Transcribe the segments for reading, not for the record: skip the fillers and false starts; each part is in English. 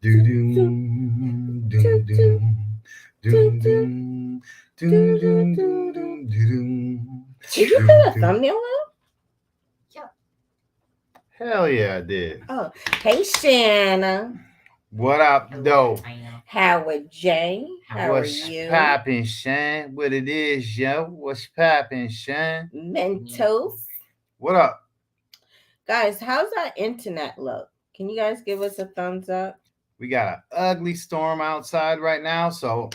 Doo-doo, doo-doo, doo-doo, doo-doo, doo-doo, doo-doo, Did you put a doo-doo. thumbnail up? Yeah. Hell yeah, I did. Oh, hey Shanna. What up, Hello, though? China. Howard J. How are What's you? poppin', Shane? What it is, yo? What's poppin', Shane? Mentos. What up? Guys, how's our internet look? Can you guys give us a thumbs up? We got an ugly storm outside right now, so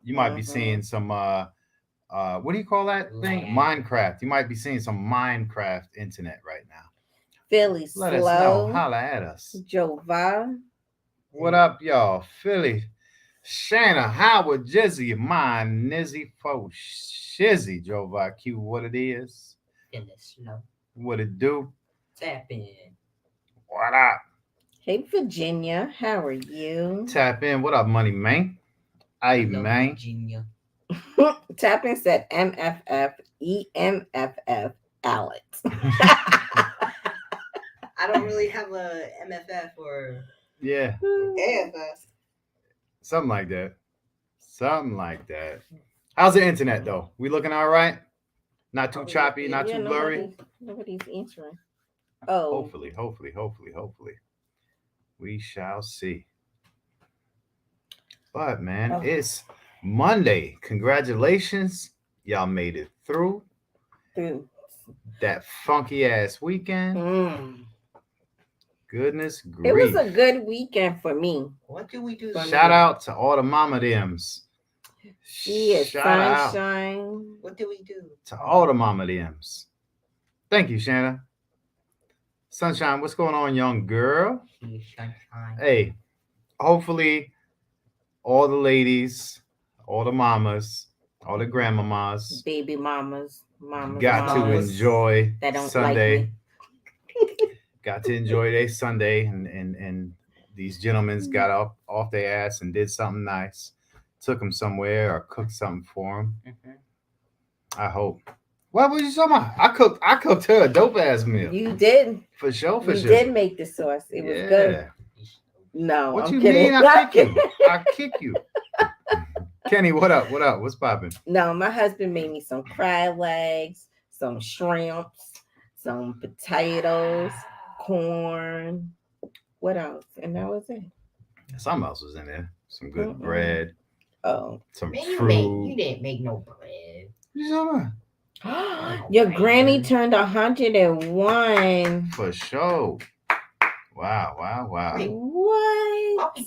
you might be Mm-hmm. seeing some what do you call that thing? Lag. Minecraft. You might be seeing some Minecraft internet right now. Philly Let us know. Slow. Holla at us. Jova. What up, y'all? Philly. Shanna, Howard, Jizzy, my Nizzy fo shizzy, Jova Q, what it is, In the snow. what it do, Tap in. what up? Hey Virginia. How are you? Tap in, what up, money man? Hey Hello, man. Virginia. Tapping said MFF EMFF Alex. I don't really have a MFF or Yeah, AFF. something like that. Something like that. How's the internet though? We looking all right? Not too Probably choppy, looking- not Yeah, too blurry. nobody's answering. Oh, Hopefully. We shall see. But man, oh. it's Monday. Congratulations. Y'all made it through Through. that funky ass weekend. Mm. Goodness It was grief. a good weekend for me. What do we do? Shout out to all the mama dems. She is Shout out sunshine. What do we do? to all the mama dems. Thank you, Shanna. Sunshine, what's going on, young girl? She is sunshine. Hey, hopefully all the ladies, all the mamas, all the grandmamas Baby mamas. got to mamas enjoy that don't Sunday. like me. Got to enjoy their Sunday, and these gentlemen's got off their ass and did something nice. Took them somewhere or cooked something for them. I hope. What was you talking about? I cooked her a dope ass meal. You did. For sure, for You sure. did make the sauce. It was good. No, What I'm you kidding. mean? I kick you. I kick you. Kenny, what up? What up? What's popping? No, my husband made me some crab legs, some shrimps, some potatoes, corn. What else? And that was it. Something else was in there. Some good Mm-mm. bread. Oh. Some Man, fruit. you didn't make no bread. What you talking about? Your granny turned 101. For sure. Wow. Wait. What?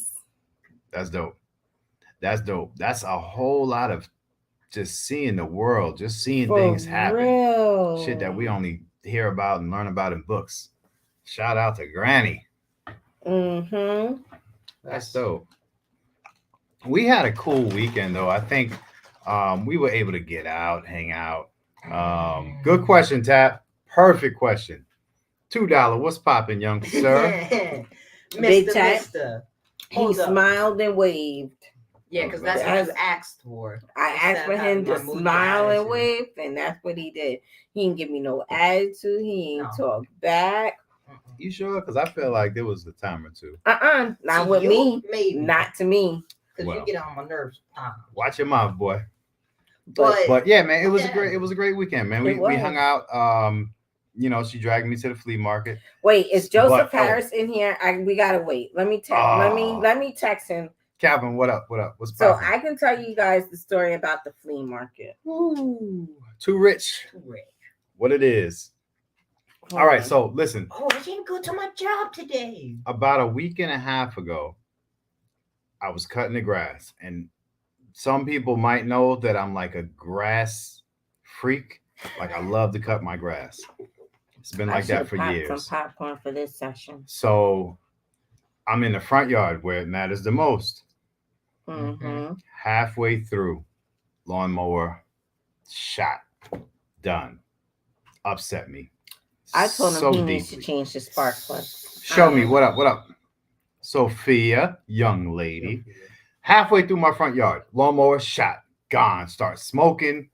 That's dope. That's a whole lot of just seeing the world, just seeing For things happen. real. Shit that we only hear about and learn about in books. Shout out to Granny. Mm-hmm. That's dope. We had a cool weekend though. I think we were able to get out, hang out. Good question, Tap. Perfect question. $2. What's popping, young sir? Big Mister, Tat. Mister. He Hold up. smiled and waved. Yeah, because that's what you asked for. I asked for him to smile and wave, and that's what he did. He didn't give me no attitude. He didn't talk back. You sure? Because I feel like there was a time or two. Not To with you, me. maybe. Not to me. Because Well. you get on my nerves. Watch your mouth, boy. But But yeah, man, it was yeah. a great weekend, man. It We was. hung out. She dragged me to the flea market. Wait, is Joseph But, Harris in here? We gotta wait. Let me text. Oh. Let me text him. Calvin, what up? What's So poppin'? I can tell you guys the story about the flea market. Ooh, too rich. Too rich. What it is. Hold All right, on. so listen. Oh, I didn't go to my job today. About a week and a half ago, I was cutting the grass, and some people might know that I'm like a grass freak. Like I love to cut my grass. It's been like that for Some years. popcorn for this session. So I'm in the front yard where it matters the most. Mm-hmm. Halfway through, lawnmower shot, done. Upset me. I told him so he needs to deeply. change the spark plugs. Show me what up. Sophia, young lady, halfway through my front yard, lawnmower shot, gone. Start smoking,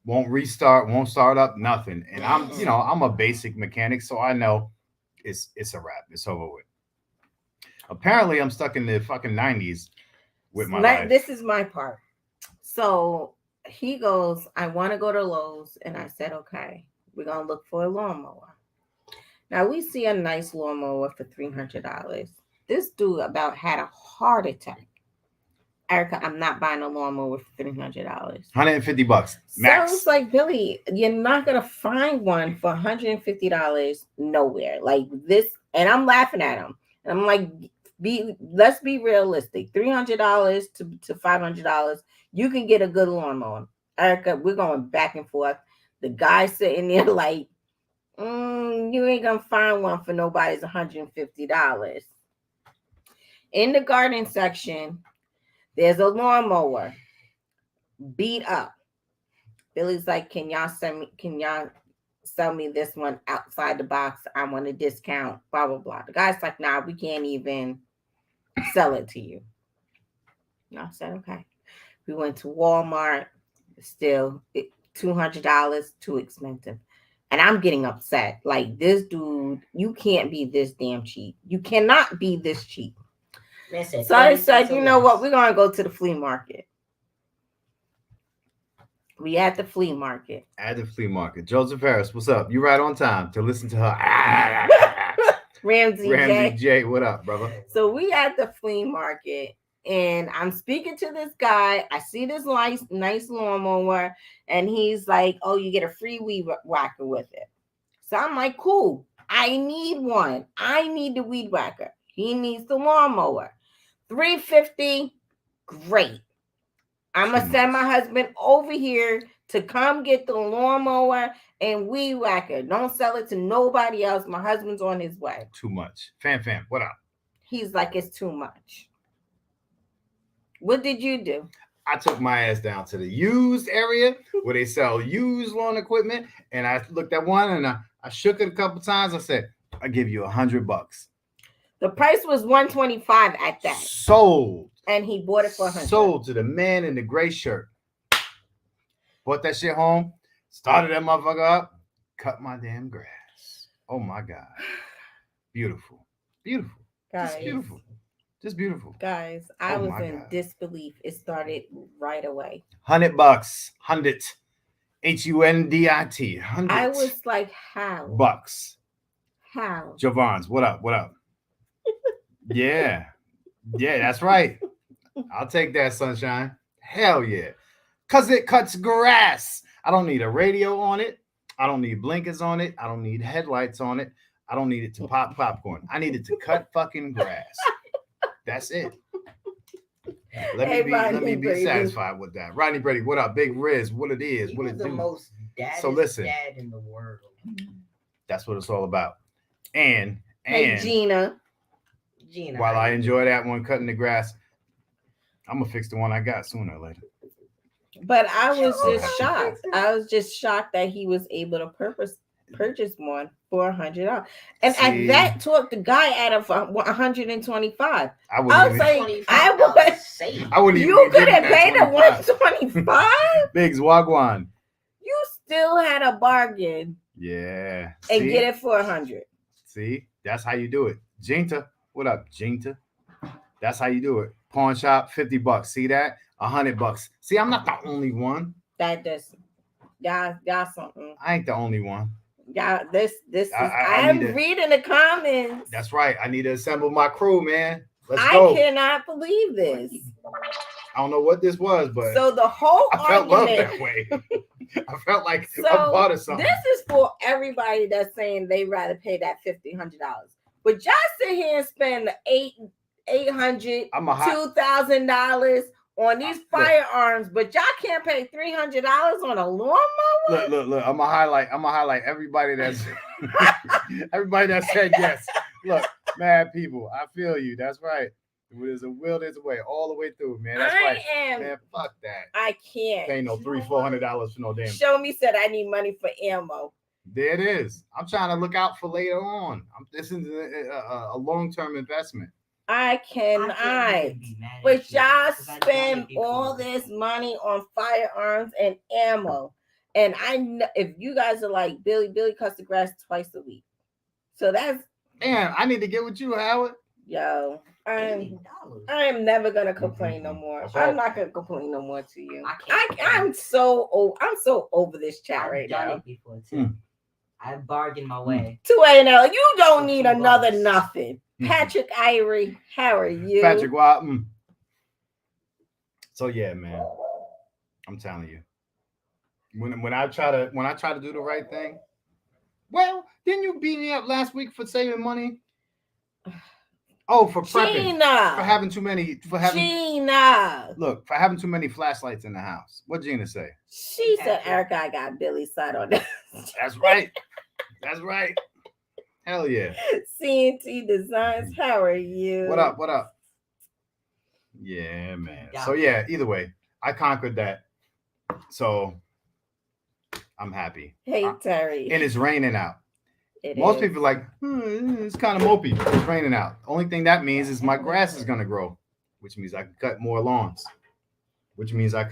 won't restart, won't start up, nothing. And I'm a basic mechanic, so I know it's a wrap. It's over with. Apparently, I'm stuck in the fucking 90s with my life. This is my part. So he goes, I want to go to Lowe's. And I said, okay, we're going to look for a lawnmower. Now we see a nice lawnmower for $300. This dude about had a heart attack. Erica, I'm not buying a lawnmower for $300. $150 max. So it's like, Billy, you're not gonna find one for $150 nowhere. Like this, and I'm laughing at him. And I'm like, let's be realistic. $300 to $500, you can get a good lawnmower. Erica, we're going back and forth. The guy sitting there like, you ain't gonna find one for nobody's $150. In the garden section, there's a lawnmower beat up. Billy's like, can y'all sell me this one outside the box? I want a discount, blah, blah, blah. The guy's like, nah, we can't even sell it to you. And I said, okay. We went to Walmart, still $200, too expensive. And I'm getting upset. Like, this dude, you can't be this damn cheap. You cannot be this cheap. So I said, you know what? We're going to go to the flea market. We at the flea market. At the flea market. Joseph Harris, what's up? You right on time to listen to her. Ramsey J, what up, brother? So we at the flea market, and I'm speaking to this guy. I see this nice lawnmower, and he's like, oh, you get a free weed whacker with it. So I'm like, cool. I need one. I need the weed whacker. He needs the lawnmower. $350, great. I'm going to send my husband over here to come get the lawnmower and weed whacker. Don't sell it to nobody else. My husband's on his way. Too much. Fam, what up? He's like, it's too much. What did you do? I took my ass down to the used area where they sell used lawn equipment, and I looked at one and I shook it a couple times. I said, I'll give you $100. The price was $125 at that. Sold. And he bought it for $100. Sold to the man in the gray shirt. Brought that shit home. Started that motherfucker up. Cut my damn grass. Oh my God. Beautiful. Beautiful. Guys, just beautiful. Just beautiful. Guys, I was in disbelief. It started right away. $100. $100. HUNDIT. $100. I was like, how? Bucks. How? Javon's, what up? What up? Yeah. Yeah, that's right. I'll take that, sunshine. Hell yeah. Because it cuts grass. I don't need a radio on it. I don't need blinkers on it. I don't need headlights on it. I don't need it to pop popcorn. I need it to cut fucking grass. That's it. Let me be satisfied with that. Rodney Brady, what up? Big Riz, what it is, what it do. The most so listen, dad in the world. That's what it's all about. And hey, Gina, while I enjoy that one cutting the grass, I'm gonna fix the one I got sooner or later. But I was just shocked. I was just shocked that he was able to purchase one for $100. And at that talk, the guy added for $125. I was like, I wouldn't even. You could have paid the $125. Biggs Wagwan. You still had a bargain. Yeah. And get it for $100. See, that's how you do it. Jinta, what up, Jinta? That's how you do it. Pawn shop, $50. See that? $100. See, I'm not the only one. That does, y'all something. I ain't the only one. Y'all, this is. I'm reading the comments. That's right. I need to assemble my crew, man. Let's go. I cannot believe this. I don't know what this was, but so the whole I felt love that way. I felt like I'm part of something. This is for everybody that's saying they rather pay that $100. But y'all sit here and spend $800, $2,000 on these firearms, but y'all can't pay $300 on a lawnmower. Look! I'm gonna highlight everybody that's everybody that said yes. Look, mad people, I feel you. That's right. There's a will, there's a way, all the way through, man. That's right. Man, fuck that. I can't. Ain't no $300-$400 for no damn. Show me said I need money for ammo. There it is. I'm trying to look out for later on. This is a long-term investment. I cannot. But y'all spend all this money on firearms and ammo. And I know if you guys are like Billy cuts the grass twice a week. So that's damn, I need to get with you, Howard. Yo. I'm never gonna complain no more. That's I'm all. not gonna complain no more to you. I can't I'm so over this chat I've right done now. it before too. I bargained my way. 2 you don't need $15. another nothing. Patrick Irie, how are you? Patrick Watton. So yeah, man. I'm telling you. When I try to do the right thing, well, didn't you beat me up last week for saving money? Oh, for prepping. Gina. For having too many. Gina. Look, for having too many flashlights in the house. What'd Gina say? She said, Erica, I got Billy's side on that. That's right. That's right. Hell yeah. CNT Designs, how are you? What up? What up? Yeah, man. So yeah, either way, I conquered that. So I'm happy. Hey, Terry. And it's raining out. Most people are like, it's kind of mopey. It's raining out. Only thing that means is my grass is gonna grow, which means I can cut more lawns, which means I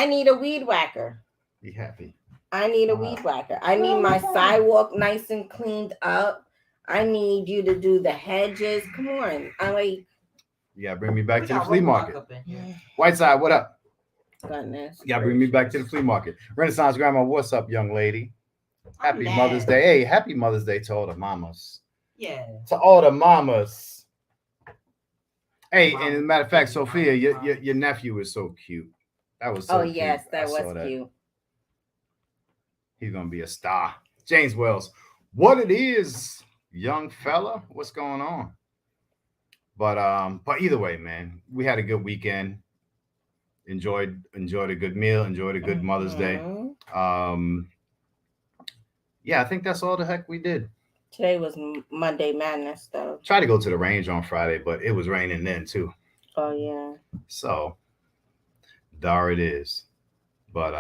need a weed whacker. Be happy. I need a weed whacker. I need my sidewalk nice and cleaned up. I need you to do the hedges. Come on. You gotta bring me back to the flea market. Whiteside, what up? Goodness. You gotta bring me back to the flea market. Renaissance Grandma, what's up, young lady? Happy Mother's Day. Hey, happy Mother's Day to all the mamas. Yeah. To all the mamas. Hey, and as a matter of fact, Sophia, your nephew is so cute. That was so cute. Yes, that was cute. He's gonna be a star. James Wells, what it is, young fella? What's going on? But either way, man, we had a good weekend. Enjoyed a good meal. Enjoyed a good Mother's Day. Yeah, I think that's all the heck we did. Today was Monday Madness, though. Tried to go to the range on Friday, but it was raining then too. Oh yeah. So there it is. But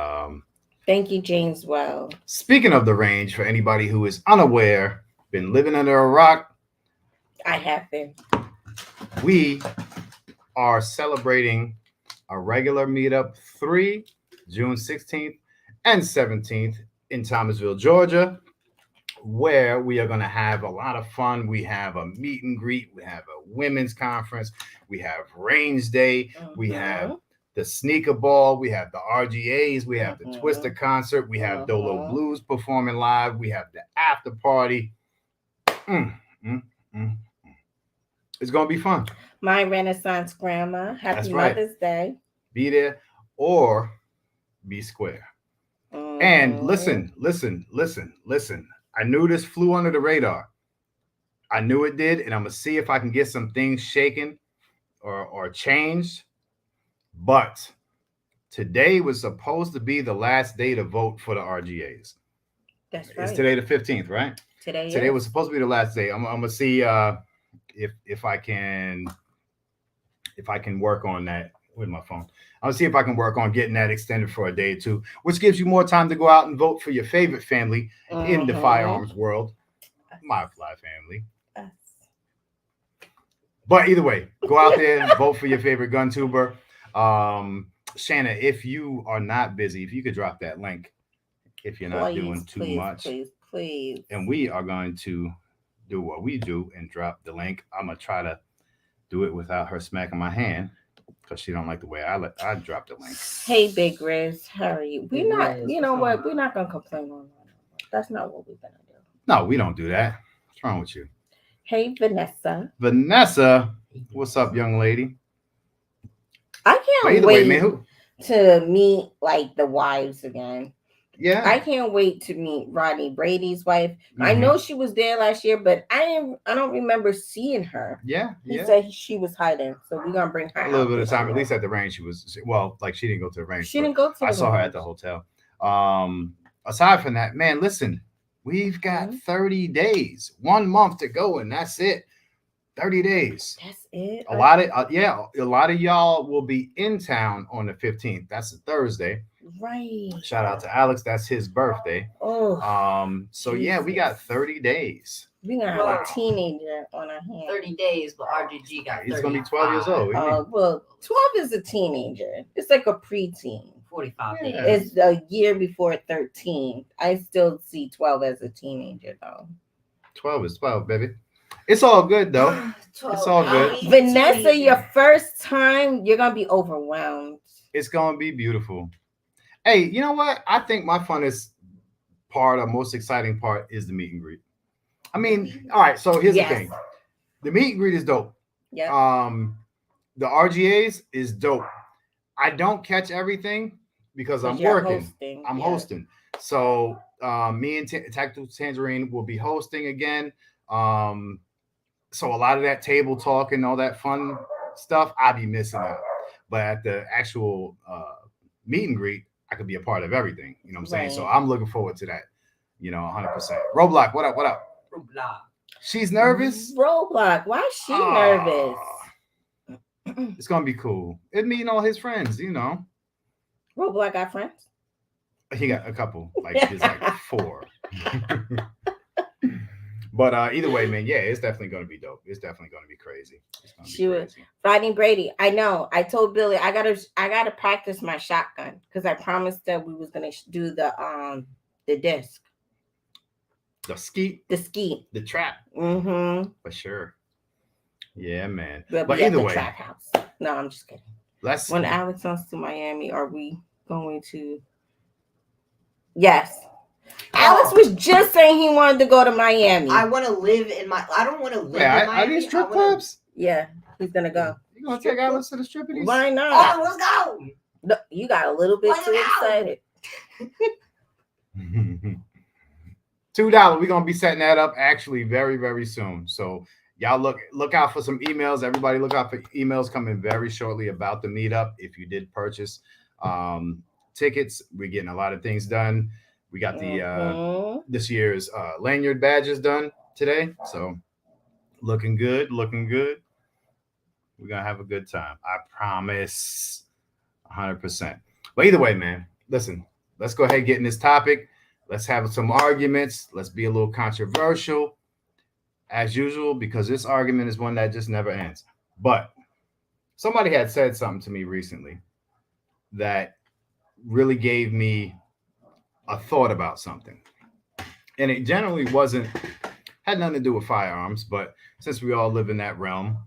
thank you, James Well. Speaking of the range, for anybody who is unaware, been living under a rock. I have been. We are celebrating a regular meetup 3, June 16th and 17th in Thomasville, Georgia, where we are going to have a lot of fun. We have a meet and greet. We have a women's conference. We have range day. We have the sneaker ball. We have the RGAs. We have the Twister concert. We have Dolo Blues performing live. We have the after party. It's going to be fun. My Renaissance Grandma. Happy Mother's Day. Be there or be square. And listen. I knew this flew under the radar. I knew it did, and I'm going to see if I can get some things shaken or changed. But today was supposed to be the last day to vote for the RGAs. That's right. It's today the 15th, right? Today was supposed to be the last day. I'm going to see if I can work on that with my phone. I'll see if I can work on getting that extended for a day or two, which gives you more time to go out and vote for your favorite family in the firearms world, my fly family. But either way, go out there and vote for your favorite gun tuber. Shanna, if you are not busy, if you could drop that link, if you're not doing too much, please. And we are going to do what we do and drop the link. I'm gonna try to do it without her smacking my hand, because she don't like the way I drop the link. Hey, Big Riz, how are you? We're not, you know what? We're not gonna complain on that. That's not what we're gonna do. No, we don't do that. What's wrong with you? Hey, Vanessa. Vanessa, what's up, young lady? I can't wait to meet like the wives again. Yeah, I can't wait to meet Rodney Brady's wife. I know she was there last year, but I don't remember seeing her. He said she was hiding, so we're gonna bring her a little bit of time. At least at the range, she was. Well, like she didn't go to the range. She didn't go to. I saw her at the hotel. Aside from that, man, listen, we've got 30 days, 1 month to go, and that's it. 30 days. That's it. A lot of y'all will be in town on the 15th. That's a Thursday. Right. Shout out to Alex. That's his birthday. Oh. So Jesus. Yeah, we got 30 days. We're gonna have a teenager on our hands. 30 days, but RGG got 30. He's gonna be 12 years old. Well, 12 is a teenager. It's like a preteen. 45 days. It's a year before 13. I still see 12 as a teenager though. 12 is 12, baby. It's all good though. It's all good. Vanessa, your first time, you're gonna be overwhelmed. It's gonna be beautiful. Hey, you know what? I think my funnest part or most exciting part is the meet and greet. I mean, all right, so here's the thing. The meet and greet is dope. Yeah. The RGAs is dope. I don't catch everything because I'm working. I'm hosting. So me and Tactical Tangerine will be hosting again. So a lot of that table talk and all that fun stuff, I'll be missing out. But at the actual meet and greet, I could be a part of everything. You know what I'm saying? So I'm looking forward to that. 100%. Roblox, what up? What up? Roblox. She's nervous. Roblox, why is she nervous? It's gonna be cool. It meeting all his friends. Roblox got friends. He got a couple. Like there's like 4. But either way, man, yeah, it's definitely gonna be dope. It's definitely gonna be crazy. She was fighting Brady. I know. I told Billy I gotta practice my shotgun because I promised that we was gonna do the disc. The skeet. The trap. Mm-hmm. For sure. Yeah, man. But either way. Trap house. No, I'm just kidding. When Alex comes to Miami, are we going to? Yes. Alex was just saying he wanted to go to Miami. I want to live in my. I don't want to live in Miami. Are these strip clubs? Yeah, he's gonna go. You gonna take Alex to the strippies? Why not? Oh, let's go. No, you got a little bit too excited. $2. We're gonna be setting that up actually very, very soon. So y'all look out for some emails. Everybody look out for emails coming very shortly about the meetup. If you did purchase tickets, we're getting a lot of things done. We got the this year's lanyard badges done today. So looking good. We're gonna have a good time. I promise 100%. But either way, man, listen, let's go ahead and get in this topic. Let's have some arguments. Let's be a little controversial as usual, because this argument is one that just never ends. But somebody had said something to me recently that really gave me a thought about something. And it generally had nothing to do with firearms, but since we all live in that realm,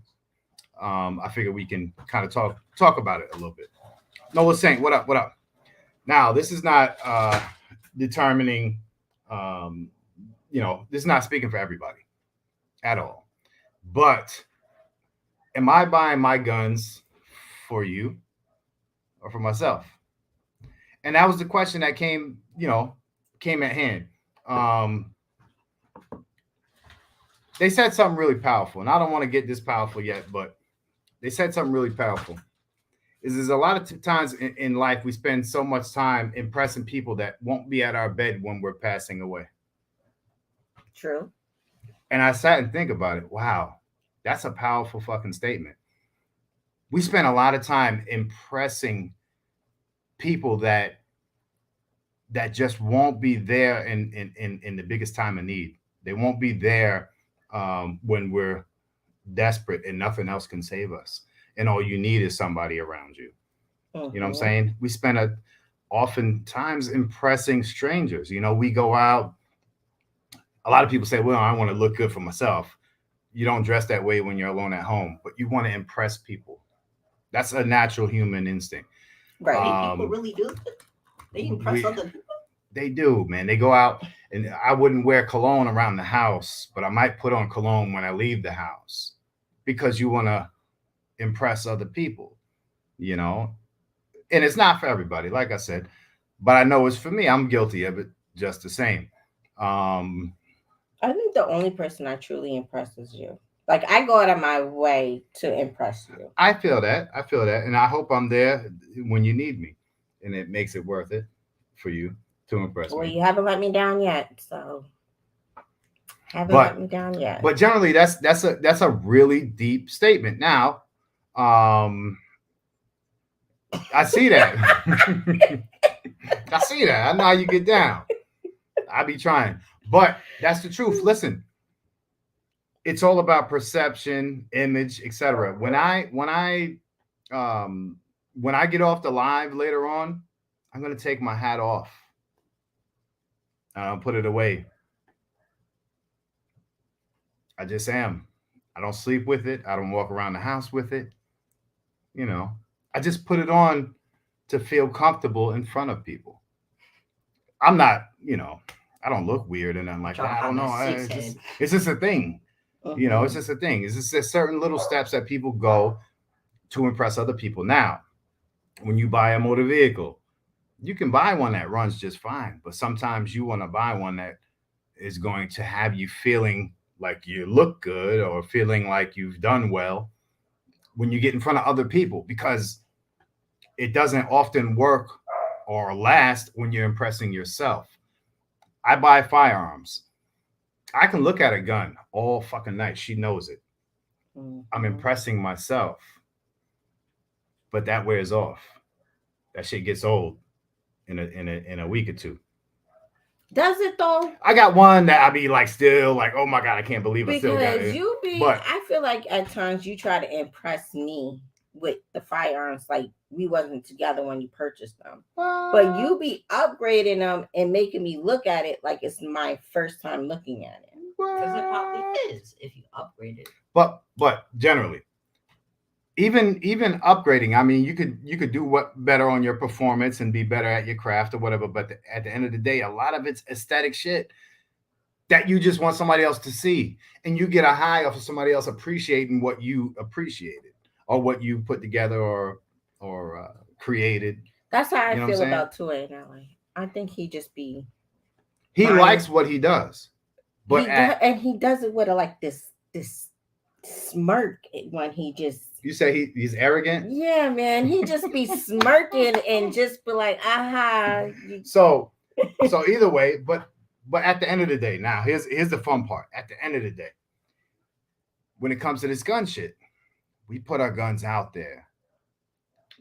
I figured we can kind of talk about it a little bit. Noah Saint, what up? Now, this is not determining, this is not speaking for everybody at all. But am I buying my guns for you or for myself? And that was the question that came at hand. They said something really powerful, and I don't want to get this powerful yet, but they said something really powerful. There's a lot of times in life we spend so much time impressing people that won't be at our bed when we're passing away. True. And I sat and think about it. Wow, that's a powerful fucking statement. We spend a lot of time impressing people that just won't be there in the biggest time of need. They won't be there when we're desperate and nothing else can save us. And all you need is somebody around you. Mm-hmm. You know what I'm saying? We spend oftentimes impressing strangers. We go out. A lot of people say, well, I want to look good for myself. You don't dress that way when you're alone at home, but you want to impress people. That's a natural human instinct. Right. People really do. They impress other people. They do, man. They go out, and I wouldn't wear cologne around the house, but I might put on cologne when I leave the house because you want to impress other people, and it's not for everybody, like I said, but I know it's for me. I'm guilty of it just the same. I think the only person I truly impress is you. Like, I go out of my way to impress you. I feel that, and I hope I'm there when you need me, and it makes it worth it for you to impress me. Well, you haven't let me down yet, so let me down yet. But generally, that's a really deep statement. Now, I see that. I see that. I know how you get down. I be trying, but that's the truth. Listen, it's all about perception, image, etc. When I get off the live later on, I'm gonna take my hat off. I'll put it away. I just am. I don't sleep with it. I don't walk around the house with it. You know, I just put it on to feel comfortable in front of people. I'm not, I don't look weird or nothing like Trying that. to I don't hide know. that six It's just a thing. It's Mhm. just a thing. It's just there's certain little steps that people go to impress other people. Now, when you buy a motor vehicle, you can buy one that runs just fine, but sometimes you want to buy one that is going to have you feeling like you look good or feeling like you've done well when you get in front of other people because it doesn't often work or last when you're impressing yourself. I buy firearms. I can look at a gun all fucking night. She knows it. I'm Mhm. impressing myself, but that wears off. That shit gets old in a week or two. Does it though? I got one that I be like still like, oh my god, I can't believe I still got Because it. you be, But I feel like at times you try to impress me with the firearms, like we wasn't together when you purchased them. But you be upgrading them and making me look at it like it's my first time looking at it. Because it probably is if you upgrade it. but generally, even upgrading, I mean, you could do what better on your performance and be better at your craft or whatever. But at the end of the day, a lot of it's aesthetic shit that you just want somebody else to see, and you get a high off of somebody else appreciating what you appreciated or what you put together or created. That's how I You know what I'm feel saying? about Tua and LA. I think he just be He buying. likes what he does, but He does, and he does it with a, like this smirk when he just, you say he's arrogant. yeah, man, he just be smirking and just be like, aha. So either way, but at the end of the day, now here's the fun part. At the end of the day, when it comes to this gun shit, we put our guns out there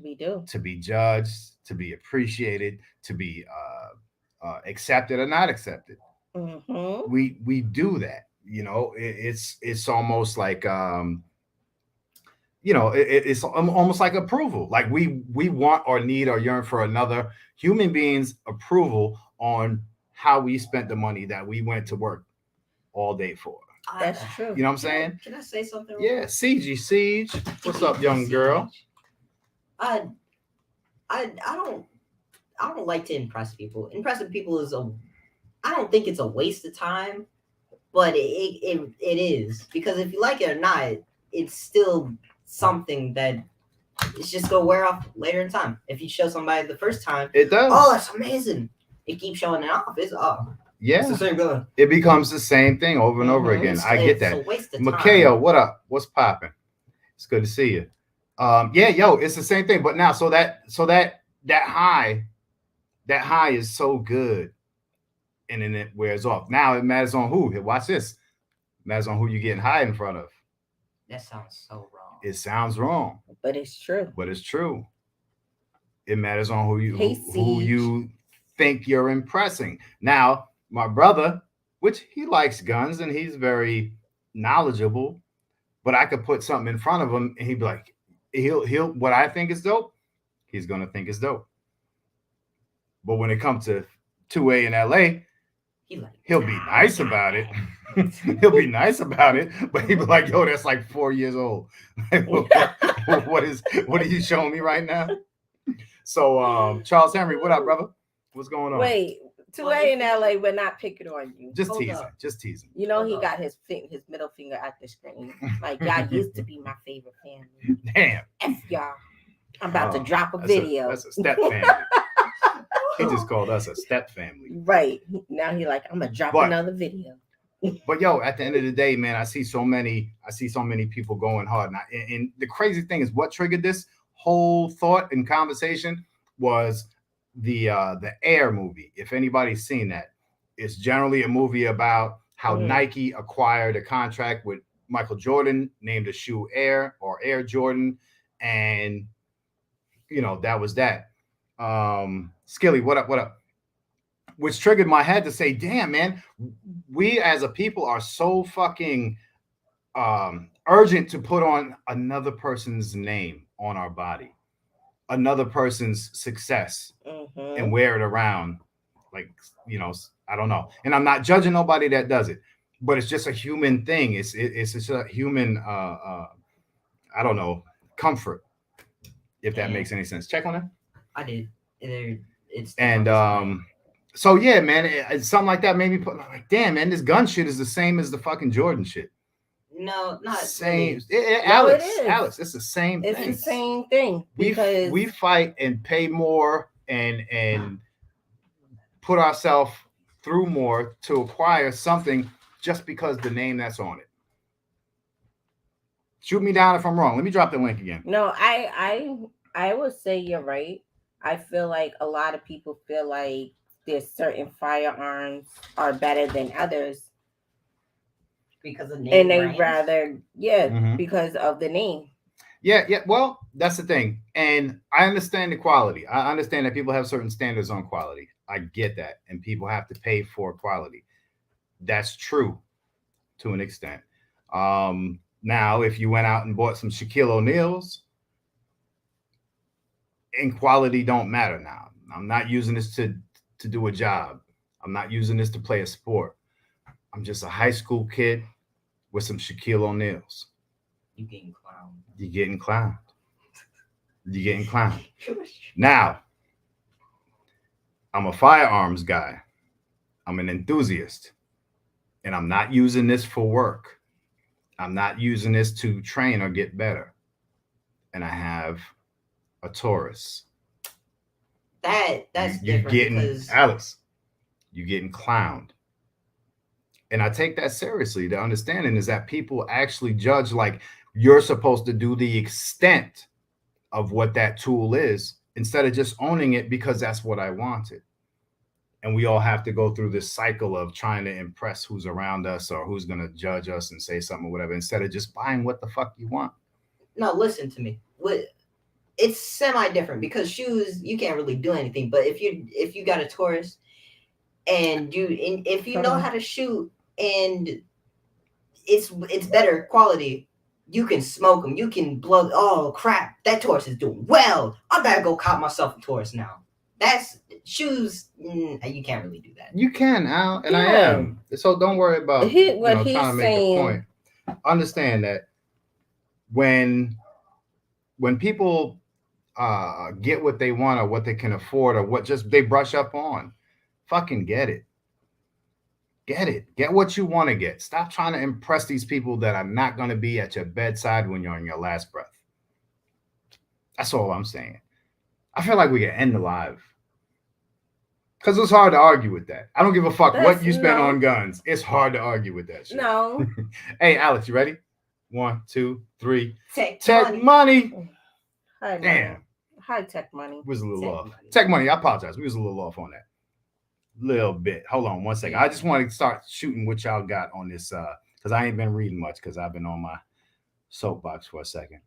We do. to be judged, to be appreciated, to be accepted or not accepted. Mm-hmm. We do that. It's almost like it's almost like approval. Like we want or need or yearn for another human being's approval on how we spent the money that we went to work all day for. That's true. You know what I'm Can saying? can I say something? Yeah, Siege. What's up, young girl? I I don't like to impress people. Impressing people is I don't think it's a waste of time, but it is, because if you like it or not, it's still something that it's just gonna wear off later in time. If you show somebody the first time, It does. oh, that's amazing. It keeps showing it off. It's Yeah, the same gun. it becomes the same thing over and over Mhm. again. I get It's that. a waste of Mikhail, time. what up? What's popping? It's good to see you. Yeah, yo, it's the same thing. But now, that high is so good, and then it wears off. Now it matters on who. Here, watch this. It matters on who you're getting high in front of. That sounds so wrong. It sounds wrong, But it's true. but it's true. It matters on Hey, who Siege. you think you're impressing. Now, my brother, which he likes guns and he's very knowledgeable, but I could put something in front of him and he'd be like, he'll what I think is dope, he's gonna think is dope. But when it comes to 2A in LA, he'll be nice about it. He'll be nice about it, but he'll be like, yo, that's like 4 years old. what are you showing me right now? So Charles Henry, what up, brother? What's going on? Wait, 2A in LA, we're not picking on you. Just Hold teasing. up. Just teasing. You know, Hold he up. got his middle finger at the screen. Like, y'all used to be my favorite family. Damn. F y'all. I'm about to Oh, drop a that's video. That's a step family. He just called us a step family. Right. Now he like, I'm gonna drop But- another video. But yo, at the end of the day, man, I see so many people going hard. And the crazy thing is, what triggered this whole thought and conversation was the Air movie. If anybody's seen that, it's generally a movie about how Nike acquired a contract with Michael Jordan, named the shoe Air or Air Jordan, and that was that. Skilly, what up? What up? Which triggered my head to say, damn, man, we as a people are so fucking urgent to put on another person's name on our body, another person's success, and wear it around. Like, I don't know. And I'm not judging nobody that does it. but it's just a human thing. It's just a human I don't know, comfort, if that Yeah. makes any sense. Check on it. I did. It's And so yeah, man, it's something like that made me put like, damn, man, this gun shit is the same as the fucking Jordan shit. no, not Same, really. No, Alex, it is. Alex, it's the same It's thing. the same thing because We fight and pay more and put ourselves through more to acquire something just because the name that's on it. Shoot me down if I'm wrong. Let me drop the link again. no, I would say you're right. I feel like a lot of people feel like there's certain firearms are better than others, Because of name and they brands. rather Mhm. because of the name. Yeah. Well, that's the thing. And I understand the quality. I understand that people have certain standards on quality. I get that. And people have to pay for quality. That's true to an extent. Now, if you went out and bought some Shaquille O'Neal's, and quality don't matter now. I'm not using this to do a job. I'm not using this to play a sport. I'm just a high school kid with some Shaquille O'Neal's. You getting clowned. You're getting clowned. You're getting clowned. Now, I'm a firearms guy. I'm an enthusiast. And I'm not using this for work. I'm not using this to train or get better. And I have a Taurus. That's You're different getting because Alice. You're getting clowned. And I take that seriously. The understanding is that people actually judge like you're supposed to do the extent of what that tool is instead of just owning it because that's what I wanted. And we all have to go through this cycle of trying to impress who's around us or who's going to judge us and say something or whatever instead of just buying what the fuck you want. no, listen to me. It's semi different because shoes you can't really do anything. But if you got a Taurus and if you know how to shoot and it's better quality, you can smoke them. You can blow. Oh crap! That Taurus is doing well. I gotta go cop myself a Taurus now. That's shoes. You can't really do that. You can, Al, and I Yeah. am. So don't worry about What he's trying to make saying. a point. Understand that when people get what they want or what they can afford or what just they brush up on, fucking get it. Get it. Get what you want to get. Stop trying to impress these people that are not going to be at your bedside when you're on your last breath. That's all I'm saying. I feel like we can end the live. Because it's hard to argue with that. I don't give a fuck what you spend on guns. It's hard to argue with that shit. No. Hey, Alex, you ready? 1, 2, 3. Tech money. Hi, Damn. High tech money. We was a little Tech off. money. Tech money, I apologize. We was a little off on that. Little bit. Hold on 1 second. I just want to start shooting what y'all got on this because I ain't been reading much because I've been on my soapbox for a second.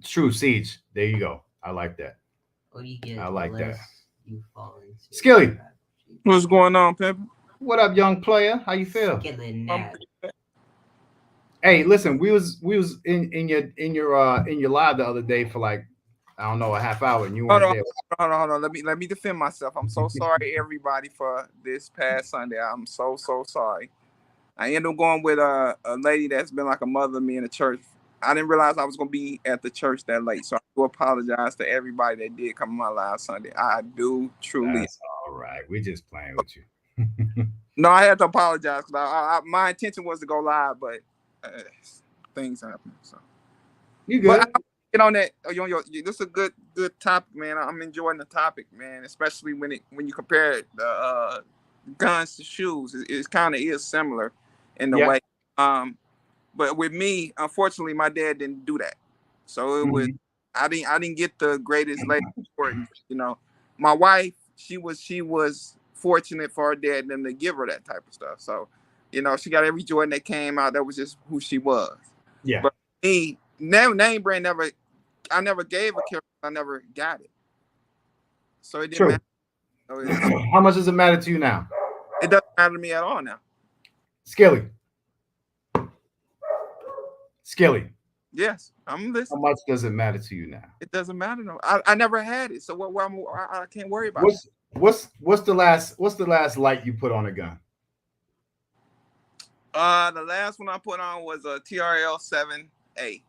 True Siege. There you go. I like that. What do you get? I like that. unless You fall into Skilly. What's going on, Pepper? What up, young player? How you feel? Skillet nap. Hey, listen, we was in your live the other day for like I don't know a half hour, and you weren't there. Hold on. Let me defend myself. I'm so sorry, everybody, for this past Sunday. I'm so sorry. I ended up going with a lady that's been like a mother to me in the church. I didn't realize I was gonna be at the church that late, so I do apologize to everybody that did come to my live Sunday. I do truly. That's all right. We're just playing with you. No, I had to apologize because my intention was to go live, but things happen. So You good? But get on that. This is a good topic, man. I'm enjoying the topic, man. Especially when you compare the guns to shoes. It kind of is similar in the way. But with me, unfortunately, my dad didn't do that. So it was I didn't get the greatest lady important. My wife, she was fortunate for her dad and them to give her that type of stuff. So, she got every Jordan that came out. That was just who she was. Yeah. But me, name brand I never gave a care. I never got it. So it didn't matter. How much does it matter to you now? It doesn't matter to me at all now. Skilly. Yes, I'm listening. How much does it matter to you now? It doesn't matter. No, I never had it. So I can't worry about it. What's the last light you put on a gun? The last one I put on was a TRL 7A.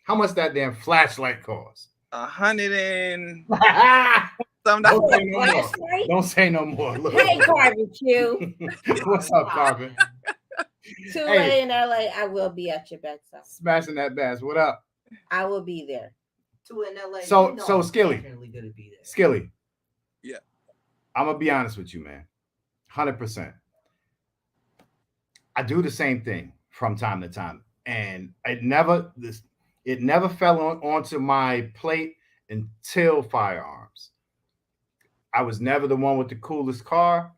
How much that damn flashlight cost? 100 and Don't something. say no more. Don't say no more. Look. Hey, Barbecue. What's up, Carvin? 2A Hey. in LA. I will be at your bedside. Smashing that bass. What up? I will be there. 2 in LA. So, you know so I'm Skilly. definitely gonna be there. Skilly. Yeah. I'm gonna be honest with you, man. 100%. I do the same thing from time to time, and it never fell onto my plate until firearms. I was never the one with the coolest car.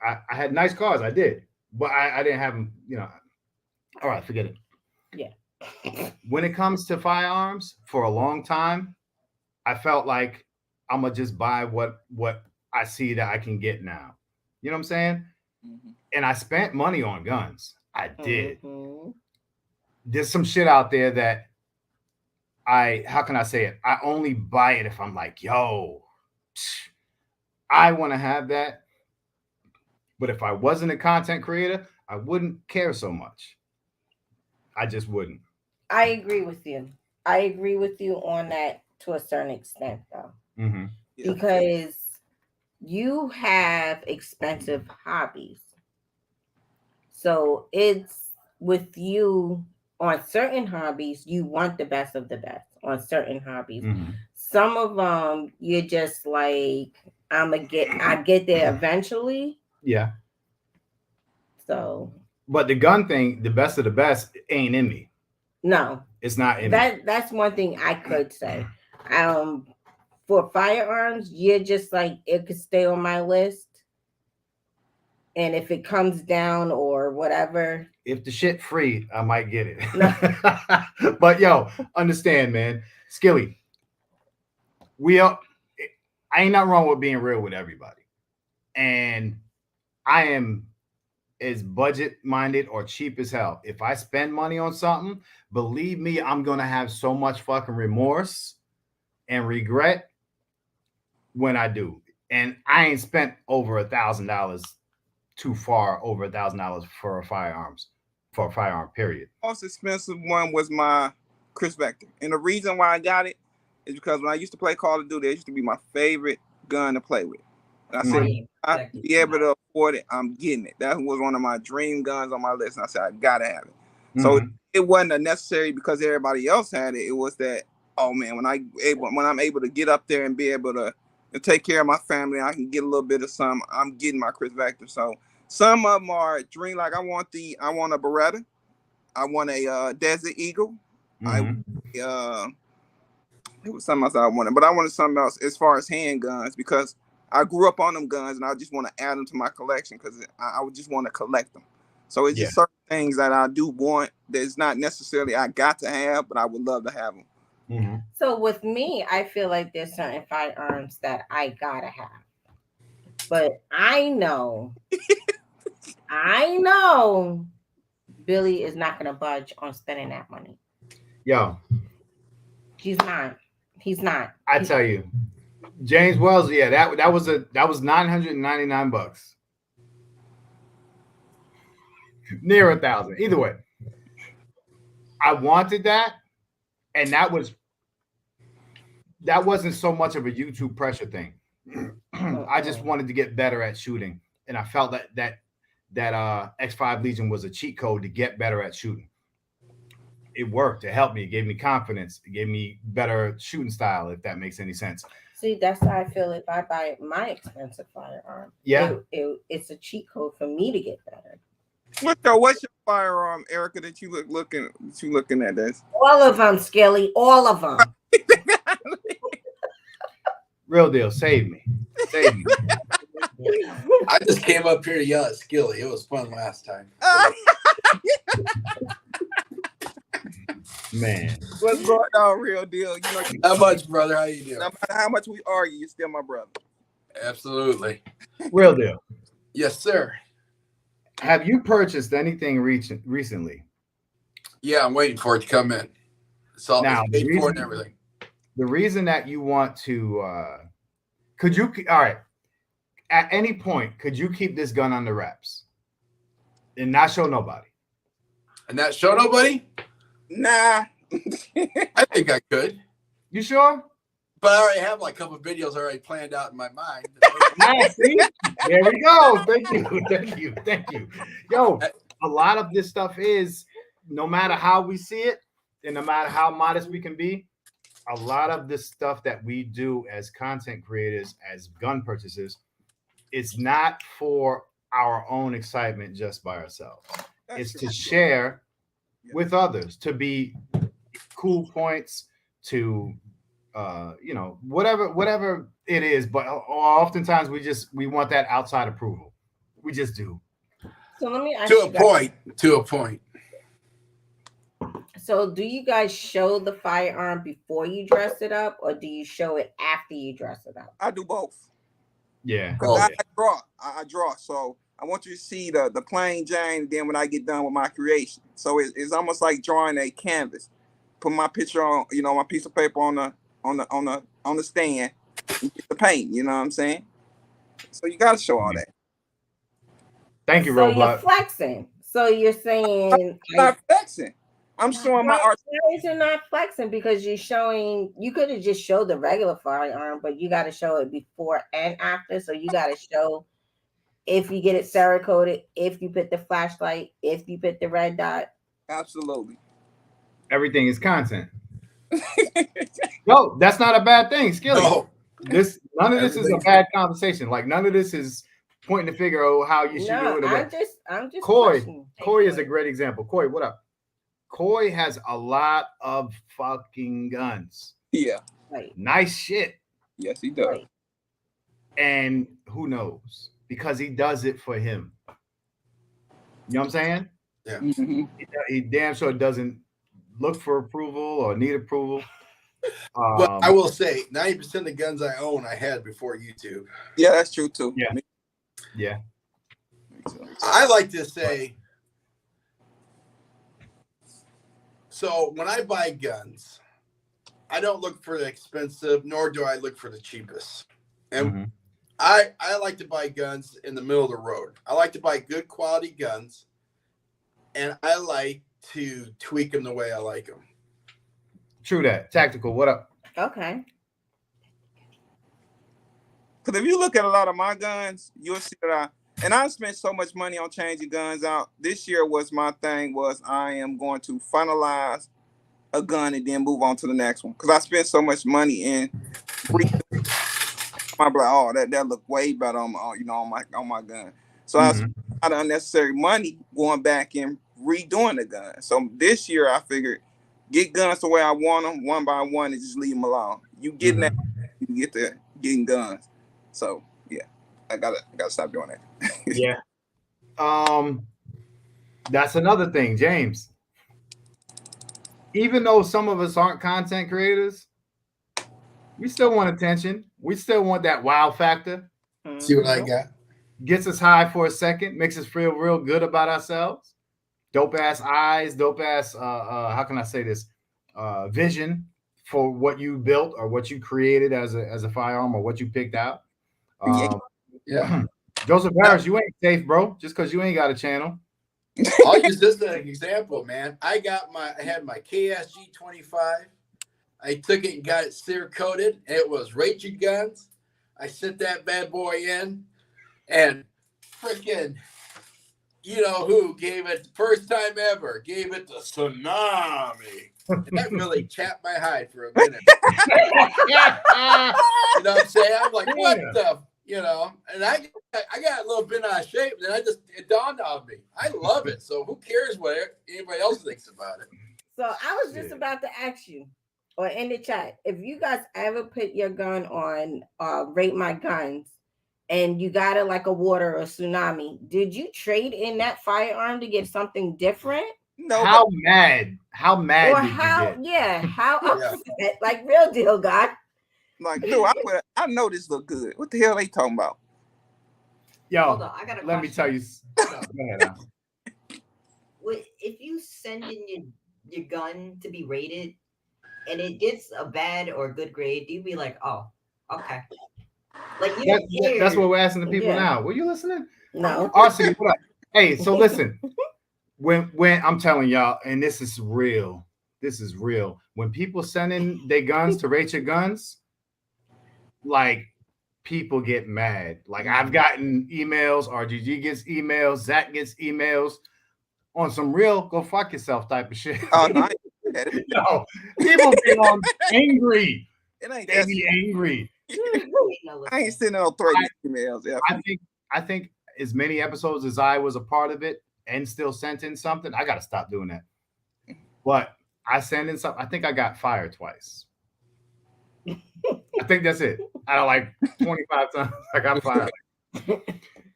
I had nice cars, I did, but I didn't have them. All right, forget it. Yeah. When it comes to firearms, for a long time, I felt like I'm gonna just buy what I see that I can get now. You know what I'm saying? Mm-hmm. And I spent money on guns. I did. Mm-hmm. There's some shit out there that how can I say it? I only buy it if I'm like, yo, I want to have that. But if I wasn't a content creator, I wouldn't care so much. I just wouldn't. I agree with you. I agree with you on that to a certain extent, though. Mm-hmm. Yeah. Because you have expensive hobbies. So it's with you on certain hobbies, you want the best of the best on certain hobbies. Mm-hmm. Some of them, you're just like, I get there eventually. Yeah. So. But the gun thing, the best of the best, ain't in me. No. It's not in me. That's one thing I could say. For firearms, you're just like, it could stay on my list. And if it comes down or whatever. If the shit free, I might get it. But yo, understand, man. Skilly, I ain't nothing wrong with being real with everybody. And I am as budget minded or cheap as hell. If I spend money on something, believe me, I'm gonna have so much fucking remorse and regret when I do. And I ain't spent over $1,000 too far over $1,000 for a firearm period. Most expensive one was my Chris Vector, and the reason why I got it is because when I used to play Call of Duty, it used to be my favorite gun to play with. And I said, I be able to afford it, I'm getting it. That was one of my dream guns on my list, and I said I gotta have it. Mm-hmm. So it wasn't a necessary because everybody else had it. It was that, oh man, when I'm able to get up there and be able to take care of my family, I can get a little bit of some. I'm getting my Chris Vector. So some of them are dream. Like I want a Beretta. I want a Desert Eagle. Mm-hmm. It was something else I wanted, but I wanted something else as far as handguns because I grew up on them guns and I just want to add them to my collection because I would just want to collect them. So it's just certain things that I do want that's not necessarily I got to have, but I would love to have them. Mm-hmm. So with me, I feel like there's certain firearms that I gotta have. But I know Billy is not gonna budge on spending that money. Yo. He's not. I tell you. James Wells, yeah, that was $999. Near 1,000. Either way. I wanted that, and that wasn't so much of a YouTube pressure thing. I just wanted to get better at shooting, and I felt that X5 Legion was a cheat code to get better at shooting. It worked. It helped me. It gave me confidence. It gave me better shooting style, if that makes any sense. See, that's how I feel if I buy my expensive firearm. Yeah. It's a cheat code for me to get better. What's your firearm, Erica, that you looking at this? All of them, Skilly. All of them. Real deal. Save me. Save me. I just came up here to yell at Skilly. It was fun last time. Man. What's going on, real deal? You know, How much, brother? How you doing? No matter how much we argue, you're still my brother. Absolutely. Real deal. Yes, sir. Have you purchased anything recently? Yeah, I'm waiting for it to come in. It's all paid for and everything. The reason that you want to, all right, at any point, could you keep this gun under wraps? and not show nobody. And not show nobody? Nah. I think I could. You sure? But I already have like a couple of videos already planned out in my mind. See? There we go. Thank you. Yo, a lot of this stuff is, no matter how we see it, and no matter how modest we can be, a lot of this stuff that we do as content creators, as gun purchasers, it's not for our own excitement just by ourselves. It's to share with others, to be cool points, to whatever it is. But oftentimes we want that outside approval. We just do. So let me ask to a point. So do you guys show the firearm before you dress it up, or do you show it after you dress it up? I do both. Yeah. I draw. So I want you to see the plain Jane. Then when I get done with my creation, so it's almost like drawing a canvas. Put my picture on, my piece of paper on the stand, and get the paint. You know what I'm saying? So you got to show all that. Thank you, So Roblox. you're flexing. So you're saying I'm not flexing. I'm showing my art. You're not flexing because you're showing. You could have just showed the regular firearm, but you got to show it before and after. So you got to show if you get it Cerakoted, if you put the flashlight, if you put the red dot. Absolutely. Everything is content. No, that's not a bad thing, Skilly. No. None of this is a bad conversation. Like, none of this is pointing the finger of how you should do it. I'm just Coy is a great example. Coy, what up? Coy has a lot of fucking guns. Yeah. Right. Nice shit. Yes, he does. Right. And who knows? Because he does it for him. You know what I'm saying? Yeah. Mm-hmm. He damn sure doesn't look for approval or need approval. Well, I will say 90% of the guns I own, I had before YouTube. Yeah, that's true too. Yeah. Yeah. I like to say, so when I buy guns, I don't look for the expensive, nor do I look for the cheapest. And I like to buy guns in the middle of the road. I like to buy good quality guns, and I like to tweak them the way I like them. True that. Tactical, what up? Okay. Because if you look at a lot of my guns, you'll see that I spent so much money on changing guns out. This year was my thing was I am going to finalize a gun and then move on to the next one. Because I spent so much money in my like, oh, that look way better on my gun. So I spent a lot of unnecessary money going back and redoing the gun. So this year I figured get guns the way I want them, one by one, and just leave them alone. You getting that, you get to getting guns. So yeah, I gotta stop doing that. Yeah. That's another thing, James. Even though some of us aren't content creators, we still want attention. We still want that wow factor. See what I got? Gets us high for a second, makes us feel real good about ourselves. Dope ass eyes, dope ass how can I say this? Vision for what you built or what you created as a firearm or what you picked out. Yeah. Joseph Harris, you ain't safe, bro, just because you ain't got a channel. I'll use this as an example, man. I had my KSG 25. I took it and got it Cerakoted. It was Rachel guns. I sent that bad boy in, and freaking, you know who gave it the first time ever? Gave it the tsunami. And that really chapped my hide for a minute. You know what I'm saying? I'm like, what the, and I got a little bit out of shape, and then it dawned on me. I love it. So who cares what anybody else thinks about it? So I was just about to ask you, or in the chat, if you guys ever put your gun on Rate My Guns and you got it like a water or tsunami, did you trade in that firearm to get something different? No. How mad or did how, you get? yeah, how upset, like real deal, God. Like, dude, I know this look good. What the hell are they talking about? Yo, Hold on, I got a let me question. tell you. Go ahead, Al. If you send in your gun to be rated and it gets a bad or good grade, do you be like, oh, okay? Like, That's what we're asking the people now. Were you listening? No. RC, what up? Hey, so listen, when I'm telling y'all, and this is real. This is real. When people send in their guns to rate your guns, like people get mad. Like I've gotten emails, RGG gets emails, Zach gets emails on some real go fuck yourself type of shit. Oh no, I ain't at it. Yo, people be on angry. It ain't They that. be angry. I ain't sending no threatening emails. Yeah. I think as many episodes as I was a part of it and still sent in something, I gotta stop doing that. But I sent in something. I think I got fired twice. I think that's it. Out of like 25 times I got fired.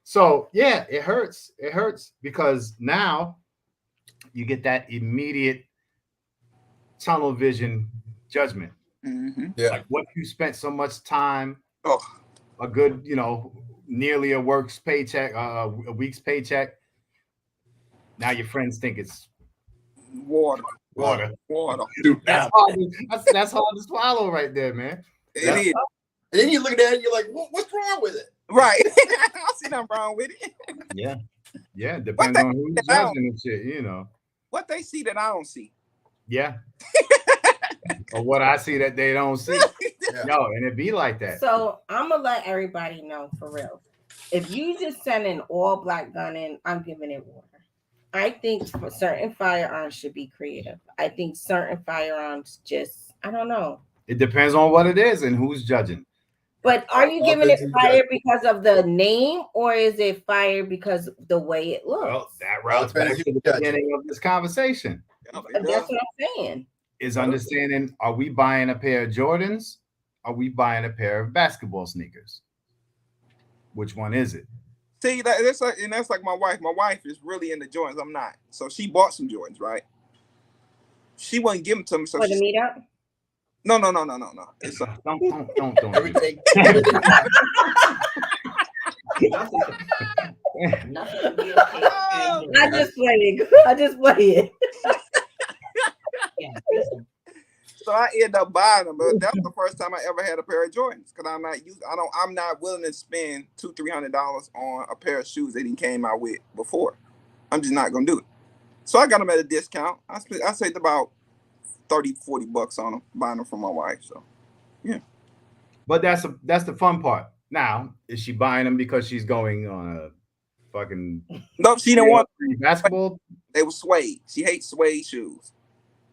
So yeah, it hurts. It hurts because now you get that immediate tunnel vision judgment. Mm-hmm. Yeah. Like what you spent so much time, Oh, a good, nearly a work's paycheck, a week's paycheck. Now your friends think it's water. Dude, That's hard. That's hard to swallow right there, man. It is. And then you look at that and you're like, what's wrong with it? Right. I don't see nothing wrong with it. Yeah. Depends on who's judging and shit, What they see that I don't see. Yeah. Or what I see that they don't see. No, and it be like that. So I'm gonna let everybody know for real. If you just send an all black gun in, I'm giving it water. I think for certain firearms should be creative. I think certain firearms I don't know. It depends on what it is and who's judging. But are you giving it fire because of the name, or is it fire because the way it looks? Well, that routes back to the beginning of this conversation. That's what I'm saying. Is understanding, are we buying a pair of Jordans? Are we buying a pair of basketball sneakers? Which one is it? See, that's like my wife. My wife is really into Jordans. I'm not. So she bought some Jordans, right? She wouldn't give them to me. So for the meetup? No. It's Don't. Everything. Nothing can be okay. I just play it. Yeah, listen. So I ended up buying them, but that's the first time I ever had a pair of Jordans because I'm not willing to spend $200-300 on a pair of shoes that he came out with before. I'm just not gonna do it. So I got them at a discount. I saved about $30-40 on them, buying them from my wife. So yeah. But that's the fun part. Now, is she buying them because she's going on a fucking Nope, she didn't want basketball? They were suede. She hates suede shoes.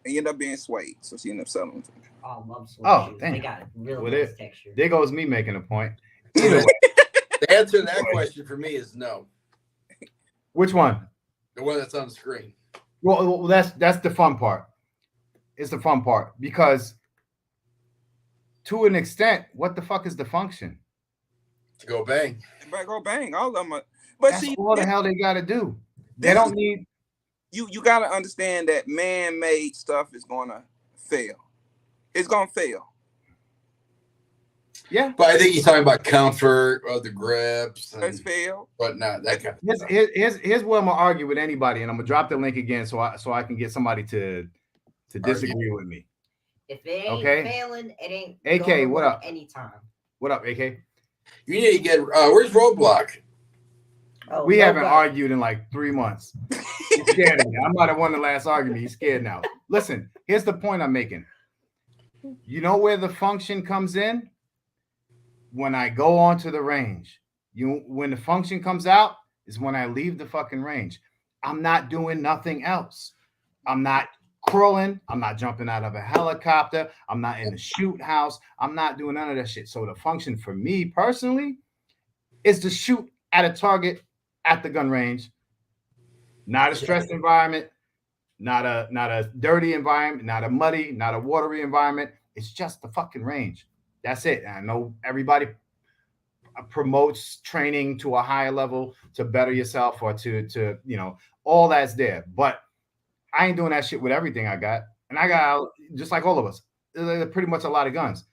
They end up being suede, so she ended up selling them to me. Oh, I love suede shoes. Damn. They got really Well, nice texture. There goes me making a point. Either way. The answer to that question for me is no. Which one? The one that's on the screen. Well, that's the fun part. It's the fun part because to an extent, what the fuck is the function? To go bang. Go bang. All of them are, but That's see, all the hell they gotta do. They don't need you gotta understand that man-made stuff is gonna fail. It's gonna fail. Yeah. But I think he's talking about comfort of the grips It's and fail. whatnot. That kind of stuff. Here's where I'm gonna argue with anybody, and I'm gonna drop the link again so I can get somebody to disagree with me. If it ain't Okay. failing, it ain't AK, gonna what work up? anytime. What up, AK? You need to get where's Roadblock? Oh, We no haven't doubt. argued in like 3 months. He's scared of me. I might have won the last argument. He's scared now. Listen, here's the point I'm making. You know where the function comes in? When I go onto the range. When the function comes out is when I leave the fucking range. I'm not doing nothing else. I'm not crawling. I'm not jumping out of a helicopter. I'm not in the shoot house. I'm not doing none of that shit. So the function for me personally is to shoot at a target at the gun range. Not a stressed environment, not a dirty environment, not a muddy, not a watery environment. It's just the fucking range. That's it. And I know everybody promotes training to a higher level to better yourself or to all that's there. But I ain't doing that shit with everything I got. And I got, just like all of us, pretty much a lot of guns.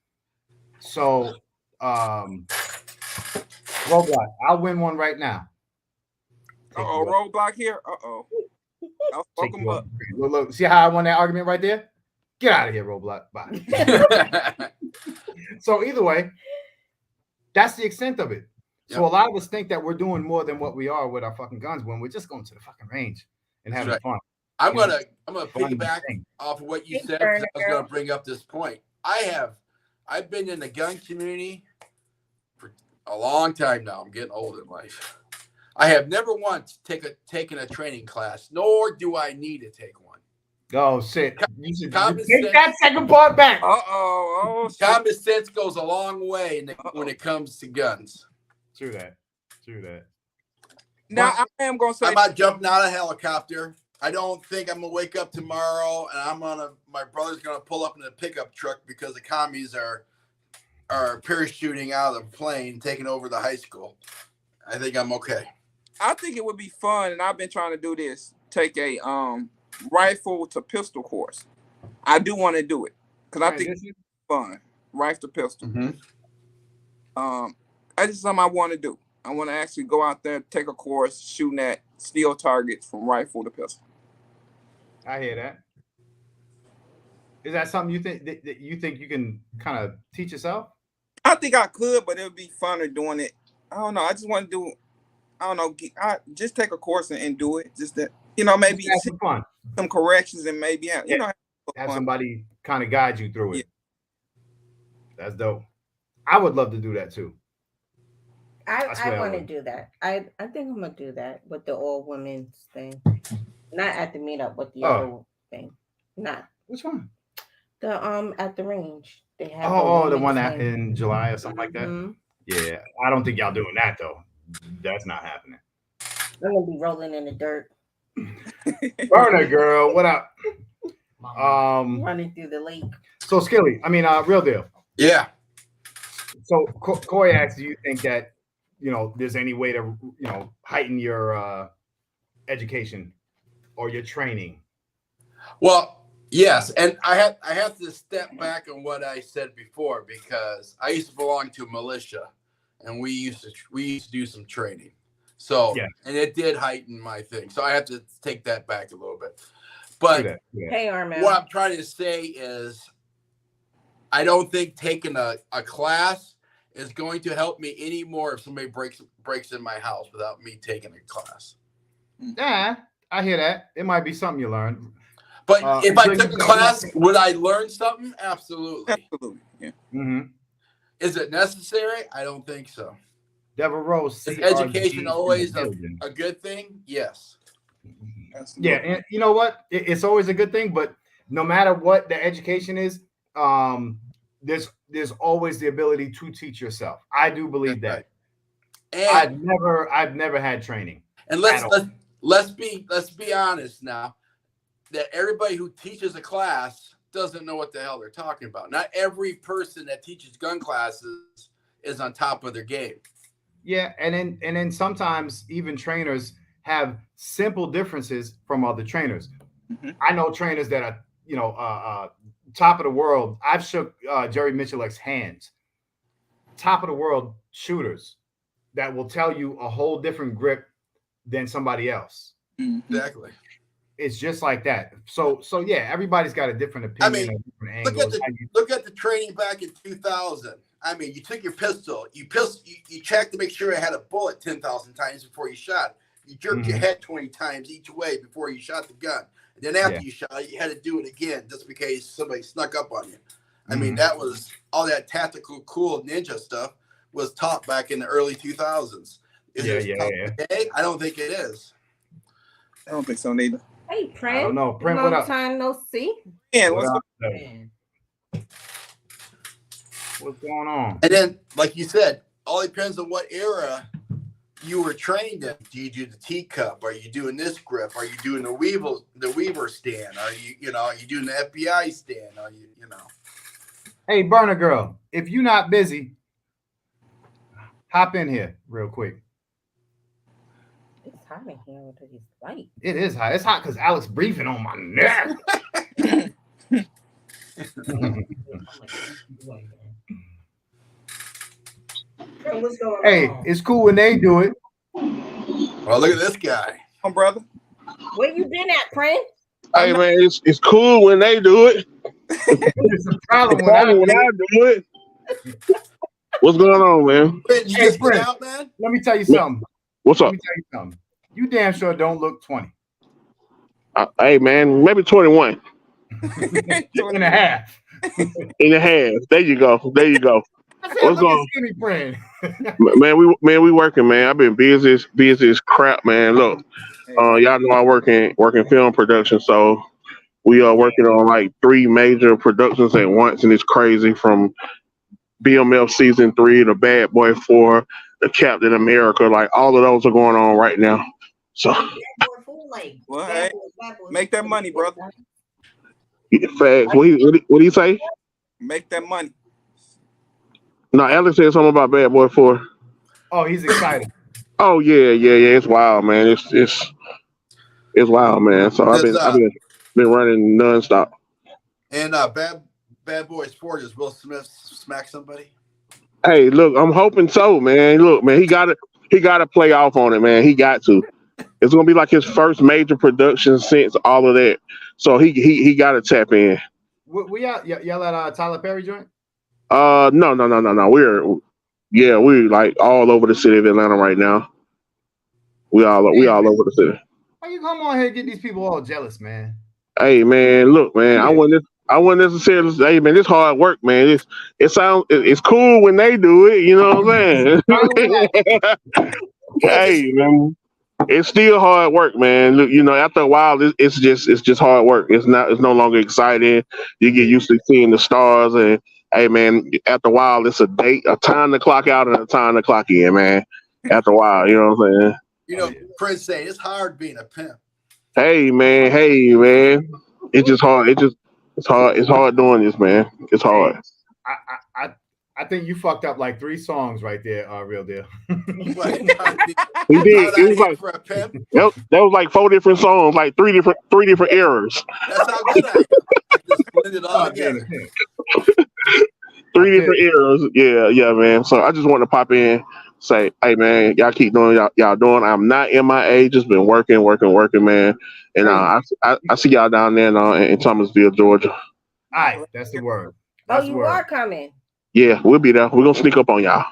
So Roadblock, I'll win one right now. Roadblock here. I'll fuck them up. Look, see how I won that argument right there? Get out of here, Roadblock. Bye. So either way, that's the extent of it. So a lot of us think that we're doing more than what we are with our fucking guns when we're just going to the fucking range and having fun. I'm gonna piggyback off of what you said, because I was gonna bring up this point. I've been in the gun community for a long time now. I'm getting old in life. I have never once taken a training class, nor do I need to take one. Oh shit! You should take that second part back. Common sense goes a long way when it comes to guns. True that. Now I am gonna say I'm not jumping out of a helicopter. I don't think I'm gonna wake up tomorrow and my brother's gonna pull up in a pickup truck because the commies are parachuting out of the plane, taking over the high school. I think I'm okay. I think it would be fun, and I've been trying to do this. Take a rifle to pistol course. I do want to do it because I think it's fun. Rifle to pistol. That's just something I want to do. I want to actually go out there, take a course, shooting at steel targets from rifle to pistol. I hear that. Is that something you think you can kind of teach yourself? I think I could, but it would be funner doing it. I don't know. I just want to do. I don't know. I just take a course and do it. Just that, maybe some fun, some corrections, and maybe have somebody kind of guide you through it. Yeah. That's dope. I would love to do that too. I want to do that. I think I'm gonna do that with the all women's thing. Not at the meetup, but the other thing. Not which one? The at the range. They have the one that in July or something like that. Mm-hmm. Yeah, I don't think y'all doing that though. That's not happening. I'm gonna be rolling in the dirt. Burner girl, what up? Running through the lake. So Skilly, real deal. Yeah. So Corey asks, do you think that there's any way to heighten your education or your training? Well, yes, and I have to step back on what I said before, because I used to belong to a militia, and we used to do some training. So and it did heighten my thing. So I have to take that back a little bit. But hey, Armin, what I'm trying to say is, I don't think taking a class is going to help me anymore if somebody breaks in my house without me taking a class. Yeah, I hear that. It might be something you learn. But if I took a class, would I learn something? Absolutely. Yeah. Mm-hmm. Is it necessary? I don't think so. Deborah Rose. Is education always a good thing? Yes. Yeah, and you know what? It's always a good thing, but no matter what the education is, there's always the ability to teach yourself. I do believe that. And I've never had training. And let's be honest now, that everybody who teaches a class doesn't know what the hell they're talking about. Not every person that teaches gun classes is on top of their game. Yeah, and then sometimes even trainers have simple differences from other trainers. Mm-hmm. I know trainers that are top of the world. I've shook Jerry Michelik's hands. Top of the world shooters that will tell you a whole different grip than somebody else. Mm-hmm. Exactly. It's just like that. So yeah, everybody's got a different opinion. Different angles. Look at the training back in 2000. You took your pistol, you checked to make sure it had a bullet 10,000 times before you shot. You jerked your head 20 times each way before you shot the gun. And then after you shot, you had to do it again just in case somebody snuck up on you. That was all that tactical, cool ninja stuff was taught back in the early 2000s. Is it taught today? I don't think it is. I don't think so neither. Hey, Prince. I don't know. Prince, what up? Time no see. Yeah, what's going on? And then, like you said, all depends on what era you were trained in. Do you do the teacup? Are you doing this grip? Are you doing the Weaver stand? Are you doing the FBI stand? Are you Hey, Burner girl, if you're not busy, hop in here real quick. It's hot in here with these lights. It is hot. It's hot because Alex breathing on my neck. Hey, it's cool when they do it. Well, look at this guy. Come on, brother. Where you been at, Prince? Hey, man, it's cool when they do it. It's a problem when I do it. What's going on, man? Brent, you Hey, just get Brent. out, man? Let me tell you something. What's Let up? me tell you something. You damn sure don't look 20. Hey, man, maybe 21 and a half. and a half. There you go. There you go. I said, What's look at going Skinny Brand. Man, we working, man. I've been busy as crap, man. Look, y'all know I work in film production, so we are working on like 3 major productions at once, and it's crazy from BMF season 3 to Bad Boy 4 to Captain America. Like all of those are going on right now. So Well, hey, make that money, brother. facts. What do you say? Make that money. No, Alex said something about Bad Boy 4. Oh, he's excited. Oh yeah. It's wild, man. It's wild, man. So I've been running nonstop. And Bad Boys 4, does Will Smith smack somebody? Hey, look, I'm hoping so, man. Look, man, he got to play off on it, man. He got to. It's gonna be like his first major production since all of that. So he got to tap in. We y'all at Tyler Perry joint? No. We're like all over the city of Atlanta right now. We all over the city. Why you come on here and get these people all jealous, man? Hey, man, look, man, Yeah. I wouldn't necessarily say, hey, man, this hard work, man. It's cool when they do it, you know what I'm saying? Hey, man, it's still hard work, man. Look, you know, after a while, it's just hard work. It's no longer exciting. You get used to seeing the stars, and hey, man, after a while, it's a time to clock out and a time to clock in, man. After a while, you know what I'm saying? You know, Prince saying it's hard being a pimp. Hey, man, it's just hard. It's hard doing this, man. It's hard. I think you fucked up like 3 songs right there, Real Deal. He did. It was like for a pimp. that was like 4 different songs, like three different errors. That's how good I am. I just blend it all together. 3 different errors. Yeah, man. So I just want to pop in, say, hey, man, y'all keep doing y'all doing. I'm not MIA, just been working, man. And I see y'all down there in Thomasville, Georgia. All right, that's the word. Are coming. Yeah, we'll be there. We're gonna sneak up on y'all.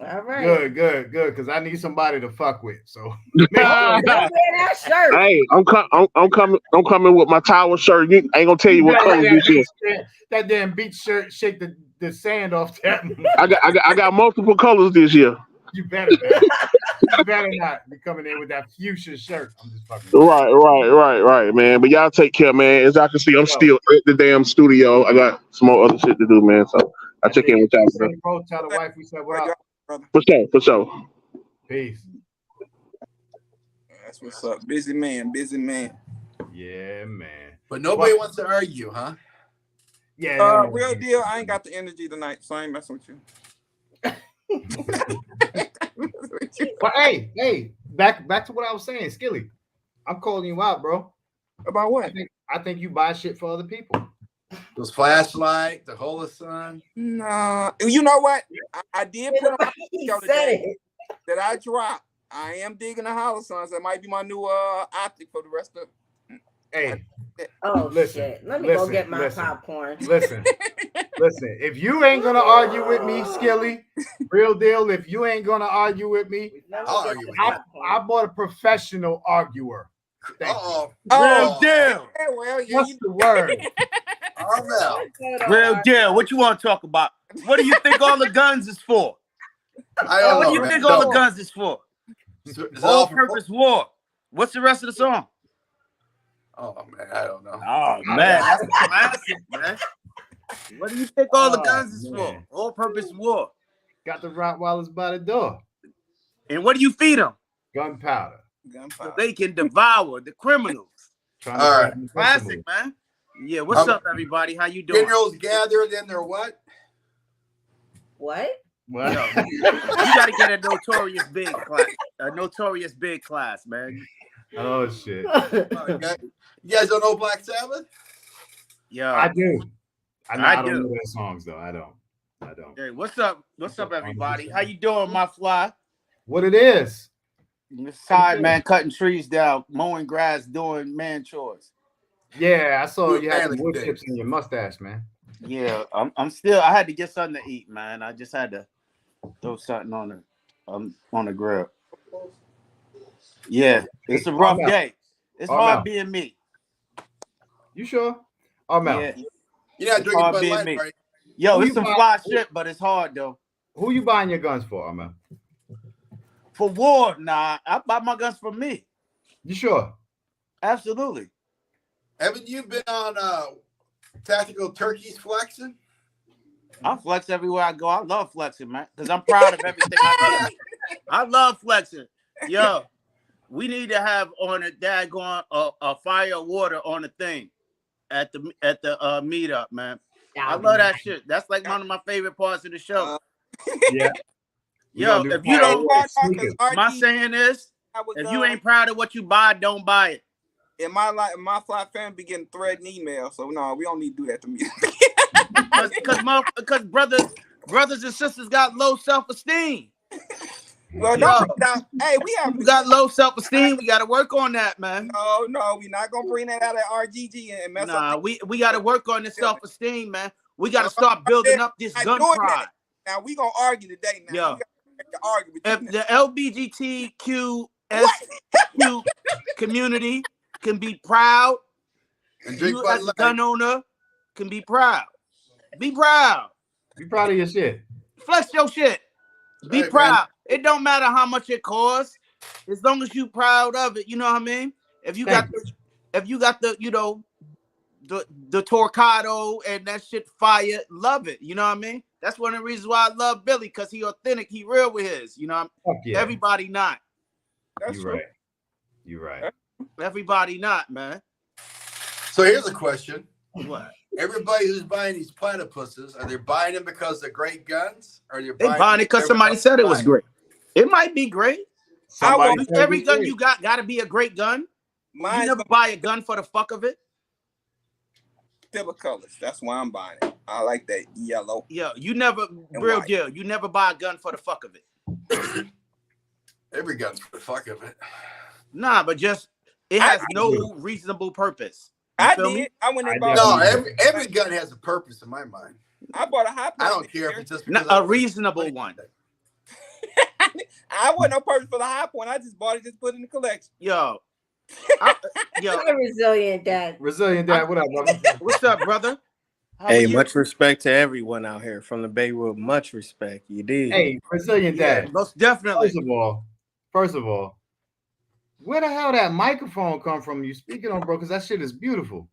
All right. Good. Because I need somebody to fuck with. So Don't wear that shirt. Hey, I'm coming with my towel shirt. You ain't gonna tell you what color this is. That damn beach shirt, shake the sand off that. I got multiple colors this year. You better not. You better not be coming in with that fuchsia shirt. I'm just fucking. Right, man. But y'all take care, man. As I can see, I'm still at the damn studio. I got some more other shit to do, man. So I check in with y'all. Bro, tell the wife we said what up. For sure. Peace. That's what's up. Busy man. Yeah, man. But nobody wants to argue, huh? Yeah. Real deal. I ain't got the energy tonight, so I ain't messing with you. But hey, back to what I was saying, Skilly. I'm calling you out, bro. About what? I think you buy shit for other people. Those flashlight, the Hola Sun. Nah, you know what? I did put on my video today it. that I dropped. I am digging the Holosons. That might be my new optic for the rest of. Hey. Oh listen, shit! Let me go get my popcorn. Listen. If you ain't gonna argue with me, Skilly, Real Deal. If you ain't gonna argue with me, I'll argue with I bought a professional arguer. Oh, Real deal. Well, yeah, What's the word? Real deal. What you want to talk about? What do you think all the guns is for? I don't know. What do you think all the guns is for? All-purpose war. What's the rest of the song? Oh man, I don't know. Oh man, that's a classic, man. What do you think all the guns is for? All-purpose war. Got the Rottweilers by the door. And what do you feed them? Gunpowder. So they can devour the criminals. All right. Classic, man. Yeah, what's up, everybody? How you doing? Generals gathered in their what? What? What? Yo, you got to get a notorious big class, man. Oh shit. You guys don't know Black Sabbath? Yeah, I do. I don't do. know their songs though. I don't. Hey, what's up? What's up, everybody? How you doing, my fly? What it is? Inside, man, cutting trees down, mowing grass, doing man chores. Yeah, I saw Good you had family some wood day. chips in your mustache, man. Yeah, I'm still. I had to get something to eat, man. I just had to Throw something on the grill. Yeah, it's a rough day. It's hard being me. You sure? Oh, Mel. Yeah. You're not It's drinking hard Bud being Light, me. right? Yo, Who it's you some buy- fly shit, but it's hard though. Who you buying your guns for, Mel? For war, nah, I buy my guns for me. You sure? Absolutely. Haven't you been on Tactical Turkeys flexing? I flex everywhere I go. I love flexing, man, because I'm proud of everything I do. I love flexing. Yo, we need to have on a daggone a fire water on the thing at the meetup, man. I love that shit. That's like one of my favorite parts of the show. Yeah. Yo, if you don't, my RG, saying is, if you ain't proud of what you buy, don't buy it. in my fly family be getting threatened emails, so no, we don't need to do that to me. Because brothers and sisters got low self-esteem. Well, hey, we got low self-esteem. We got to work on that, man. No, we're not gonna bring that out of RGG and mess up. We got to work on this self-esteem, man. We got to start building up this gun pride. Now we gonna argue today. Now, yo, to argue with if you the LBGTQSQ community can be proud, and you as a gun owner can be proud. Be proud. Be proud of your shit. Flex your shit. Be proud. Man. It don't matter how much it costs, as long as you proud of it. You know what I mean? If you got the you know the Torcado and that shit fire, love it. You know what I mean? That's one of the reasons why I love Billy, because he authentic, he real with his. You know, yeah. Everybody not. That's true. Right. You're right. Everybody not, man. So here's a question. What? Everybody who's buying these platypuses, are they buying them because they're great guns? Or are they buying it because somebody said it was great? It might be great. Every gun you got to be a great gun. You never buy a gun for the fuck of it. Silver colors. That's why I'm buying it. I like that yellow. Yeah, you never, real deal. You never buy a gun for the fuck of it. Every gun's for the fuck of it. Nah, but just it has no reasonable purpose. I did. I went and bought. No, every gun has a purpose in my mind. I bought a high point. I don't care if it's just a reasonable one. I wasn't on purpose for the high point. I just bought it, just put it in the collection. Yo. You're a resilient dad. Resilient dad, what up, brother? What's up, brother? Hey, much respect to everyone out here from the Beirut. Much respect. You did. Hey, resilient dad. Most definitely. First of all, where the hell that microphone come from? You speaking on, bro? Because that shit is beautiful.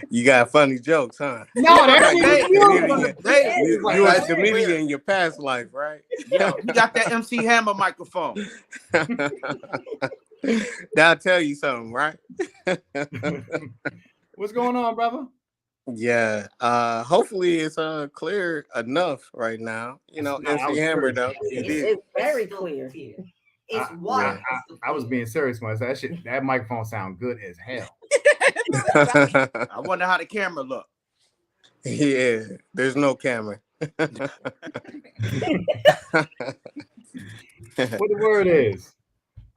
You got funny jokes, huh? No, that shit is beautiful. You was a comedian in your past life, right? Yeah, you got that MC Hammer microphone. Now I'll tell you something, right? What's going on, brother? Yeah. Hopefully it's clear enough right now. You know, MC Hammer though. It's very clear. It's water. I was being serious when I said that microphone sound good as hell. I wonder how the camera look. Yeah, there's no camera. What the word is.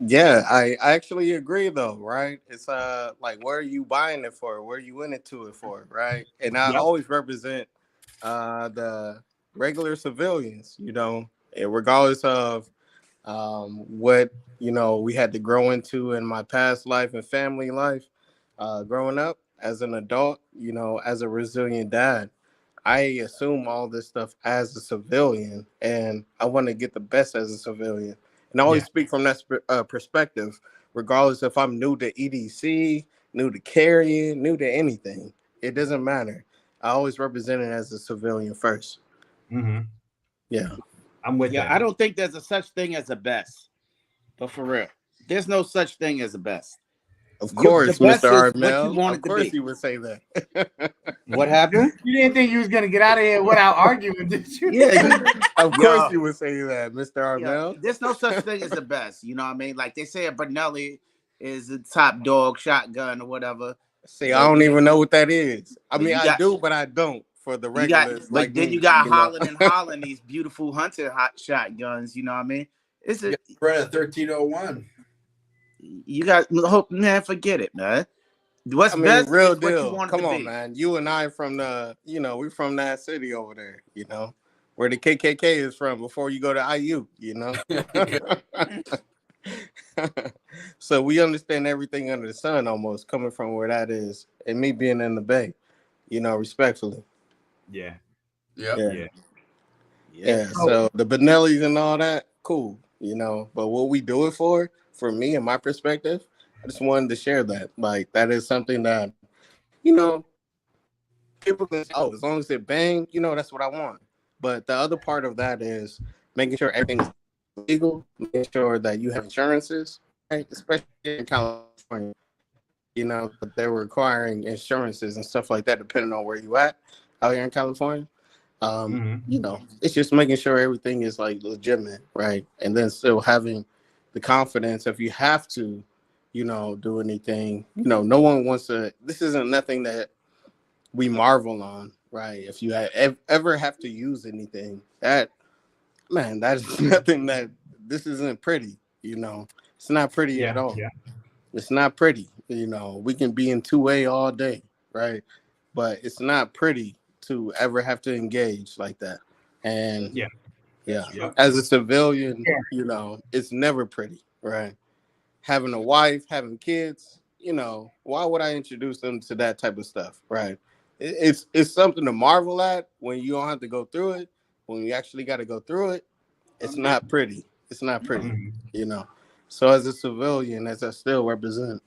Yeah, I actually agree though, right? It's like, where are you buying it for? Where are you in it for, right? And I always represent the regular civilians, you know, and regardless of what, you know, we had to grow into in my past life and family life, growing up as an adult, you know, as a resilient dad, I assume all this stuff as a civilian, and I want to get the best as a civilian. And I always speak from that perspective, regardless if I'm new to EDC, new to carrying, new to anything. It doesn't matter. I always represent it as a civilian first. Mm-hmm. Yeah. I'm with that. I don't think there's a such thing as a best. But for real, there's no such thing as a best. Of course, Mr. Armel. Of course you would say that. What happened? You didn't think you was going to get out of here without arguing, did you? Yeah. Of course you would say that, Mr. Armel. Yeah, there's no such thing as the best. You know what I mean? Like they say a Benelli is the top dog shotgun or whatever. See, I don't even know what that is. I mean, I do, but I don't for the regulars. But then you got Holland and Holland, these beautiful hunter hot shotguns. You know what I mean? It's a 1301. You got man, forget it, man. What's best? Real deal. Come on, man. You and I from the, you know, we're from that city over there. You know, where the KKK is from before you go to IU, you know? So we understand everything under the sun almost coming from where that is. And me being in the Bay, you know, respectfully. Yeah. Yeah. So the Benellis and all that, cool, you know. But what we do it for me and my perspective, I just wanted to share that. Like, that is something that, you know, people can say, oh, as long as it bang, you know, that's what I want. But the other part of that is making sure everything's legal, making sure that you have insurances, right? Especially in California, you know, but they're requiring insurances and stuff like that, depending on where you at out here in California. You know, it's just making sure everything is like legitimate, right? And then still having the confidence if you have to, you know, do anything. You know, no one wants to. This isn't nothing that we marvel on, right? If you ever have to use anything, that is nothing that this isn't pretty. You know, it's not pretty at all. Yeah. It's not pretty. You know, we can be in 2A all day, right? But it's not pretty to ever have to engage like that. And as a civilian, you know, it's never pretty, right? Having a wife, having kids, you know, why would I introduce them to that type of stuff, right? It's something to marvel at when you don't have to go through it. When you actually got to go through it, it's not pretty. It's not pretty, you know. So as a civilian, as I still represent,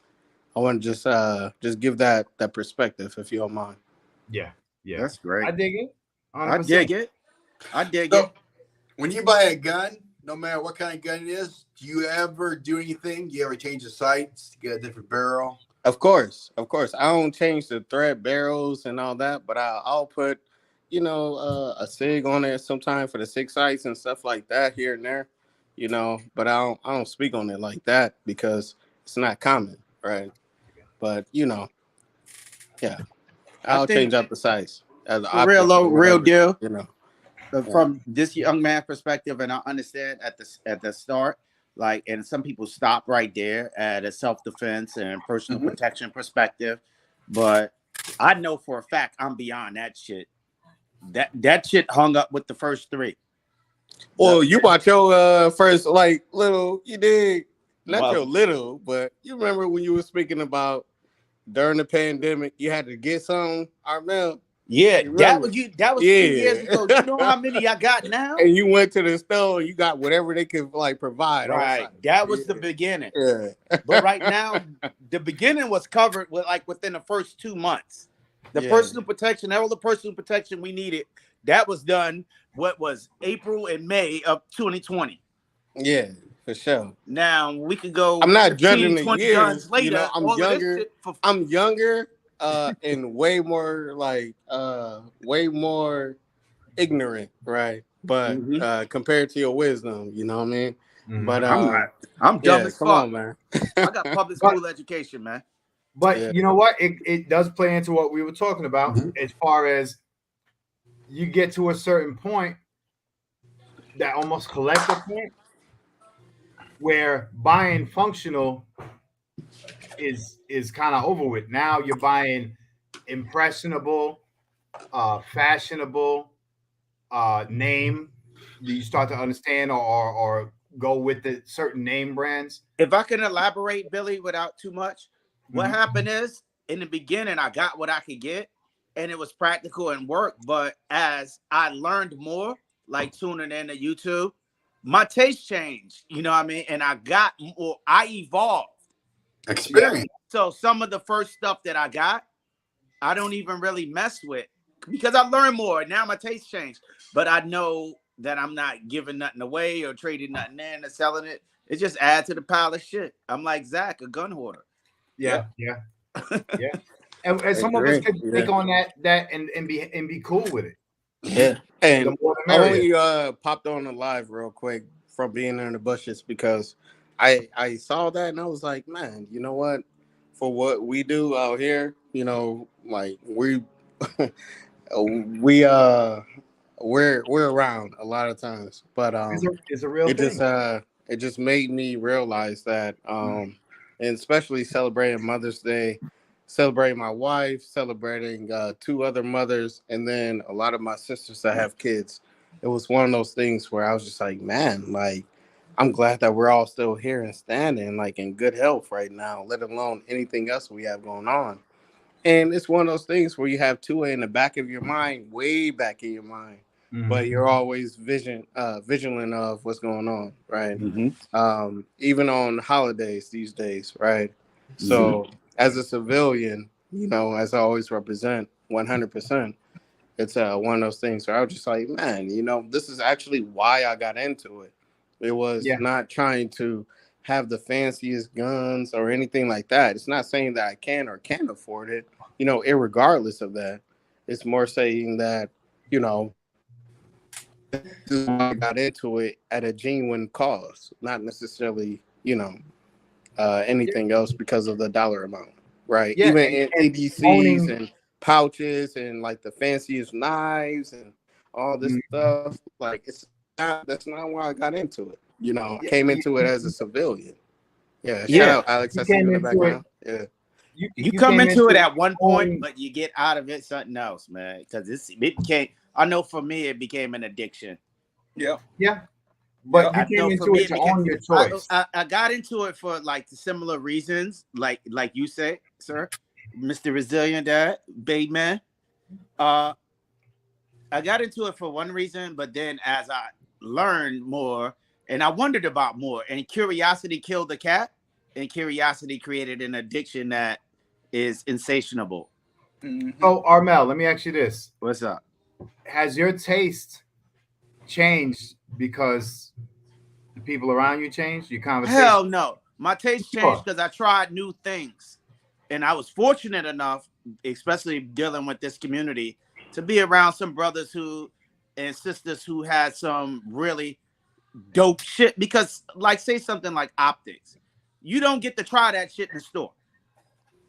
I want to just give that perspective, if you don't mind. Yeah. That's great. I dig it. 100%. I dig it. When you buy a gun, no matter what kind of gun it is, do you ever do anything? Do you ever change the sights to get a different barrel? Of course. I don't change the thread barrels and all that, but I'll put, you know, a SIG on there sometime for the 6 sights and stuff like that here and there, you know. But I don't speak on it like that because it's not common, right? But you know, I'll change out the sights as real deal. You know, from this young man perspective, and I understand at the start, like, and some people stop right there at a self-defense and personal protection perspective, but I know for a fact I'm beyond that shit. That shit hung up with the first 3. Well, you bought your first like little, you dig? Not your little, but you remember when you were speaking about during the pandemic, you had to get some, Armel. Yeah, that was 3 years ago. You know how many I got now? And you went to the store and you got whatever they could like provide. Right. That was the beginning. Yeah. But right now, the beginning was covered with like within the first 2 months. The personal protection, all the personal protection we needed, that was done. What was April and May of 2020? Yeah, for sure. Now we could go. I'm not judging the 20 years. guns later. You know, I'm younger and way more like way more ignorant, right? But compared to your wisdom, you know what I mean? But I'm dumb as fuck. Come on, man. I got public school education, man. But you know what? It does play into what we were talking about as far as you get to a certain point, that almost collector point, where buying functional is kind of over with. Now you're buying impressionable, fashionable, name. Do you start to understand or go with the certain name brands? If I can elaborate, Billy, without too much, what happened is in the beginning, I got what I could get and it was practical and worked. But as I learned more, like tuning in to YouTube, my taste changed, you know what I mean? And I got more, I evolved. Experience. So some of the first stuff that I got, I don't even really mess with because I learned more. Now my taste changed. But I know that I'm not giving nothing away or trading nothing in or selling it. It just adds to the pile of shit. I'm like Zach, a gun hoarder. Yeah. And some of us could take on that and be cool with it. Yeah. And I only popped on the live real quick from being in the bushes because I saw that and I was like, man, you know what? For what we do out here, you know, like we're around a lot of times, but it's a real thing. It just made me realize that and especially celebrating Mother's Day, celebrating my wife, celebrating 2 other mothers, and then a lot of my sisters that have kids. it was one of those things where I was just like, man, like, I'm glad that we're all still here and standing, like, in good health right now, let alone anything else we have going on. And it's one of those things where you have 2A in the back of your mind, way back in your mind, but you're always vigilant of what's going on, right? Even on holidays these days, right? So as a civilian, as I always represent 100%, it's one of those things where I was just like, man, this is actually why I got into it. It was not trying to have the fanciest guns or anything like that. It's not saying that I can or can't afford it, irregardless of that. It's more saying that, this is why I got into it at a genuine cause, not necessarily, anything else because of the dollar amount, right? Yeah, Even in and ADCs and pouches and like the fanciest knives and all this stuff, like that's not why I got into it. I came into it as a civilian. Yeah, shout out Alex. I see you in the background. Yeah. You come came into it at one point, owning- but you get out of it something else, man. Because it became, I know for me, it became an addiction. Yeah. But I you know came for into me, it to own your choice. I got into it for like similar reasons, like you say, sir, Mr. Resilient Dad, baby man. I got into it for one reason, but then as I learned more and I wondered about more, and curiosity killed the cat, and curiosity created an addiction that is insatiable. So, Armel, let me ask you this. What's up? Has your taste changed because the people around you changed? Your conversation? Hell no. My taste changed because I tried new things. And I was fortunate enough, especially dealing with this community, to be around some brothers and sisters who had some really dope shit. Because, like, say something like optics. You don't get to try that shit in the store.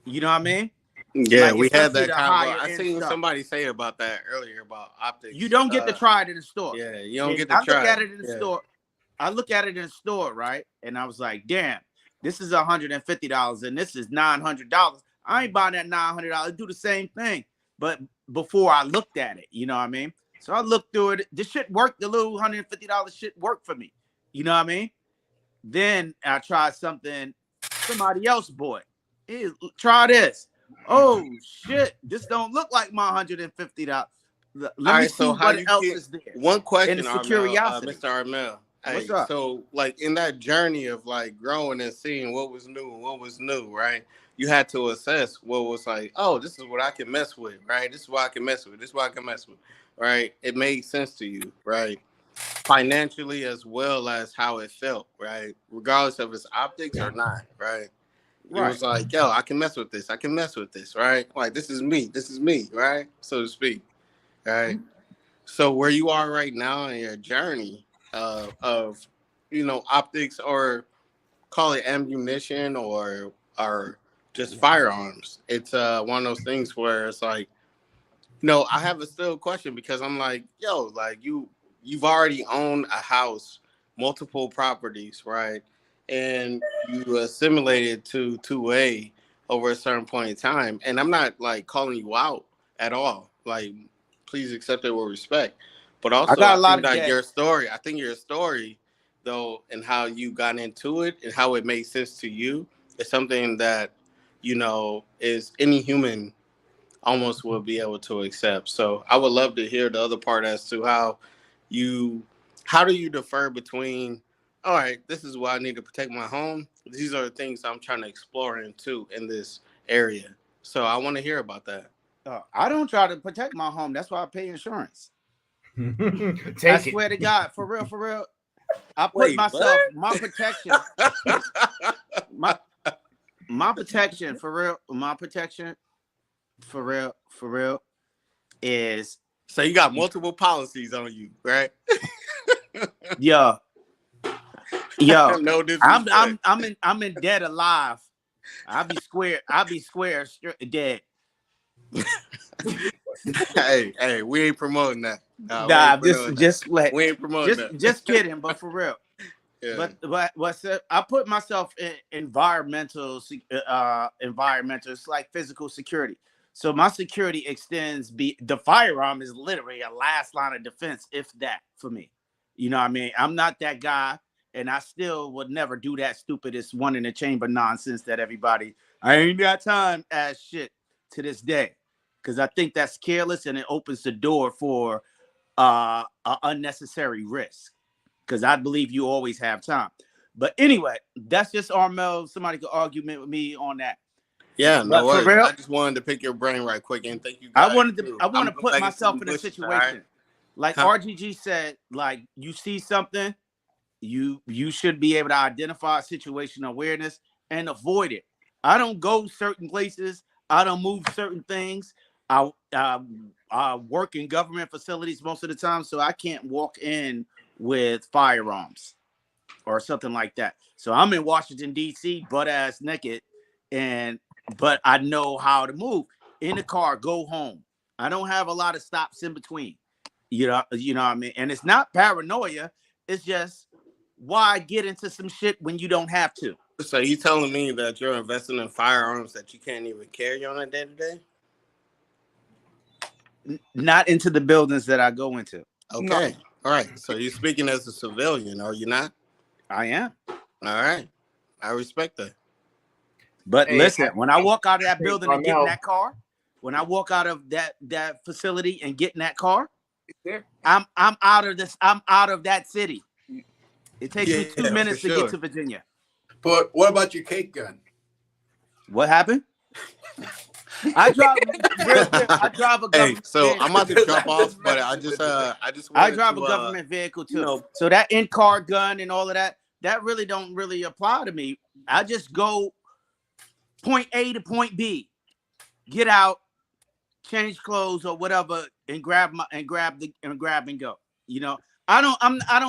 You know what I mean? Yeah, Like, we had especially that the convo. higher I end seen stuff. somebody say about that earlier about optics. You don't get to try it in the store. Yeah, you don't get I to try look at it in the Yeah. store. I look at it in the store, right? And I was like, damn, this is $150 and this is $900. I ain't buying that $900. Do the same thing. But before I looked at it, you know what I mean? So I looked through it. This shit worked. The little $150 shit worked for me. You know what I mean? Then I tried something somebody else bought. Hey, try this. Oh shit, this don't look like my $150. Let me see what else is there. One question, And it's the Armel, curiosity. Mr. Armel. What's up? So, like, in that journey of like growing and seeing what was new, right? You had to assess what was like, oh, this is what I can mess with, right? This is what I can mess with. This is what I can mess with, right? It made sense to you, right? Financially as well as how it felt, right? Regardless of its optics or not, right? It was like, yo, I can mess with this. I can mess with this, right? Like, this is me, right? So to speak, right? So where you are right now in your journey of optics, or call it ammunition or just firearms, it's one of those things where it's like, I have a still question, because I'm like, yo, like you've already owned a house, multiple properties, right? And you assimilated to 2A over a certain point in time. And I'm not like calling you out at all. Like, please accept it with respect. But also, I think that your story, though, and how you got into it and how it made sense to you is something that, is any human almost will be able to accept. So I would love to hear the other part as to how do you defer between, all right, this is why I need to protect my home. These are the things I'm trying to explore into in this area. So I want to hear about that. I don't try to protect my home. That's why I pay insurance. I swear to God, for real. I put my protection, my protection, for real. My protection, for real, is. So you got multiple policies on you, right? Yo, no disrespect. I'm in dead alive. I'll be square dead. hey, we ain't promoting that. We ain't promoting that. Just kidding, but for real. Yeah. But I put myself in environmental. It's like physical security. So my security extends. The firearm is literally a last line of defense, if that, for me. You know what I mean? I'm not that guy, and I still would never do that stupidest one in the chamber nonsense that everybody, I ain't got time as shit to this day. Because I think that's careless, and it opens the door for an unnecessary risk. Because I believe you always have time. But anyway, that's just Armel. Somebody could argue with me on that. Yeah, no But for worries. real, I just wanted to pick your brain right quick, and thank you guys. I want too. to put myself in a bushes, situation. all right? Like RGG said, like you see something, you should be able to identify situation awareness and avoid it. I don't go certain places. I don't move certain things. I work in government facilities most of the time, so I can't walk in with firearms or something like that. So I'm in Washington, D.C., butt ass naked, but I know how to move. In the car, go home. I don't have a lot of stops in between. You know what I mean? And it's not paranoia. It's just, why get into some shit when you don't have to? So you telling me that you're investing in firearms that you can't even carry on a day-to-day? Not into the buildings that I go into. Okay. No. All right. So you're speaking as a civilian, are you not? I am. All right. I respect that. But Hey, listen, when I walk out of that building and get in Armel. that car, when I walk out of that facility and get in that car, There. I'm out of this. I'm out of that city. It takes me 2 minutes to for get sure. to Virginia. But what about your cake gun? What happened? I drive real quick. I drive a Hey, government so vehicle. I'm about to drop off, but I just wanted drive to, a government vehicle too. you know, So that in-car gun and all of that really don't really apply to me. I just go point A to point B, get out, change clothes or whatever, and grab and go. You know, I don't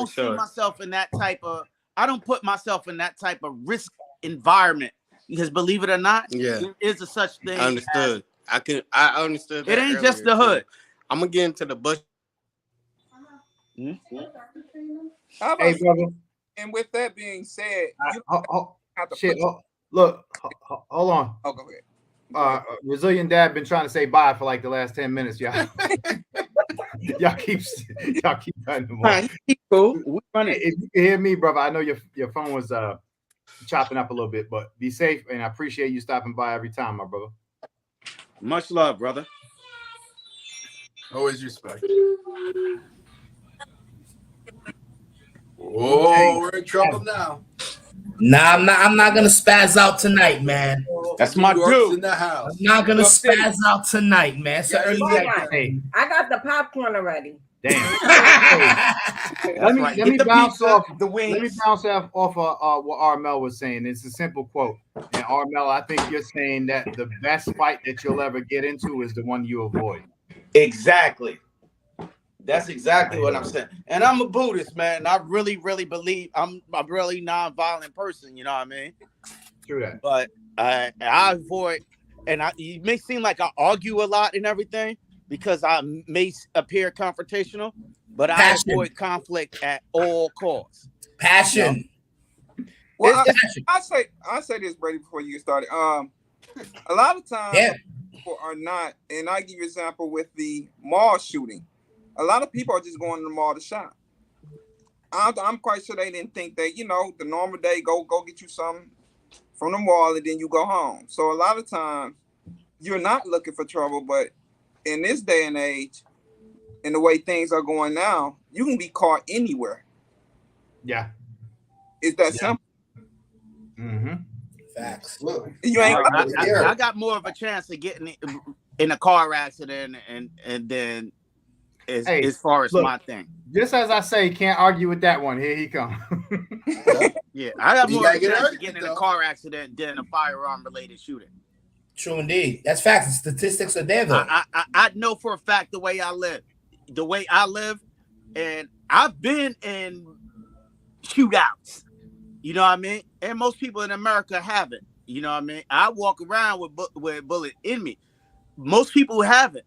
For see sure. myself in that type of. I don't put myself in that type of risk environment because, believe it or not, Yeah. there is a such thing. I understood. I understood that. It ain't just the earlier, hood. too. I'm gonna get into the bush. How about Hey, brother. and with that being said, you have to Shit. put. Look, hold on. Oh, go ahead. Resilient Dad been trying to say bye for like the last 10 minutes, y'all. y'all keep cutting them off. Cool. We running. If you can hear me, brother, I know your phone was chopping up a little bit, but be safe, and I appreciate you stopping by every time, my brother. Much love, brother. Always respect. Oh, we're in trouble now. Nah, I'm not gonna spaz out tonight, man. That's my New York's dude. in the house. I'm not gonna York City. spaz out tonight, man. It's Yeah, early you night. got Hey, I got the popcorn already. damn. That's right. Let me Get the bounce pizza, off. the Let me wings. bounce off what Armel was saying. It's a simple quote. And Armel, I think you're saying that the best fight that you'll ever get into is the one you avoid. Exactly. That's exactly what I'm saying. And I'm a Buddhist, man. I really, really believe I'm a really non-violent person. You know what I mean? True that. But I avoid, and it may seem like I argue a lot and everything because I may appear confrontational, but I Passion. avoid conflict at all costs. Passion. Well, Passion. I say this, Brady, before you get started. A lot of times Yeah. people are not, and I give you an example with the mall shooting. A lot of people are just going to the mall to shop. I'm quite sure they didn't think that, the normal day, go get you something from the mall and then you go home. So a lot of times you're not looking for trouble, but in this day and age, and the way things are going now, you can be caught anywhere. Yeah. It's that simple. Mm-hmm. Facts. Look, You ain't I got more of a chance of getting in a car accident and then as far as look, my thing. Just as I say, can't argue with that one. Here he comes. Yeah, I got You more of gotta a get chance of argued, getting in a though. car accident than a firearm related shooting. True indeed. That's facts. The statistics are there though. I know for a fact the way I live, and I've been in shootouts. You know what I mean? And most people in America haven't. You know what I mean? I walk around with a bullet in me. Most people haven't.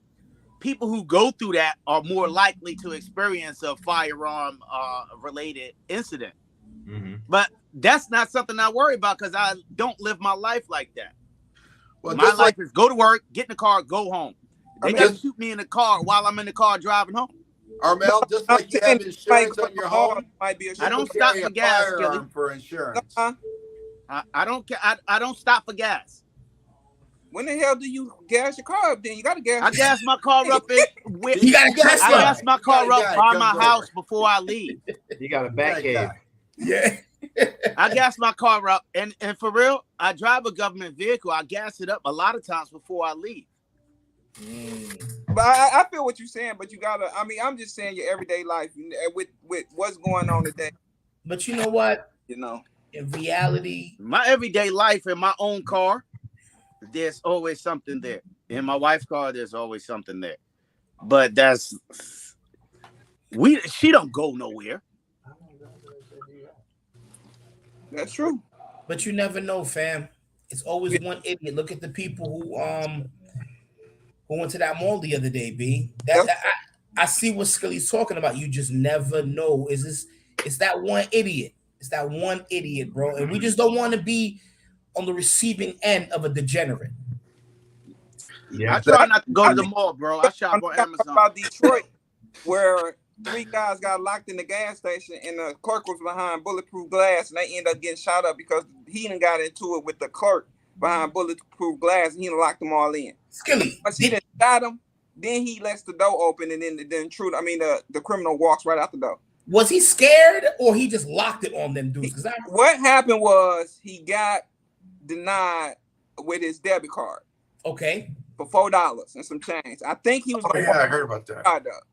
People who go through that are more likely to experience a firearm related incident. Mm-hmm. But that's not something I worry about because I don't live my life like that. My life is go to work, get in the car, go home. They got to shoot me in the car while I'm in the car driving home. Armel, just like you have insurance on your home, I don't stop for gas, Skilly. For insurance. I don't care. I don't stop for gas. When the hell do you gas your car up? Then you got to gas. I gas my car up with. You got a Tesla. I gas my car up by my house before I leave. You got a back cave. Yeah. I gas my car up, and for real, I drive a government vehicle. I gas it up a lot of times before I leave. But I feel what you're saying, but you gotta. I mean, I'm just saying your everyday life with what's going on today. But you know what? You know, in reality, my everyday life in my own car, there's always something there. In my wife's car, there's always something there. But she don't go nowhere. That's true. But you never know, fam. It's always one idiot. Look at the people who went to that mall the other day, B. I see what Skilly's talking about. You just never know. It's that one idiot. It's that one idiot, bro. And we just don't want to be on the receiving end of a degenerate. Yeah, I try not to go to the mall, bro. I shop on Amazon. About Detroit, where 3 guys got locked in the gas station and the clerk was behind bulletproof glass, and they ended up getting shot up because he done got into it with the clerk behind bulletproof glass, and he done locked them all in. Skilly, but he done shot him. Then he lets the door open, and then the intruder, the criminal walks right out the door. Was he scared, or he just locked it on them dudes? What happened was he got denied with his debit card. Okay. For $4 and some change. I think he was. Oh yeah, I heard about that. Product.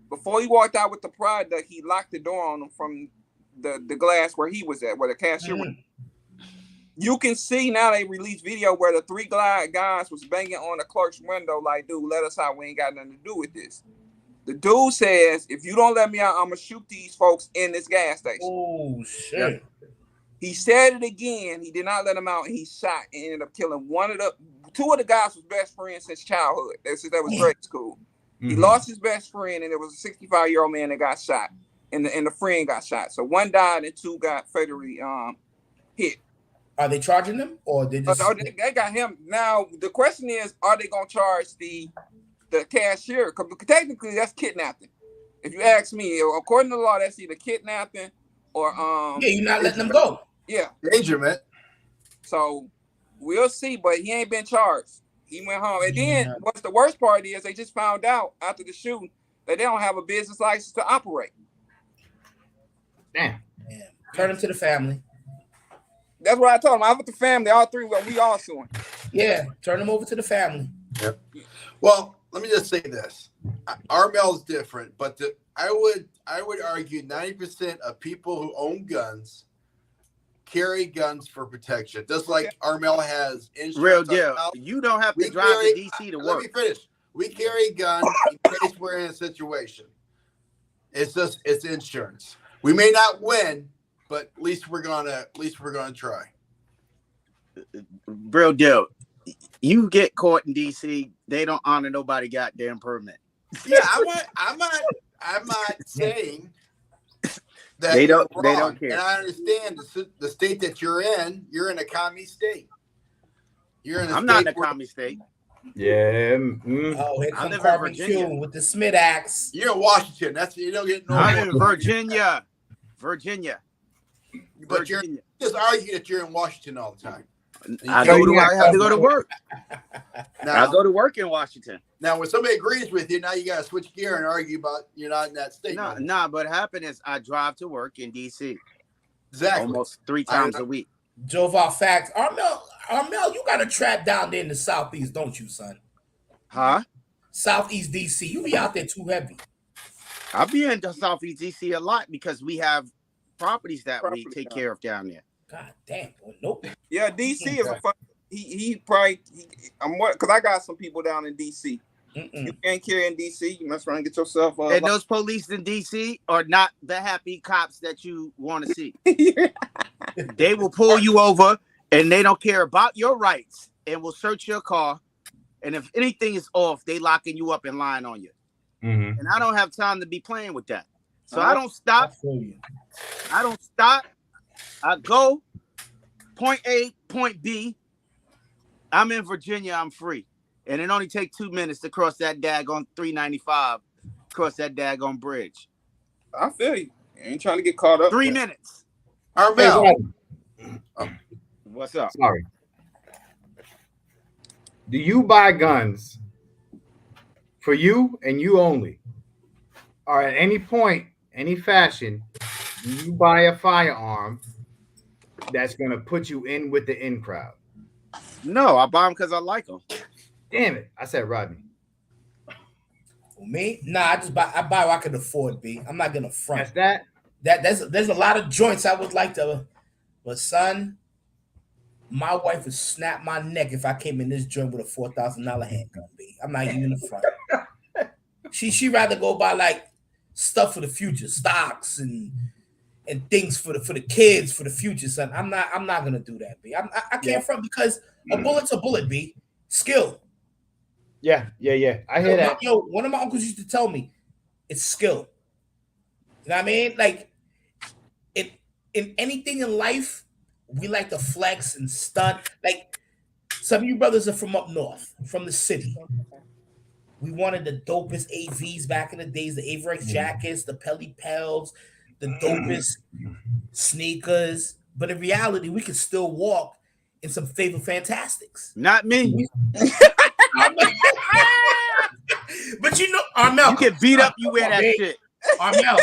Before he walked out with the product, he locked the door on him from the glass where he was at, where the cashier was. You can see now they released video where the 3 guys was banging on the clerk's window like, dude, let us out. We ain't got nothing to do with this. The dude says, if you don't let me out, I'm going to shoot these folks in this gas station. Oh, shit. Yep. He said it again. He did not let him out, and he shot and ended up killing 2 of the guys was best friends since childhood. That was grade school. He lost his best friend, and it was a 65-year-old man that got shot, and the friend got shot. So 1 died and 2 got fatally hit. Are they charging them, or they just? They got him. Now the question is, are they gonna charge the cashier? Because technically that's kidnapping. If you ask me, according to the law, that's either kidnapping or Yeah, you're not letting them go. Yeah, endangerment. So we'll see, but he ain't been charged. He went home, and then what's the worst part is they just found out after the shooting that they don't have a business license to operate. Damn. Turn him to the family. That's what I told him. I with the family, all 3. Well, we all suing. Yeah, turn them over to the family. Yep. Well, let me just say this: Armel's different, but I would argue 90% of people who own guns carry guns for protection, just like Armel has insurance. Real deal. You don't have to drive to DC to work. Let me finish. We carry guns in case we're in a situation. It's insurance. We may not win, but at least we're gonna try. Real deal. You get caught in DC, they don't honor nobody goddamn permit. Yeah, I'm not saying that they don't care. And I understand the state that you're in. You're in a commie state. I'm not in a commie state. Yeah. Oh, here comes Carbon Q with the Smith axe. You're in Washington. You don't get no. I'm in Virginia. But you're just argue that you're in Washington all the time. I have to go to work. I go to work in Washington. Now, when somebody agrees with you, now you got to switch gear and argue about you're not in that state. But what happened is I drive to work in DC. Exactly. Almost 3 times a week. Joval facts. Armel, you got a trap down there in the Southeast, don't you, son? Huh? Southeast DC. You be out there too heavy. I'll be in the Southeast DC a lot because we have properties that we take care of down there. God damn. Nope. Yeah, DC is a fun. Because I got some people down in DC. You can't carry in DC. You must run and get yourself. And those police in DC are not the happy cops that you want to see. They will pull you over, and they don't care about your rights, and will search your car. And if anything is off, they locking you up and lying on you. And I don't have time to be playing with that. So I don't stop. I go point A, point B, I'm in Virginia. I'm free, and it only take 2 minutes to cross that daggone 395, cross that daggone bridge. I feel you. Ain't trying to get caught up. 3 minutes. Hey, Armel, Rodney, What's up? sorry. Do you buy guns for you and you only? Or at any point, any fashion, do you buy a firearm that's going to put you in with the in crowd? No, I buy them because I like them. Damn it. I said Rodney. Me? Nah, I buy what I can afford, B. I'm not gonna front. That's that. There's a lot of joints I would like to, but son, my wife would snap my neck if I came in this joint with a $4,000 handgun, B. I'm not even in the front. She rather go buy like stuff for the future, stocks and things for the kids for the future, son. I'm not gonna do that, B. I can't front because a bullet's a bullet, B. Skill. Yeah. I hear that. Yo, one of my uncles used to tell me, it's skill. You know what I mean? Like, in anything in life, we like to flex and stunt. Like, some of you brothers are from up north, from the city. We wanted the dopest AVs back in the days, the Averex jackets, the Pelly Pels, the dopest sneakers. But in reality, we can still walk in some Favor Fantastics. Not me. But you know, Armel, You get beat up, you wear that shit. Armel,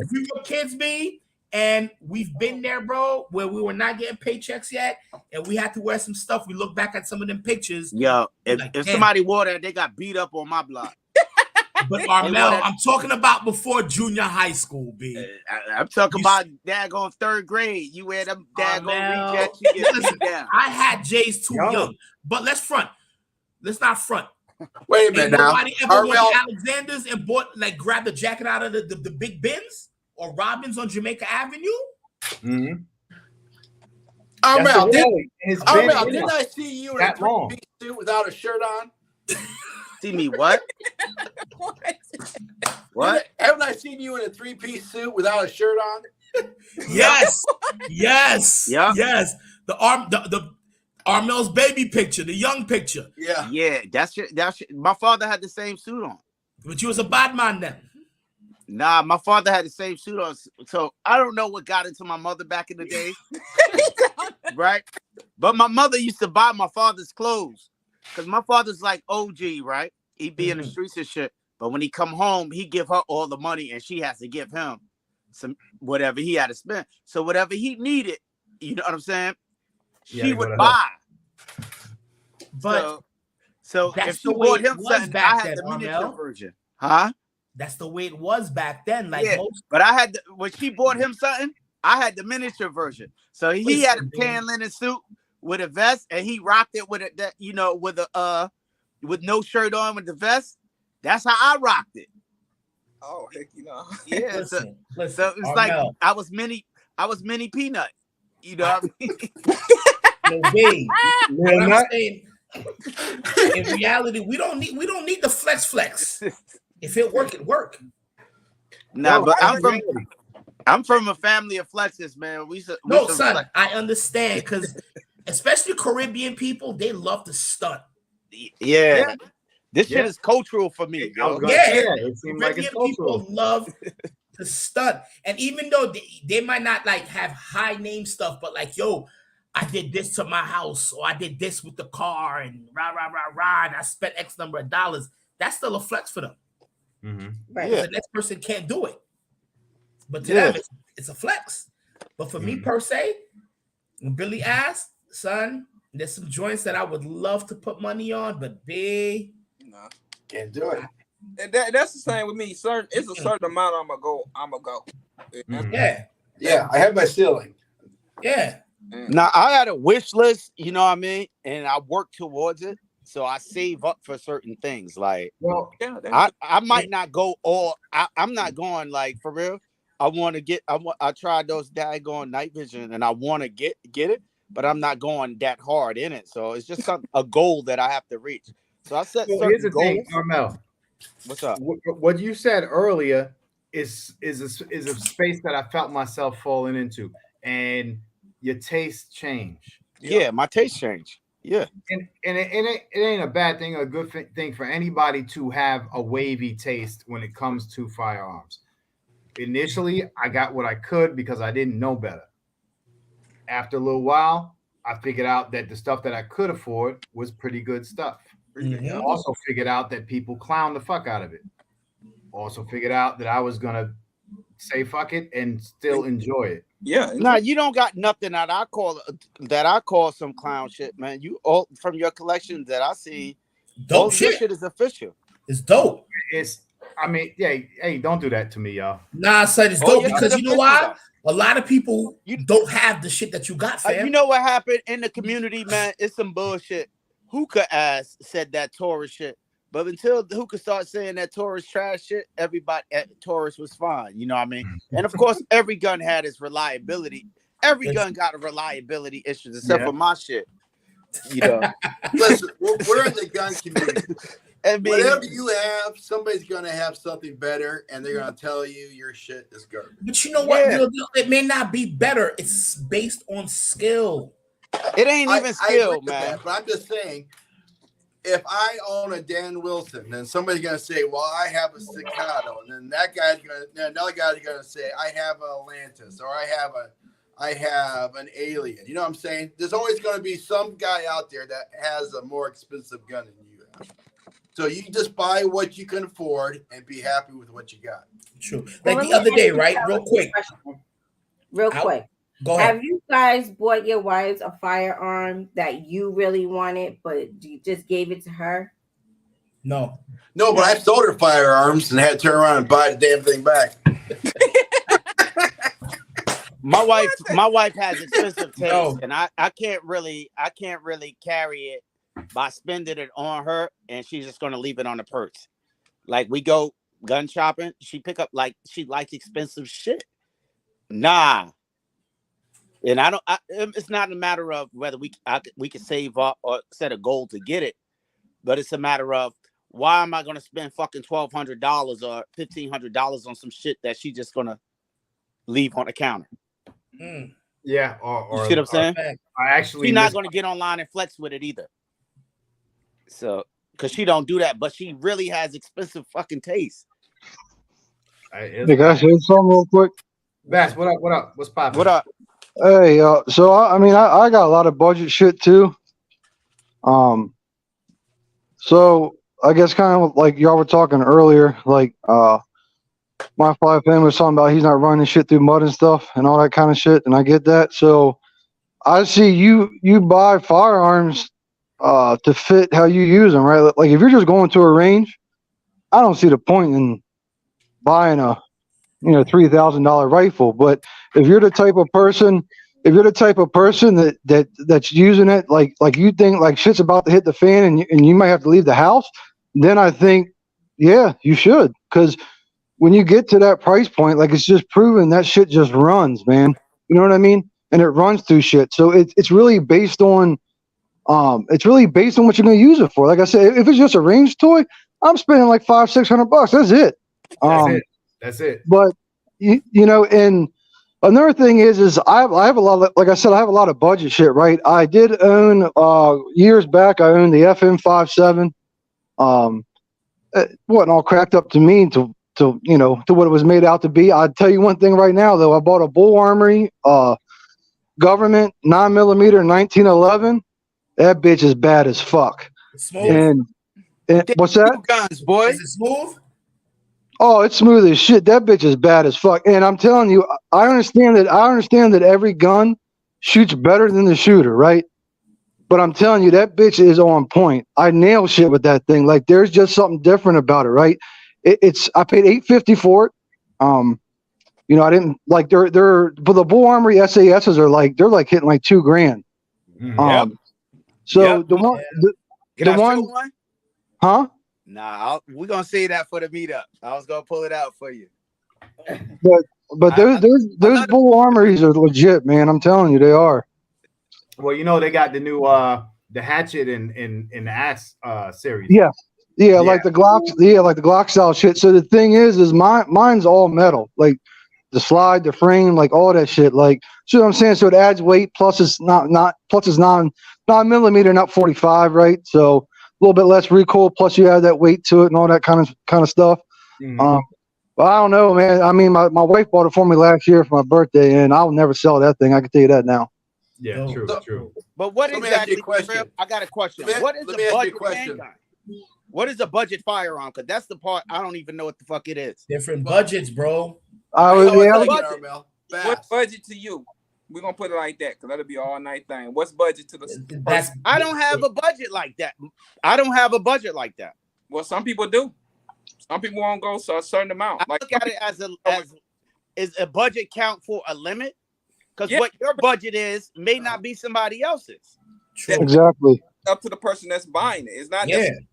if we were kids, B, and we've been there, bro, where we were not getting paychecks yet, and we had to wear some stuff. We look back at some of them pictures. Yo, if Damn. somebody wore that, they got beat up on my block. But Armel, I'm talking about before junior high school, B. I'm talking about daggone 3rd grade. You wear them daggone rejects, you get Listen, beat down. I had J's too young, but let's not front. wait a Ain't minute now. nobody ever went Armel, to Alexander's and grabbed the jacket out of the big bins or Robbins on Jamaica Avenue. Mm-hmm. Armel, didn't Didn't I see you in a three-piece suit without a shirt on? See me what? What? Haven't I seen you in a 3-piece suit without a shirt on? Yes. Yeah. Yes. The Armel's baby picture, the young picture. Yeah. Yeah, that's it. My father had the same suit on. But you was a bad man then. Nah, my father had the same suit on. So I don't know what got into my mother back in the day. Right? But my mother used to buy my father's clothes. Because my father's like OG, right? He'd be in the streets and shit. But when he come home, he give her all the money and she has to give him some whatever he had to spend. So whatever he needed, you know what I'm saying? She would buy. But so that's if she the way bought it him was something, back I had then, the miniature Armel. version. Huh? That's the way it was back then. Like Yeah, most. but I had when she bought him something, I had the miniature version. So he had a tan linen suit with a vest, and he rocked it with with no shirt on with the vest. That's how I rocked it. Oh heck, you know. Yeah. Listen, so it's Armel. like I was mini Peanut. You know what I mean? No, babe. What I'm saying, in reality, we don't need the flex. If it work, it work. Nah, but I'm from a family of flexes, man. No, son, I understand because especially Caribbean people, they love to stunt. Yeah. This shit is cultural for me. Yo. It seems like it's Caribbean people cultural. love to stunt, and even though they might not like have high name stuff, but like, yo, I did this to my house, or I did this with the car, and rah, and I spent X number of dollars. That's still a flex for them. Mm-hmm. Right. The next person can't do it. But to them, it's a flex. But for me, per se, when Billy asked, son, there's some joints that I would love to put money on, but big, No. Can't do it. And that's the same with me. It's a certain amount I'm gonna go. Yeah, I have my ceiling. Yeah. Now I had a wish list, you know what I mean, and I work towards it. So I save up for certain things. Like, well, I might not go all. I'm not going like for real. I tried those daggone night vision, and I want to get it, but I'm not going that hard in it. So it's just a goal that I have to reach. So I set certain here's the goals. thing, Carmel. What's up? What you said earlier is a space that I felt myself falling into, and your taste change. Yeah, my taste change. Yeah. And it ain't a bad thing or a good thing for anybody to have a wavy taste when it comes to firearms. Initially, I got what I could because I didn't know better. After a little while, I figured out that the stuff that I could afford was pretty good stuff. Mhm. Also figured out that people clown the fuck out of it. Also figured out that I was gonna say fuck it and still enjoy it. Yeah. Nah, you don't got nothing that I call some clown shit, man. You all from your collection that I see, all Dope your shit. shit is official. It's dope. I mean, hey, don't do that to me, y'all. Nah, I said it's Oh, dope yeah, because it's you know official, why? A lot of people You- don't have the shit that you got, fam. You know what happened in the community, man? It's some bullshit. Hookah ass said that Taurus shit. But until Hookah started saying that Taurus trash shit, everybody at Taurus was fine. You know what I mean? And of course, every gun had its reliability. Every gun got a reliability issues except for my shit. You know. Listen, we're in the gun community. I mean, Whatever you have, somebody's gonna have something better, and they're gonna tell you your shit is garbage. But you know what? Yeah. You know, it may not be better. It's based on skill. it ain't even I skill, agree with man. that, but I'm just saying, if I own a Dan Wilson, then somebody's gonna say, "Well, I have a staccato," and then that guy's gonna, another guy's gonna say, "I have a Atlantis," or I have an Alien." You know what I'm saying? There's always gonna be some guy out there that has a more expensive gun than you have. So you just buy what you can afford and be happy with what you got. True. Well, Like let the me other day, ask you right? guys Real a quick. question. Real quick. Go ahead. Have you guys bought your wives a firearm that you really wanted, but you just gave it to her? No. No, but I've sold her firearms and had to turn around and buy the damn thing back. My wife has expensive taste, No. and I can't really carry it by spending it on her, and she's just gonna leave it on the purse. Like we go gun shopping, she pick up like she likes expensive shit. Nah, and I don't. It's not a matter of whether we can save up or set a goal to get it, but it's a matter of why am I gonna spend fucking $1,200 or $1,500 on some shit that she's just gonna leave on the counter? Yeah, You see what I'm saying? I actually She's not going to get online and flex with it either. So, because she don't do that, but she really has expensive fucking taste. Hey, can I say something real quick? Bass, what up? What up? What's poppin'? What up? Hey, so I mean, I got a lot of budget shit too. So I guess kind of like y'all were talking earlier, like my five family was talking about he's not running shit through mud and stuff and all that kind of shit, and I get that. So I see you buy firearms to fit how you use them, right? Like if you're just going to a range, I don't see the point in buying a $3,000 rifle. But if you're the type of person that's using it like you think like shit's about to hit the fan and you might have to leave the house, then I think yeah, you should, because when you get to that price point, like it's just proven that shit just runs, man. You know what I mean? And it runs through shit. So it's really based on what you're gonna use it for. Like I said, if it's just a range toy, I'm spending like $500-600. That's it. That's it. But you know, and another thing is I have a lot of, like I said, I have a lot of budget shit, right? I did own years back. I owned the FM57. It wasn't all cracked up to me to what it was made out to be. I'd tell you one thing right now, though. I bought a Bull Armory government 9mm 1911. That bitch is bad as fuck. Smooth. And what's that? Guns, boy. Is it smooth? Oh, it's smooth as shit. That bitch is bad as fuck. And I'm telling you, I understand that every gun shoots better than the shooter, right? But I'm telling you, that bitch is on point. I nail shit with that thing. Like there's just something different about it, right? I paid $850 for it. I didn't like they're but the Bull Armory SASs are they're hitting like $2,000. Yep. So Yep. the one, Can I show one? Huh? Nah, we're gonna say that for the meetup. I was gonna pull it out for you. But those Bull Armories are legit, man. I'm telling you, they are. Well, they got the new the hatchet in the ass series. Yeah, like the Glock, like the Glock style shit. So the thing is mine's all metal. Like the slide, the frame, like all that shit. Like, see what I'm saying? So it adds weight. Plus, it's nine millimeter, not 45, right? So a little bit less recoil. Plus, you add that weight to it and all that kind of stuff. Mhm. But I don't know, man. I mean, my wife bought it for me last year for my birthday, and I'll never sell that thing. I can tell you that now. Yeah, Dope. true, So- true. But what Let me ask you exactly? a question. I got a question. Let me- What is let a me ask you a budget question. handgun? What is a budget firearm? Because that's the part I don't even know what the fuck it is. Different budgets, bro. I How was, y'all yeah, thinking, budget. Armel? What's Fast. budget to you? We're gonna put it like that because that'll be all night thing. What's budget to the That's person? I don't have a budget like that. I don't have a budget like that. Well, some people do. Some people won't go so a certain amount. I Like look at it as is a budget count for a limit? Because Yeah. what your budget is may not be somebody else's. true. exactly. up to the person that's buying it. It's not Yeah. necessarily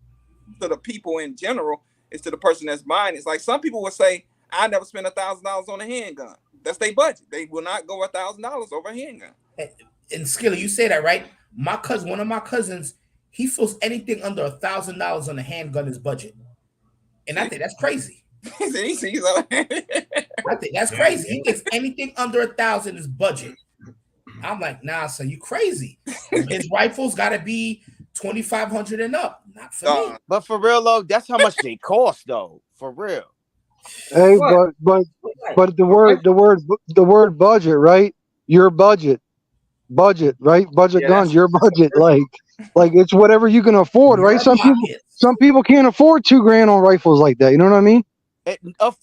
to the people in general. It's to the person that's buying it. It's like some people would say, "I never spent $1,000 on a handgun." That's their budget. They will not go $1,000 over a handgun. And Skilly, you say that right? One of my cousins, he feels anything under $1,000 on a handgun is budget, and I think that's crazy. He said, I think that's crazy. He thinks anything under 1,000 is budget. I'm like, nah, son, you crazy. His rifles got to be 2,500 and up. Not for me. But for real though, that's how much they cost though. For real. Hey, but the word budget, right? Your budget, right? Budget Yeah, guns, your budget. Like it's whatever you can afford, Your right? pockets. Some people can't afford $2,000 on rifles like that. You know what I mean?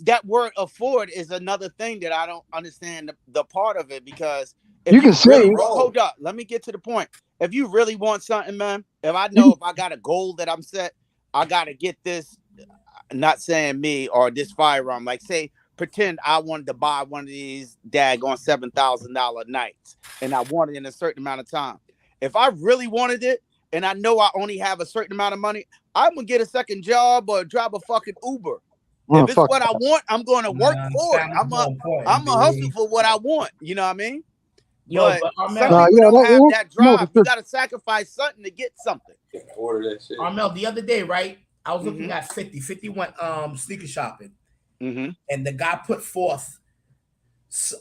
That word afford is another thing that I don't understand the part of it, because if You can say- hold up, let me get to the point. If you really want something, man, if I know if I got a goal that I'm set, I gotta get this. Not saying me or this firearm. Like, say, pretend I wanted to buy one of these daggone $7,000 nights, and I wanted it in a certain amount of time. If I really wanted it, and I know I only have a certain amount of money, I'm gonna get a second job or drive a fucking Uber. Oh, If it's fuck what I want, I'm going to work for it. I'm a hustle for what I want. You know what I mean? Yo, But but some Armel, people don't have that no, drive. You got to sacrifice something to get something. Order that shit. Armel, the other day, right? I was looking at 50. 50 went sneaker shopping, and the guy put forth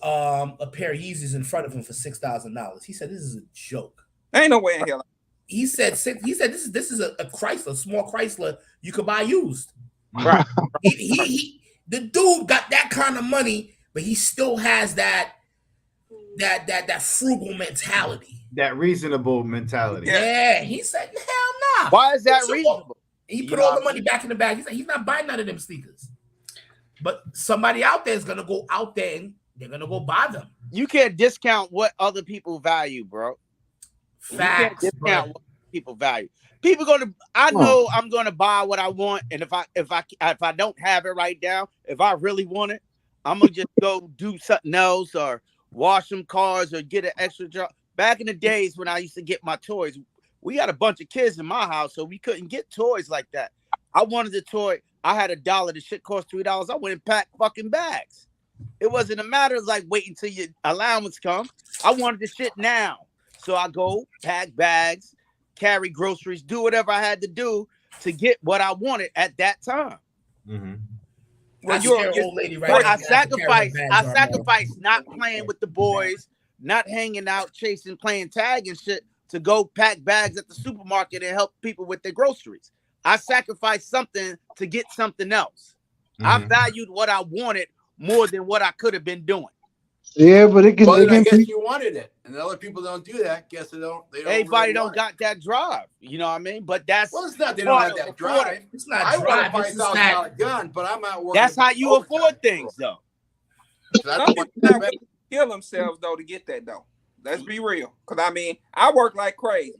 a pair of Yeezys in front of him for $6,000. He said, "This is a joke." Ain't no way in hell. He said this is a Chrysler, small Chrysler you could buy used. Right. The dude got that kind of money, but he still has that frugal mentality. That reasonable mentality. Yeah, he said, hell no. Why is that reasonable? He put all the money back in the bag. He said he's not buying none of them sneakers. But somebody out there is gonna go out there and they're gonna go buy them. You can't discount what other people value, bro. Facts, you can't discount bro. what people value. People gonna. I know I'm gonna buy what I want, and if I don't have it right now, if I really want it, I'm gonna just go do something else or wash some cars or get an extra job. Back in the days when I used to get my toys, we had a bunch of kids in my house, so we couldn't get toys like that. I wanted a toy. I had $1. The shit cost $3. I went and packed fucking bags. It wasn't a matter of like waiting till your allowance come. I wanted the shit now. So I go pack bags, carry groceries, do whatever I had to do to get what I wanted at that time. Mm-hmm. Well, old lady right but now. I sacrifice Armel. not playing with the boys, not hanging out, chasing, playing tag and shit to go pack bags at the supermarket and help people with their groceries. I sacrificed something to get something else. I valued what I wanted more than what I could have been doing. Yeah, but it can. Well, It then I can guess you wanted it, and other people don't do that. Guess they don't. Everybody don't got that drive. You know what I mean? But that's Well, it's not they don't have that drive. It's not I drive. want a It's just that $5,000 gun, but I'm not working. That's how you afford things, though. So I Some don't want people that. kill themselves though to get that though. Let's be real. Cause I mean, I work like crazy,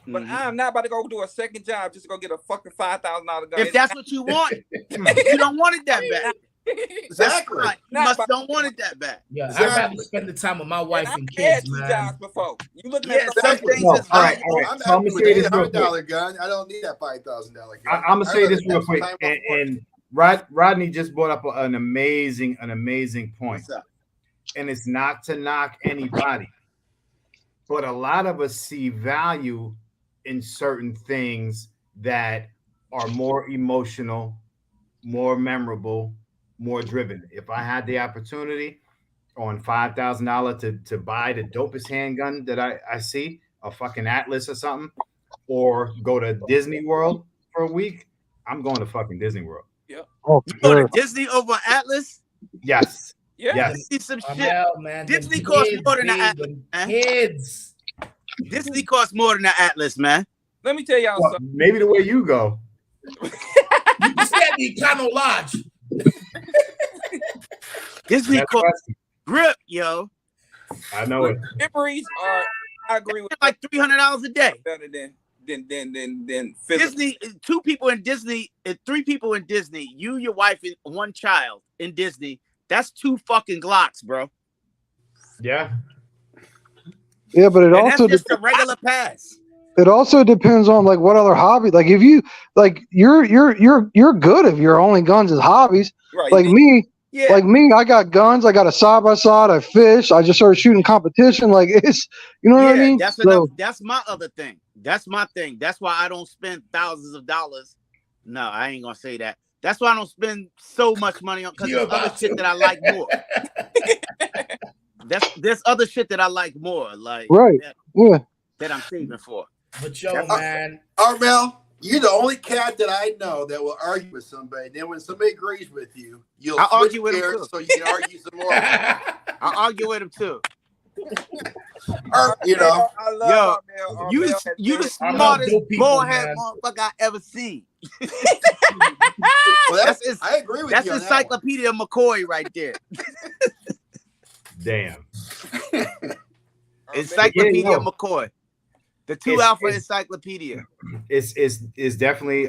but I'm not about to go do a second job just to go get a fucking $5,000 gun. If that's what you want, you don't want it that bad. Exactly. That's fine. You must don't want it that bad. Yeah, Exactly. I'd rather spend the time with my wife And and I had kids, 2 man. jobs before. You looking Yeah, at some something? things No, is all right, fine. all right. I'm So I'm happy gonna with say an this real quick. $800 gun. I don't need that $5,000 gun. I'm gonna say this real I'd rather quick, have some time off work. and Rodney just brought up an amazing point, What's up? and it's not to knock anybody, but a lot of us see value in certain things that are more emotional, more memorable, more driven. If I had the opportunity, on $5,000 to buy the dopest handgun that I see, a fucking Atlas or something, or go to Disney World for a week, I'm going to fucking Disney World. Yep. Oh, You for go to sure. Disney over Atlas? Yes. Yeah. Yes. See some shit. Armel, man, them Disney costs kids, more than the B, Atlas, them man. kids. Disney costs more than the Atlas, man. Let me tell y'all Well, something. maybe the way you go. You can stay at the Econo Lodge. Disney That's costs Weston. grip, yo. I know it. Memories are. I agree with Like $300 a day. better than physical. Disney, 2 people in Disney, 3 people in Disney, you, your wife, and 1 child in Disney. That's 2 fucking Glocks, bro. Yeah. Yeah, but it And also that's just a regular pass. it also depends on like what other hobby. Like if you like you're good if your only guns is hobbies. Right. Like me, Yeah. like me, I got guns. I got a side by side. I fish. I just started shooting competition. Like it's, you know what I mean. That's So, enough. That's my other thing. That's my thing. That's why I don't spend thousands of dollars. No, I ain't gonna say that. That's why I don't spend so much money on, because You're there's other about shit to. that I like more. There's other shit that I like more, like right. Yeah. that I'm saving for. But yo, man, Armel, you're the only cat that I know that will argue with somebody. Then when somebody agrees with you, you'll I'll switch argue with him gears too. so you can argue some more. I'll argue with him too. Or, you know, I love Yo, Armel. you Armel the has you the been- smartest dope people, bullhead man. motherfucker I ever seen. well, That's I agree with That's you on that one. Encyclopedia McCoy right there. Damn. Encyclopedia Yeah, no. McCoy. The 2 It's- Alpha it's- Encyclopedia. It's definitely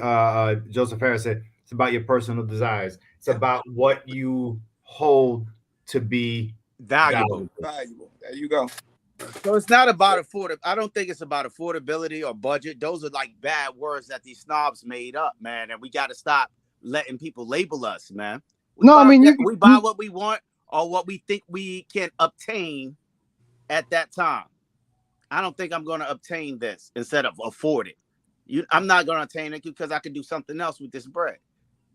Joseph Harris said it's about your personal desires. It's about what you hold to be Valuable. Valuable. There you go. So it's not about affordability. I don't think it's about affordability or budget. Those are like bad words that these snobs made up, man. And we got to stop letting people label us, man. No, I mean, We buy what we want or what we think we can obtain at that time. I don't think I'm going to obtain this instead of afford it. I'm not going to obtain it because I can do something else with this bread.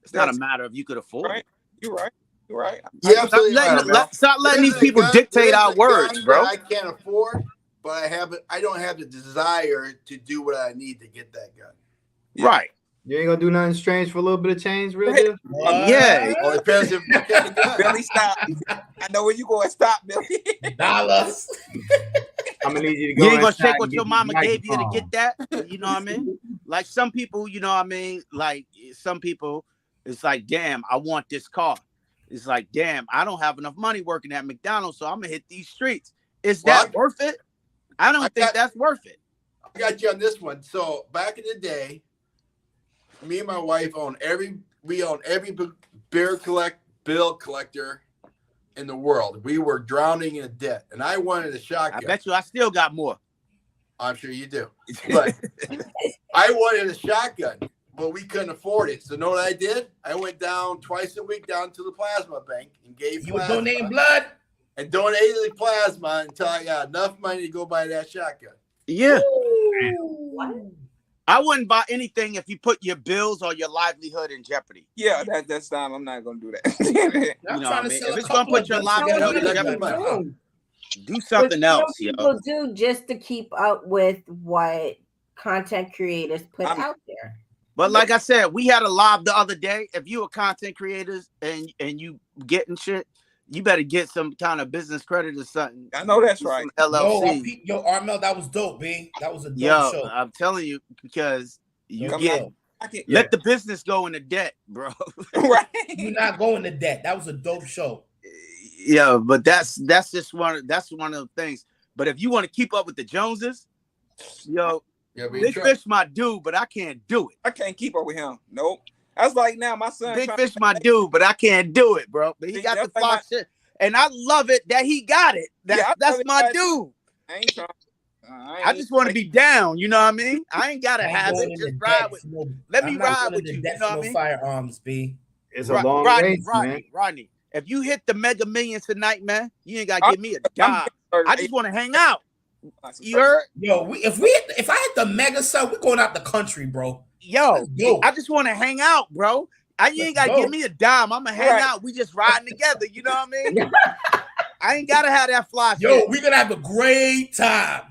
It's not a matter of you could afford Right. it. You're right. You're right. Yeah, absolutely right, Armel. Stop letting There's these a people gun- dictate there's our a words, gun bro. that I can't afford, but I don't have the desire to do what I need to get that gun. Right. You ain't gonna do nothing strange for a little bit of change, real deal? Yeah. Well, it depends if what kind of gun. Billy, stop. I know where you going. Stop, Billy. dollars. I'm gonna need you to go. You ain't gonna inside shake what and your get mama the gave you to microphone. get that. You know what I mean? Like some people, you know what I mean? Like some people, it's like, damn, I want this car. It's like, damn, I don't have enough money working at McDonald's, so I'm gonna hit these streets. Is that worth it? I don't think that's worth it. I got you on this one. So back in the day, me and my wife owned every bill collector in the world. We were drowning in debt, and I wanted a shotgun. I bet you I still got more. I'm sure you do. But I wanted a shotgun, but we couldn't afford it. So know what I did? I went down twice a week down to the plasma bank and gave You were plasma donating blood? and donated the plasma until I got enough money to go buy that shotgun. Yeah. What? I wouldn't buy anything if you put your bills or your livelihood in jeopardy. Yeah, that's time. I'm not gonna do that. You know what I mean? If it's gonna put your livelihood in jeopardy, do Which something some else, yo. people do just to keep up with what content creators put out there. But like I said, we had a live the other day. If you are content creators and you getting shit, you better get some kind of business credit or something. I know that's right. LLC. Yo, Armel, that was dope, B. That was a dope Yo, show. I'm telling you, because you Dope get show. let the business go into debt, bro. Right. You're not going to debt. That was a dope show. Yeah, but that's just one of the things. But if you want to keep up with the Joneses, yo, Big Fish my dude, but I can't do it. I can't keep up with him. Nope. That's like now my son. Big Fish my dude, but I can't do it, bro. But he got the fly shit, and I love it that he got it. That's my dude. I ain't trying. I just want to be down. You know what I mean? I ain't gotta have it. Just ride with. Let me ride with you. You know what I mean? Firearms, B. It's a long race, man. Rodney, if you hit the Mega Millions tonight, man, you ain't gotta give me a dime. I just want to hang out. You heard? Yo, if I hit the mega sub, we're going out the country, bro. Yo, I just want to hang out, bro. You ain't gotta give me a dime. I'm gonna hang out. We just riding together. You know what I mean? I ain't gotta have that fly Yo, shit. we're gonna have a great time.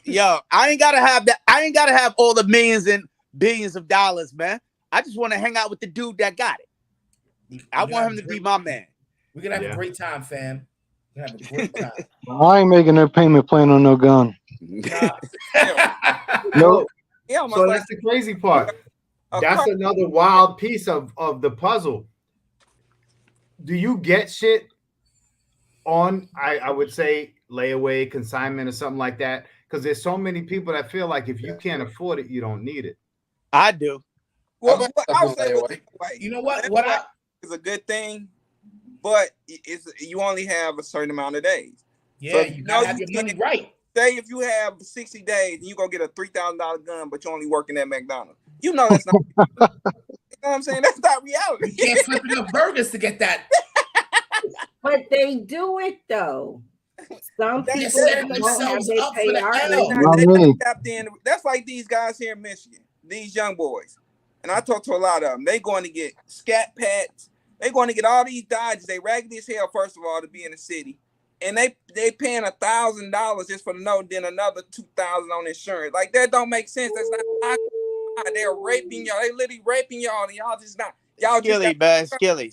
Yo, I ain't gotta have that. I ain't gotta have all the millions and billions of dollars, man. I just want to hang out with the dude that got it. I want him to be my man. We're gonna have a great time, fam. We're gonna have a great time. I ain't making no payment plan on no gun. Nah. Nope. Yeah, So that's the crazy part. That's another wild piece of the puzzle. Do you get shit on, I would say, layaway, consignment, or something like that? Because there's so many people that feel like if you can't afford it, you don't need it. I do. Well, I would say, you know what? What is a good thing, but you only have a certain amount of days. Yeah, so you gotta have your money right. Say if you have 60 days and you go get a $3,000 gun, but you're only working at McDonald's. You know that's not. You know what I'm saying? That's not reality. You can't flip enough burgers to get that. But they do it though. Some people setting don't themselves have up their for the pay That's like these guys here in Michigan, these young boys. And I talk to a lot of them. They going to get scat pats. They going to get all these Dodges. They raggedy as hell, first of all, to be in the city. And they paying $1,000 just for the note, then another $2,000 on insurance. Like that don't make sense. That's not. They're raping y'all. They literally raping y'all, and y'all just not. Y'all Skilly, man, Skilly.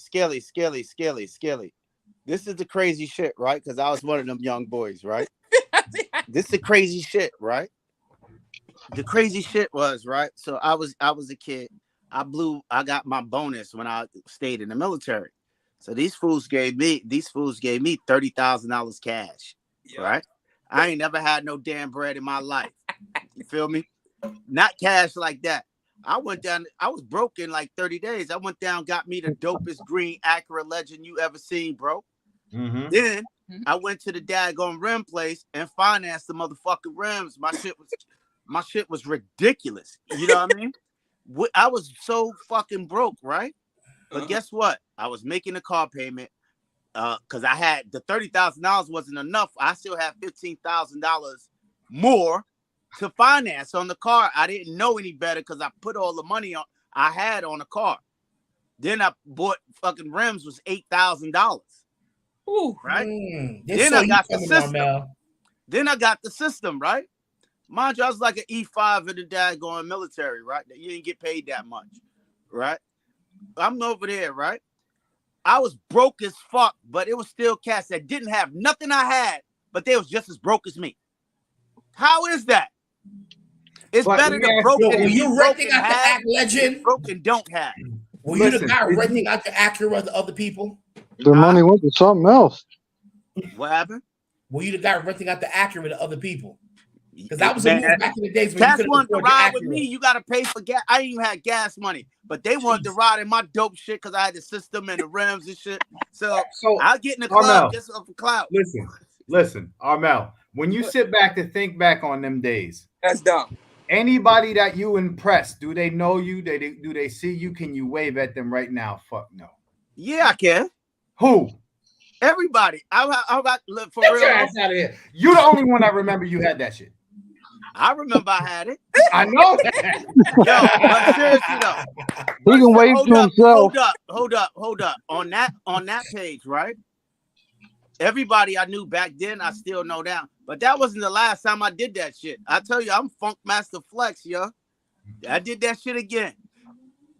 This is the crazy shit, right? Because I was one of them young boys, right? This is the crazy shit, right? The crazy shit was, right? So I was a kid. I got my bonus when I stayed in the military. So these fools gave me $30,000 cash, right? I ain't never had no damn bread in my life. You feel me? Not cash like that. I went down. I was broke in like 30 days. I went down, got me the dopest green Acura Legend you ever seen, bro. Mm-hmm. Then I went to the daggone rim place and financed the motherfucking rims. My shit was ridiculous. You know what I mean? I was so fucking broke, right? But guess what? I was making a car payment because I had the $30,000 wasn't enough. I still had $15,000 more to finance on the car. I didn't know any better because I put all the money I had on the car. Then I bought fucking rims was $8,000. Right? Then I got the system. Then I got the system, right? Mind you, I was like an E5 in the daggone military, right? You didn't get paid that much, right? I'm over there, right? I was broke as fuck, but it was still cats that didn't have nothing I had, but they was just as broke as me. How is that? It's better to broken. Were you renting out the Act Legend? Broken don't have. Were you the guy renting out the Acura to other people? Their money went to something else. What happened? Were you the guy renting out the Acura to other people? Because that was a move back in the days when Cats you could wanted to afford ride with me. You got to pay for gas. I didn't even have gas money, but they wanted to ride in my dope shit because I had the system and the rims and shit. So I'll get in the club just for clout. Listen, Armel. When you sit back to think back on them days, that's dumb. Anybody that you impress, do they know you? Do they see you? Can you wave at them right now? Fuck no. Yeah, I can. Who? Everybody. I look for Get real. your ass out of here. You the only one that remember you had that shit. I remember I had it. I know that. Yo, but seriously though, he can wave to himself. Hold up. On that page, right? Everybody I knew back then, I still know now. But that wasn't the last time I did that shit. I tell you, I'm Funk Master Flex, yo. I did that shit again.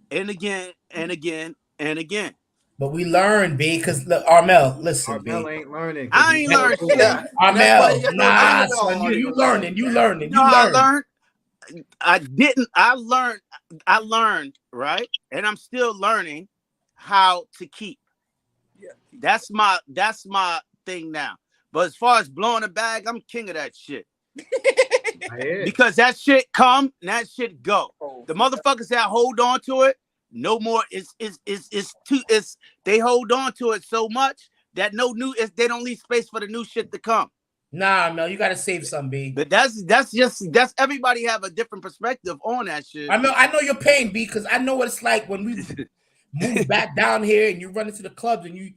And again, and again, and again. But we learned, B, because Armel, listen, Armel B. ain't learning. I ain't learned shit. Armel, nah, son, you learning. You learning. I learned. I didn't. I learned, right? And I'm still learning how to keep. Yeah. That's my thing now. But as far as blowing a bag, I'm king of that shit. Because that shit come, and that shit go. The motherfuckers that hold on to it, no more. They hold on to it so much that they don't leave space for the new shit to come. Nah, Mel, you gotta save some, B. But that's everybody have a different perspective on that shit. I know your pain, B, because I know what it's like when we move back down here and you run into the clubs and you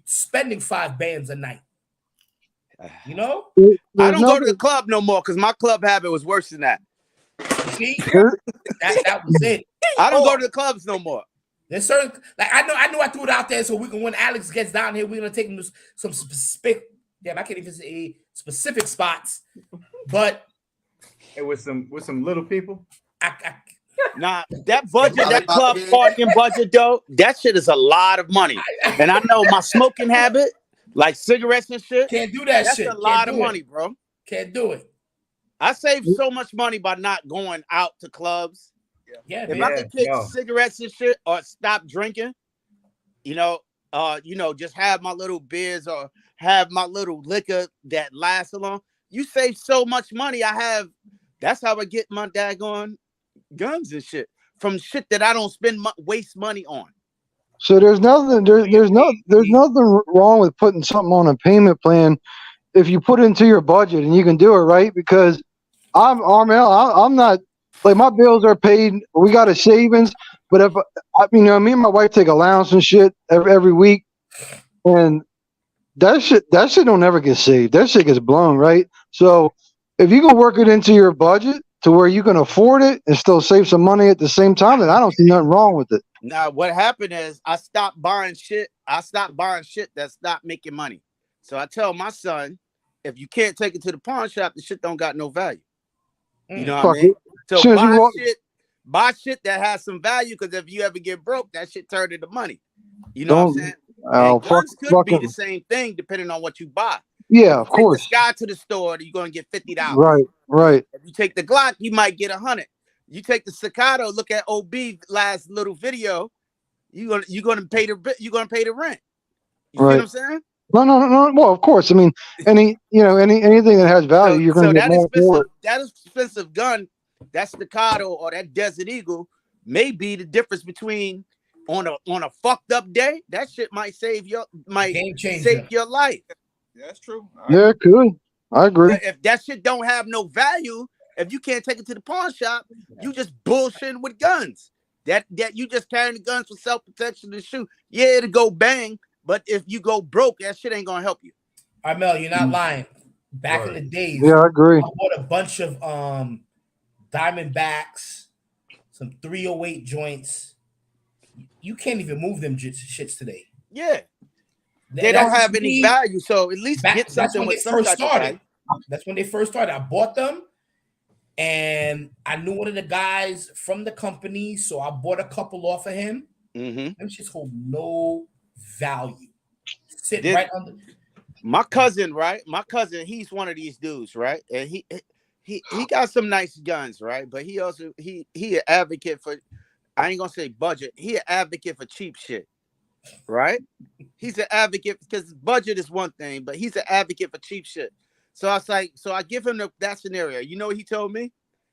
spending $5 a night. You know? I don't go to the club no more because my club habit was worse than that. See? that was it. I don't go to the clubs no more. There's certain, like I know I threw it out there so we can, when Alex gets down here, we're gonna take him to some Damn, I can't even say specific spots, but It was some little people. Nah, that budget, that club partying budget, though, that shit is a lot of money. And I know my smoking habit, like cigarettes and shit, can't do that that's shit. a lot of money, bro. Can't do it. I save so much money by not going out to clubs. Yeah, if I could kick cigarettes and shit or stop drinking, just have my little beers or have my little liquor that lasts along. You save so much money. That's how I get my daggone guns and shit from shit that I don't waste money on. So there's nothing there's nothing wrong with putting something on a payment plan if you put it into your budget and you can do it, right? Because I'm not like, my bills are paid. We got a savings, but if me and my wife take allowance and shit every week, and that shit don't ever get saved. That shit gets blown, right? So if you can work it into your budget to where you can afford it and still save some money at the same time, then I don't see nothing wrong with it. Now, what happened is I stopped buying shit. That's not making money. So I tell my son, if you can't take it to the pawn shop, the shit don't got no value. You know what I mean? So buy shit that has some value, because if you ever get broke, that shit turned into money. You know what I'm saying? Guns could be the same thing depending on what you buy. Yeah, of course. Take the Sky to the store, you're gonna get $50. Right. If you take the Glock, you might get $100. You take the Staccato, look at OB last little video, you're gonna pay the rent. You see what I'm saying? No. Well, of course. I mean, anything that has value, you're gonna get more for it. That expensive gun, that Staccato or that Desert Eagle, may be the difference between on a fucked up day. That shit might save your life. Yeah, that's true. Yeah, it could. I agree. But if that shit don't have no value, if you can't take it to the pawn shop, you just bullshitting with guns. That you just carrying the guns for self-protection and shoot. Yeah, it'll go bang, but if you go broke, that shit ain't gonna help you. Armel, you're not lying. Back in the days, yeah, I agree. I bought a bunch of Diamondbacks, some 308 joints. You can't even move them shits today. Yeah. They don't have any value, so at least get something with some type of value. That's when they first started. I bought them, and I knew one of the guys from the company, so I bought a couple off of him. Them shits hold no value. Sit right under. My cousin, right? He's one of these dudes, right? And he got some nice guns, right? But he also he an advocate for, I ain't gonna say budget. He an advocate for cheap shit, right? He's an advocate because budget is one thing, but he's an advocate for cheap shit. So I was like, I give him that scenario. You know what he told me?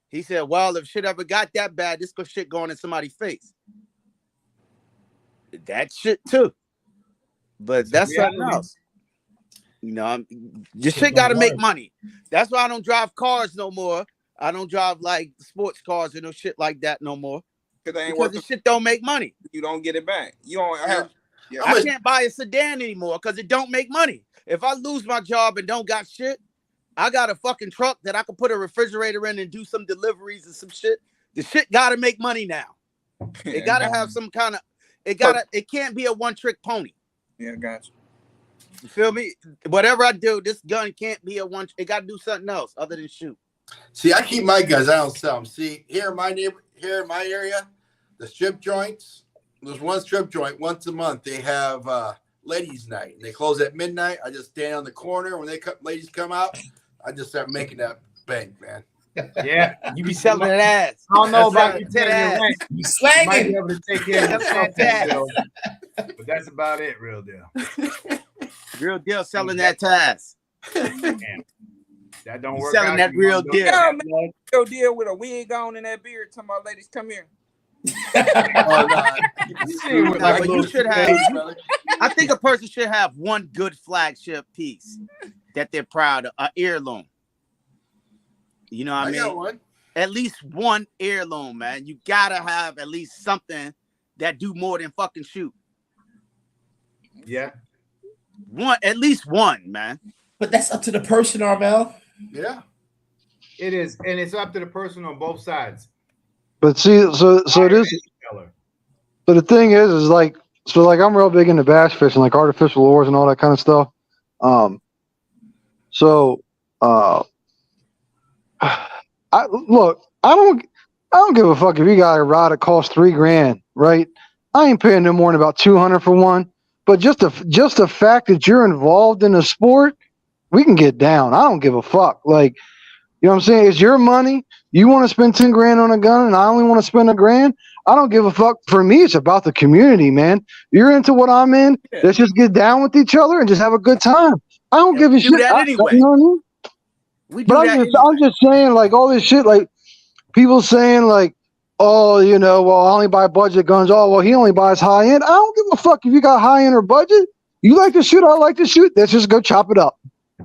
He said, well, if shit ever got that bad, this shit going in somebody's face. That shit too. But that's something else. Your shit got to make money. That's why I don't drive cars no more. I don't drive like sports cars and no shit like that no more. Because the shit don't make money. You don't get it back. You don't have. I can't buy a sedan anymore because it don't make money. If I lose my job and don't got shit, I got a fucking truck that I can put a refrigerator in and do some deliveries and some shit. The shit got to make money now. It got to have some kind of. It can't be a one-trick pony. Yeah, gotcha. You feel me? Whatever I do, this gun can't be a one. It got to do something else other than shoot. See, I keep my guns. I don't sell them. See, here in my area, the strip joints. There's one strip joint once a month. They have ladies' night, and they close at midnight. I just stand on the corner when ladies come out. I just start making that bank, man. Yeah, you be selling that ass. I don't know about you taking ass. You slanging. might be able to take care of that, but that's about it. Real deal. Real deal selling that ass. That don't work. Selling that real deal. Yeah, man, real deal with a wig on and that beard. Talking about ladies, come here. You should have. I think a person should have one good flagship piece that they're proud of, an heirloom. You know what I mean? Got one. At least one heirloom, man. You gotta have at least something that do more than fucking shoot. Yeah. At least one, man. But that's up to the person, Armel. Yeah. It is, and it's up to the person on both sides. But see, so the thing is like I'm real big into bass fishing, like artificial lures and all that kind of stuff. So, I don't give a fuck if you got a rod that costs $3,000, right? I ain't paying no more than about 200 for one. But just the fact that you're involved in a sport, we can get down. I don't give a fuck. Like, you know what I'm saying? It's your money. You want to spend 10 grand on a gun, and I only want to spend $1,000. I don't give a fuck. For me, it's about the community, man. You're into what I'm in. Yeah. Let's just get down with each other and just have a good time. I don't give a shit. Do that anyway. You know what I mean? We do But that I'm anyway. just saying, like, all this shit, like, people saying, like, oh, you know, well, I only buy budget guns. Oh, well, he only buys high end. I don't give a fuck if you got high end or budget. You like to shoot, I like to shoot. Let's just go chop it up.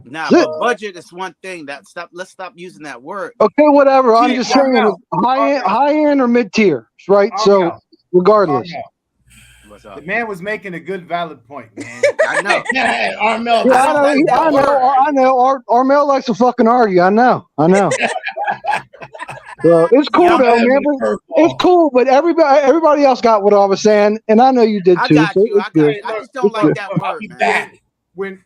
Nah, That's but it. budget is one thing. Let's stop using that word. Okay, whatever. I'm Yeah, just saying, Armel. high end or mid tier, right? So, Armel. regardless. Armel. What's up? The man was making a good, valid point, man. I know. Hey, Armel, Yeah, I don't like that word. I know. Armel likes to fucking argue. I know. So it's cool Y'all though, better man. be curveball. It's cool, but everybody else got what I was saying, and I know you did I too. got so you. it's I got good. you. I just don't like that I'll word, be man. back. When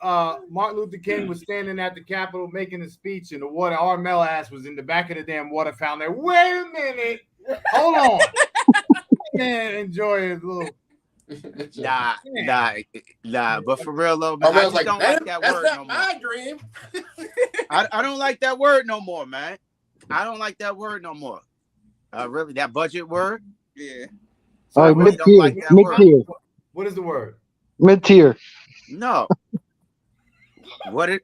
Martin Luther King was standing at the Capitol making a speech, and the water Armel ass was in the back of the damn water fountain. There, wait a minute, hold on, man, enjoy his little. Nah. But for real, though, man, I Armel's just like, don't man, like that that's word not no more. my dream. I don't like that word no more, man. I don't like that word no more. Really, that budget word? Yeah. So I All right, really don't like that word. mid-tier. What is the word? Mid-tier. No. What do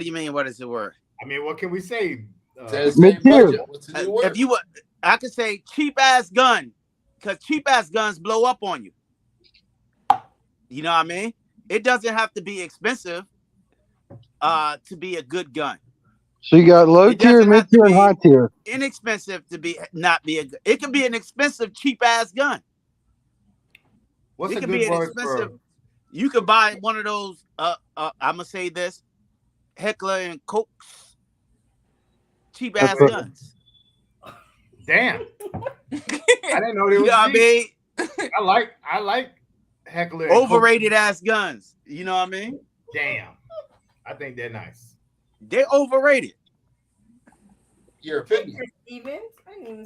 you mean? What is the word? I mean, what can we say? Says Mid-tier. budget. What's the new word? If you would, I could say cheap ass gun, because cheap ass guns blow up on you. You know what I mean? It doesn't have to be expensive to be a good gun. So you got low It tier, doesn't have to mid-tier, and be high tier. inexpensive to be not be a. It can be an expensive cheap ass gun. What's It a can good be an word expensive. for? You could buy one of those. I'm gonna say this: Heckler and Koch's cheap ass Okay. guns. Damn, I didn't know they You was know what I mean? I like Heckler. and Overrated ass guns. You know what I mean? Koch. Damn, I think they're nice. They're overrated. Your opinion.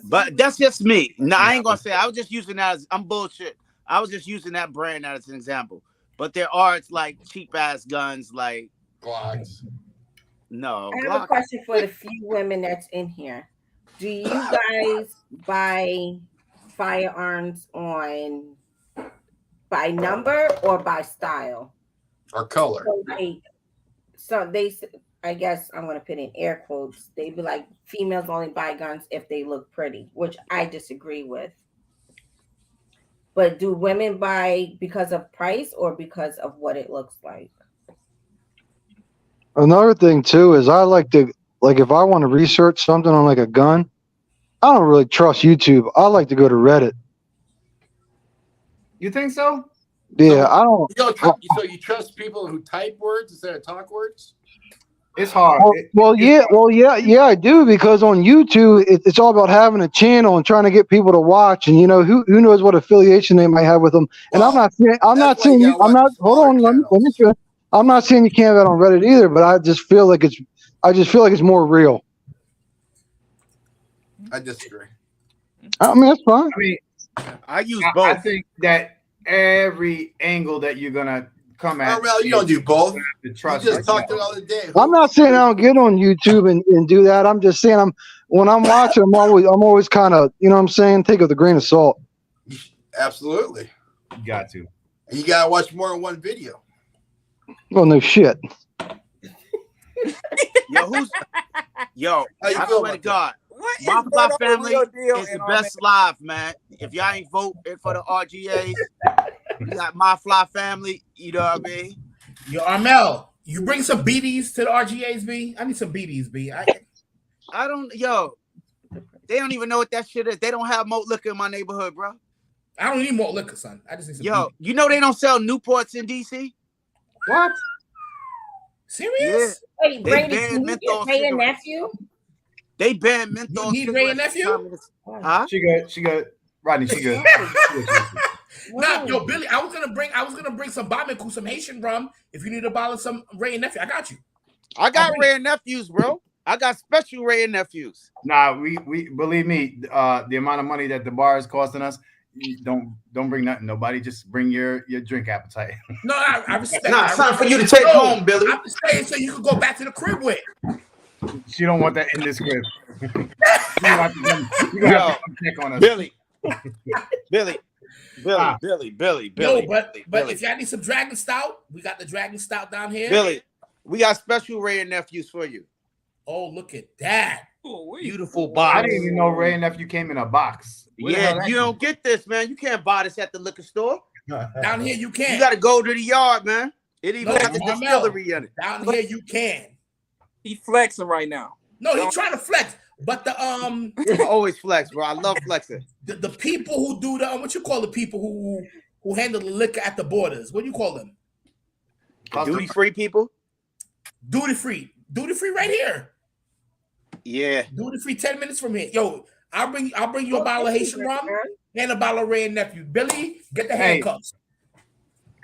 But that's just me. No, I ain't gonna say. I was just using that as I'm bullshit. I was just using that brand as an example. But there are like cheap ass guns, like Glocks. no. I have a Glock. question for the few women that's in here. Do you guys buy firearms by number or by style? Or color. I guess I'm gonna put in air quotes. They be like, females only buy guns if they look pretty, which I disagree with. But do women buy because of price or because of what it looks like? Another thing too is I like to if I want to research something on like a gun, I don't really trust YouTube. I like to go to Reddit. You think so? Yeah, I don't. So you trust people who type words instead of talk words? It's hard. Yeah, I do, because on YouTube it's all about having a channel and trying to get people to watch, and who knows what affiliation they might have with them. And Well, I'm not saying you can't have that on Reddit either, but I just feel like it's more real. I disagree. I mean, that's fine. I mean, I use both. I think that every angle that you're gonna come at, Armel, you don't do both. You You just talked the other day. I'm not saying I don't get on YouTube and do that. I'm just saying when I'm watching, I'm always kind of, you know what I'm saying, take it with a grain of salt. Absolutely. You got to. And you gotta watch more than one video. Well, no shit. Yo, How you I feel swear to about God, What is my going fly on with family your deal is the and all best live, man. If y'all ain't voting for the RGAs, you got my fly family. You know what I mean? Yo, Armel, you bring some BDs to the RGAs, B? I need some BDs, B. I don't. Yo, they don't even know what that shit is. They don't have malt liquor in my neighborhood, bro. I don't need more liquor, son. I just need some Yo, BDs. you know they don't sell Newports in DC? What? Serious? Wait, They Brady, banned can you menthol get Ray and cigarettes. nephew? They banned menthol You need Ray and cigarettes. nephew? Huh? She good. Rodney, she good. Nah, yo, Billy, I was gonna bring some Bamiku, some Haitian rum. If you need a bottle of some Ray and nephew, I got you. I got rare nephews, bro. I got special rare nephews. Nah, we believe me, the amount of money that the bar is costing us, don't bring nothing. Nobody, just bring your drink appetite. No, I respect. Nah, I something for you to respect. take home, Billy. I'm just saying, so you can go back to the crib with. She don't want that in this crib. You gonna have to come check on us. Billy. Billy. Yo, but if y'all need some Dragon Stout, we got the Dragon Stout down here. Billy, we got special rare nephews for you. Oh, look at that. Beautiful box. I didn't even know Ray Nephew came in a box. Yeah, you don't get this, man. You can't buy this at the liquor store. Down here, you can. You got to go to the yard, man. It even got the distillery in it. Down here, you can. He flexing right now. No, he's trying to flex. But the always flex, bro. I love flexing. The people who do the what you call the people who handle the liquor at the borders? What do you call them? Duty free people. Duty free right here. Yeah. Duty free 10 minutes from here. Yo, I'll bring you a bottle of Haitian rum and a bottle of Ray Nephew. Billy, get the handcuffs.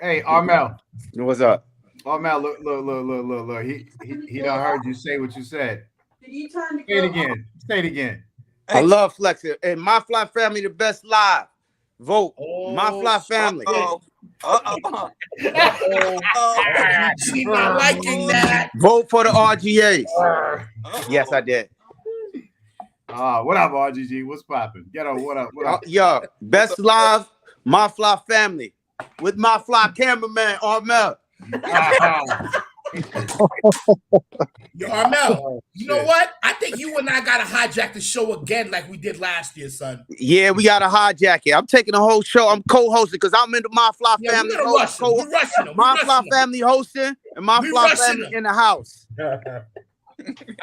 Hey, Armel. What's up? Armel, look. He done heard you say what you said. Did you turn Say it again. Say it again. I love flexing. And My Fly Family, the best live. Vote. My Fly Family. She's not liking that. Vote for the RGAs. Yes, I did. What up, RGG? What's popping? Ghetto, what up? Yo, best live, My Fly Family. With My Fly cameraman, Armel. Yo, Armel, you know what? I think you and I gotta hijack the show again like we did last year, son. Yeah, we got to hijack it. I'm taking the whole show. I'm co-hosting because I'm into My Fly Family. My Fly Family hosting and My Fly Family in the house.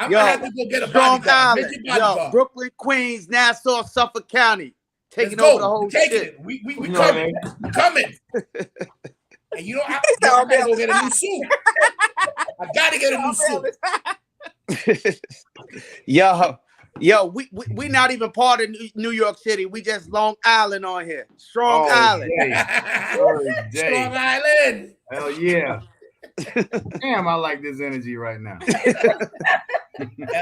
I'm gonna have to go get a Strong bodyguard. Island. Yo, Brooklyn, Queens, Nassau, Suffolk County. Taking over the whole shit. We coming. We coming. And you know, I gotta go get a new suit. I gotta get a new suit. Yo, we not even part of New York City. We just Long Island on here. Strong Island. Strong Island. Hell yeah. Damn, I like this energy right now.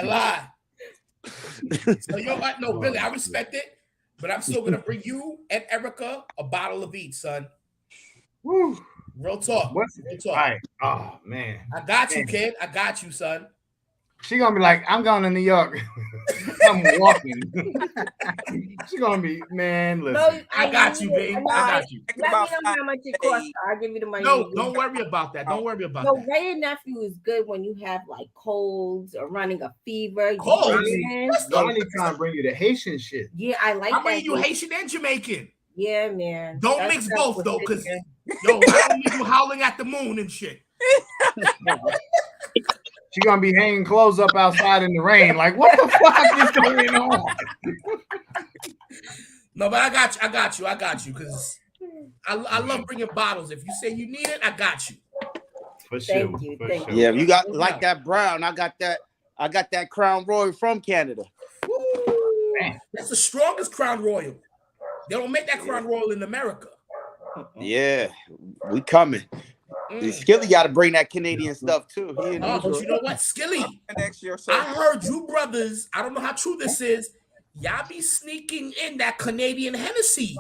Lie. So you know what? No, Billy, I respect it, but I'm still gonna bring you and Erica a bottle of each, son. Woo. Real talk. What's Real talk. All right. Oh man. I got you, kid. I got you, son. She gonna be like, I'm going to New York. I'm walking. She gonna be, man. Listen. No, I got you, baby. I got you. Let me know how much it costs. I'll give you the money. No, don't worry about that. Don't worry about that. No, Ray and Nephew is good when you have like colds or running a fever. Colds? I only trying to bring you the Haitian shit. Yeah, I like I'm that. bringing you Haitian and Jamaican. Yeah, man. Don't mix both though, because yo, I don't need you howling at the moon and shit. She gonna be hanging clothes up outside in the rain. Like, what the fuck is going on? No, but I got you, because I love bringing bottles. If you say you need it, I got you. For sure. Thank you. Yeah, you got like that brown. I got that Crown Royal from Canada. Woo. That's the strongest Crown Royal. They don't make that Crown Royal in America. Yeah, we coming. Skilly got to bring that Canadian stuff too. But you know what, Skilly? I heard you brothers. I don't know how true this is. Y'all be sneaking in that Canadian Hennessy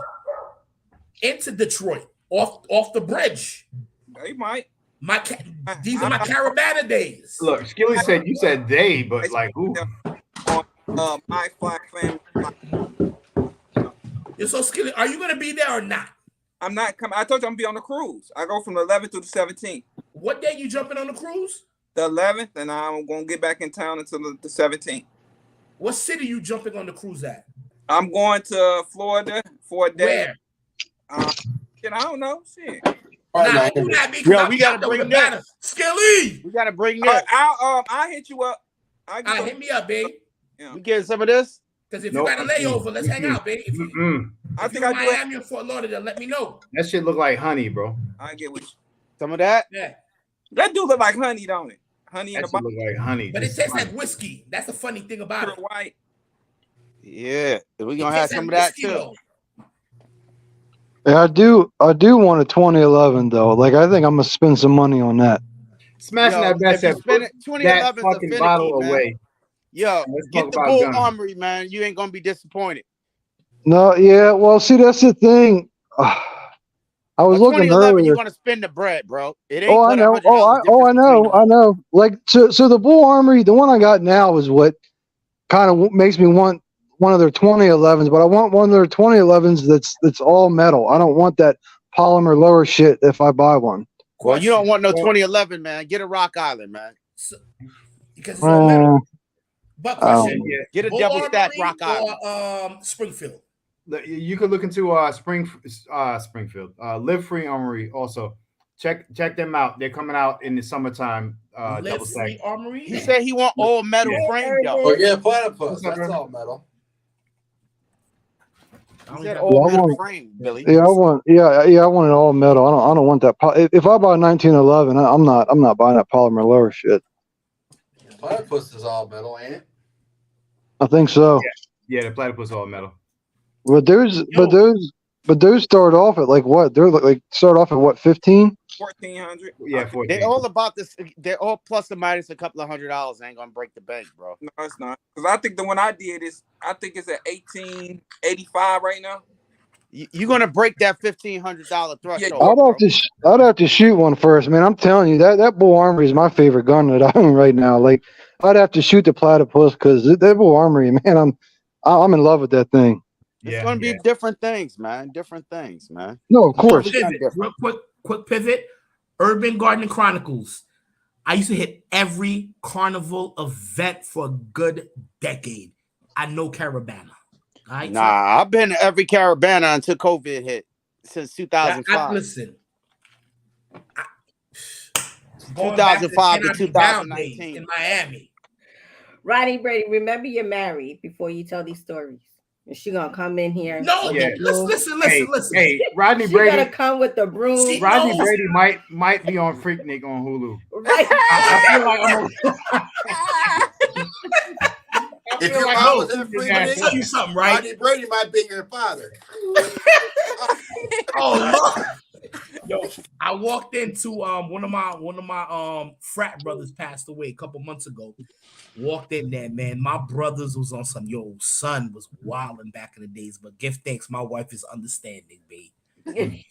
into Detroit off the bridge. They might. These are my Caravana days. Look, Skilly said you said they, but like who? My Fly Family. You're so Skilly. Are you gonna be there or not? I'm not coming. I told you I'm gonna be on the cruise. I go from the 11th to the 17th. What day you jumping on the cruise? The 11th, and I'm gonna get back in town until the 17th. What city you jumping on the cruise at? I'm going to Florida for a day. Where? I don't know. Shit. We gotta bring that. Skilly. We gotta bring that. I'll hit you up. Hit me up, babe. Yeah. You getting some of this? Because if you got a layover, let's hang out, babe. I think I Miami or Fort Lauderdale, let me know. That shit look like honey, bro. I get with you. Some of that? Yeah. That do look like honey, don't it? Honey in the bottle. Look like honey. But it tastes like whiskey. That's the funny thing about it. White. Yeah. We're gonna have some of that too. Though. Yeah, I do want a 2011 though. Like I think I'm gonna spend some money on that. Smashing that bet if you said, spend put it, that 2011 is a fucking finicky, bottle man. away. Yo, Let's get talk the about Bull guns. Armory, man. You ain't gonna be disappointed. No, yeah. Well, see, that's the thing. I was looking 2011, you're earlier. gonna spend the bread, bro. It Oh, ain't I but know. $100 difference I between know. them I all. know. Like, so the Bull Armory, the one I got now, is what kind of makes me want one of their 2011s. But I want one of their 2011s that's all metal. I don't want that polymer lower shit if I buy one. Well, you don't want no Well- 2011, man. Get a Rock Island, man. Because it's all metal. But question: Yeah. Get a Bull double stack Armory Rock Island. or Springfield? You could look into Springfield, Live Free Armory also. Check them out. They're coming out in the summertime. Double Live stack. Free Armory. He said he want all metal Yeah. frame, though. Oh yeah, platypus. What's up, That's Herman? all metal. He said Yeah, all I metal want- frame, Billy. Yeah, I want. Yeah, I want it all metal. I don't want that. If I buy a 1911, I'm not buying that polymer lower shit. Platypus is all metal, ain't it? I think so. Yeah, the platypus all metal. But those start off at like what? They're like start off at what, 15? 1400. Yeah, 14. They all about this. They're all plus or minus a couple of $100. Ain't gonna break the bank, bro. No, it's not. Because I think the one I did is, I think it's at 1885 right now. You're gonna break that $1,500 threshold. I'd have to shoot one first, man. I'm telling you that Bull Armory is my favorite gun that I own right now. Like, I'd have to shoot the platypus because that Bull Armory, man, I'm in love with that thing. It's gonna be different things, man. Different things, man. No, of course. Pivot. Real quick pivot. Urban Gardening Chronicles. I used to hit every carnival event for a good decade. I know Caravana. Right? Nah, I've been to every Caravana until COVID hit since 2005. Listen. 2005 to 2019 in Miami. Rodney Brady, remember you're married before you tell these stories. And she gonna come in here. No, Yeah. listen. Hey, Rodney She Brady. gonna come with the broom. Rodney Brady might be on Freaknik on Hulu. Right. I feel like If your like mom no, was in yeah, Let me tell you something, right? Rodney Brady might be your father. Oh Lord. Yo, I walked into one of my frat brothers passed away a couple months ago. Walked in there, man. My brothers was on some son was wilding back in the days, but give thanks, my wife is understanding, babe.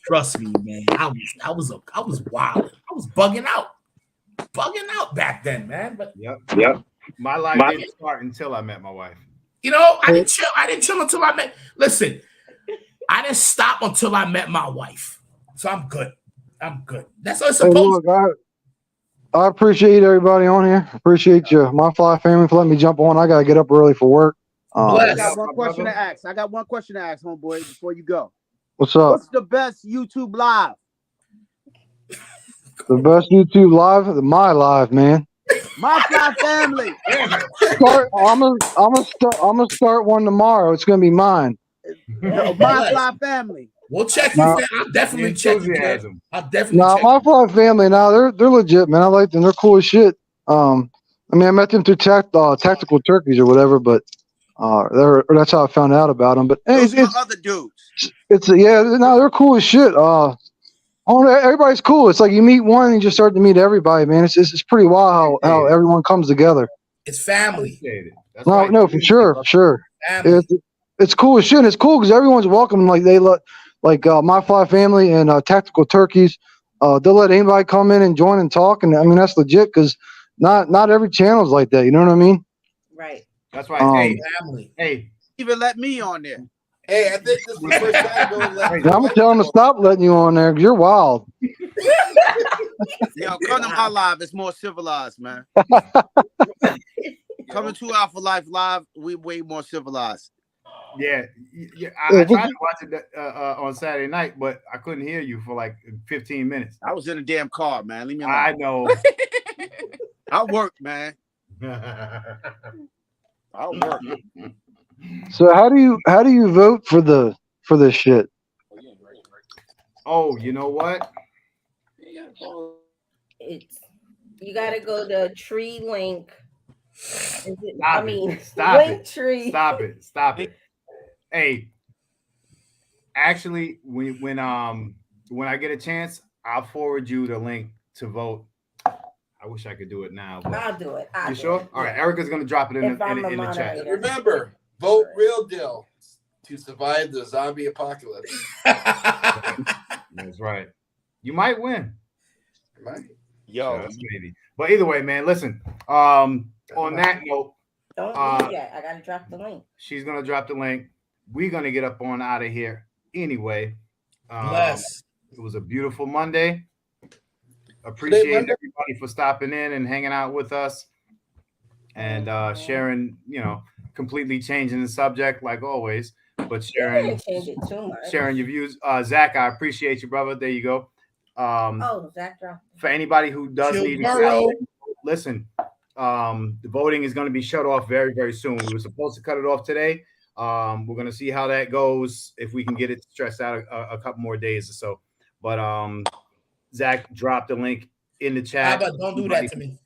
Trust me, man. I was wilding. I was bugging out back then, man. But yep. My life didn't start until I met my wife. you know, I didn't chill until I met. Listen, I didn't stop until I met my wife. So I'm good. That's what it's Hey, supposed look, I appreciate everybody on here. Appreciate you, my fly family, for letting me jump on. I gotta get up early for work. I got one question to ask. Homeboy, before you go. What's up? What's the best YouTube live? The best YouTube live? My live, man. My Fly Family. I'm gonna start one tomorrow. It's gonna be mine. No, My Fly Family. We'll check you. I'll definitely check you. I'll definitely check. My fly family now they're legit, man. I like them. They're cool as shit. I mean, I met them through Tactical Turkeys or whatever, but that's how I found out about them. But hey, Those are other dudes. They're cool as shit. Everybody's cool. It's like you meet one and you just start to meet everybody, man. It's pretty wild how everyone comes together. It's family. No, for sure. It's cool as shit. It's cool because everyone's welcome. Like My Fly Family and Tactical Turkeys. They'll let anybody come in and join and talk, and I mean that's legit because not every channel's like that. You know what I mean? Right. That's right. Family. Hey, even let me on there. Hey, I think this is the first time going left. I'm gonna tell them to stop letting you on there because you're wild. Yo, come to my live. It's more civilized, man. Coming to Alpha Life Live, we way more civilized. Yeah. I tried to watch it on Saturday night, but I couldn't hear you for like 15 minutes. I was in a damn car, man. Leave me alone. I know. I work, man. I work. So how do you vote for this shit? Oh, you know what? It's you gotta go to tree link. Stop it. Stop it. Hey, actually, when I get a chance, I'll forward you the link to vote. I wish I could do it now. But I'll do it. you sure? All right, Erica's gonna drop it in If I'm a the chat. moderator. Remember, vote real deal to survive the zombie apocalypse. That's right. You might win. Right? Yo, Just maybe. But either way, man, listen. On that note, Don't leave yet. I gotta drop the link. she's gonna drop the link. We're gonna get up on out of here anyway. Bless. It was a beautiful Monday. Appreciate everybody for stopping in and hanging out with us and sharing, completely changing the subject like always, but sharing Change it too much. sharing your views. Zach, I appreciate you, brother. There you go. Zach dropped. For anybody who does need to listen, the voting is going to be shut off very, very soon. We were supposed to cut it off today. We're going to see how that goes, if we can get it stressed out a couple more days or so. But Zach dropped the link in the chat. How about don't do that to me?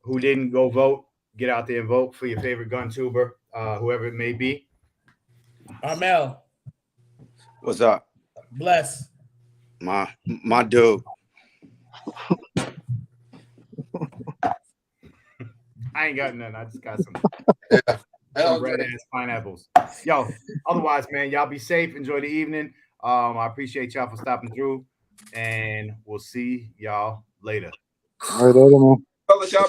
Who didn't go vote, get out there and vote for your favorite gun tuber, whoever it may be. Armel. What's up? Bless. My dude. I ain't got nothing. I just got some red ass pineapples. Yo, otherwise, man, y'all be safe. Enjoy the evening. I appreciate y'all for stopping through, and we'll see y'all later. All right, later, man. Fellas, y'all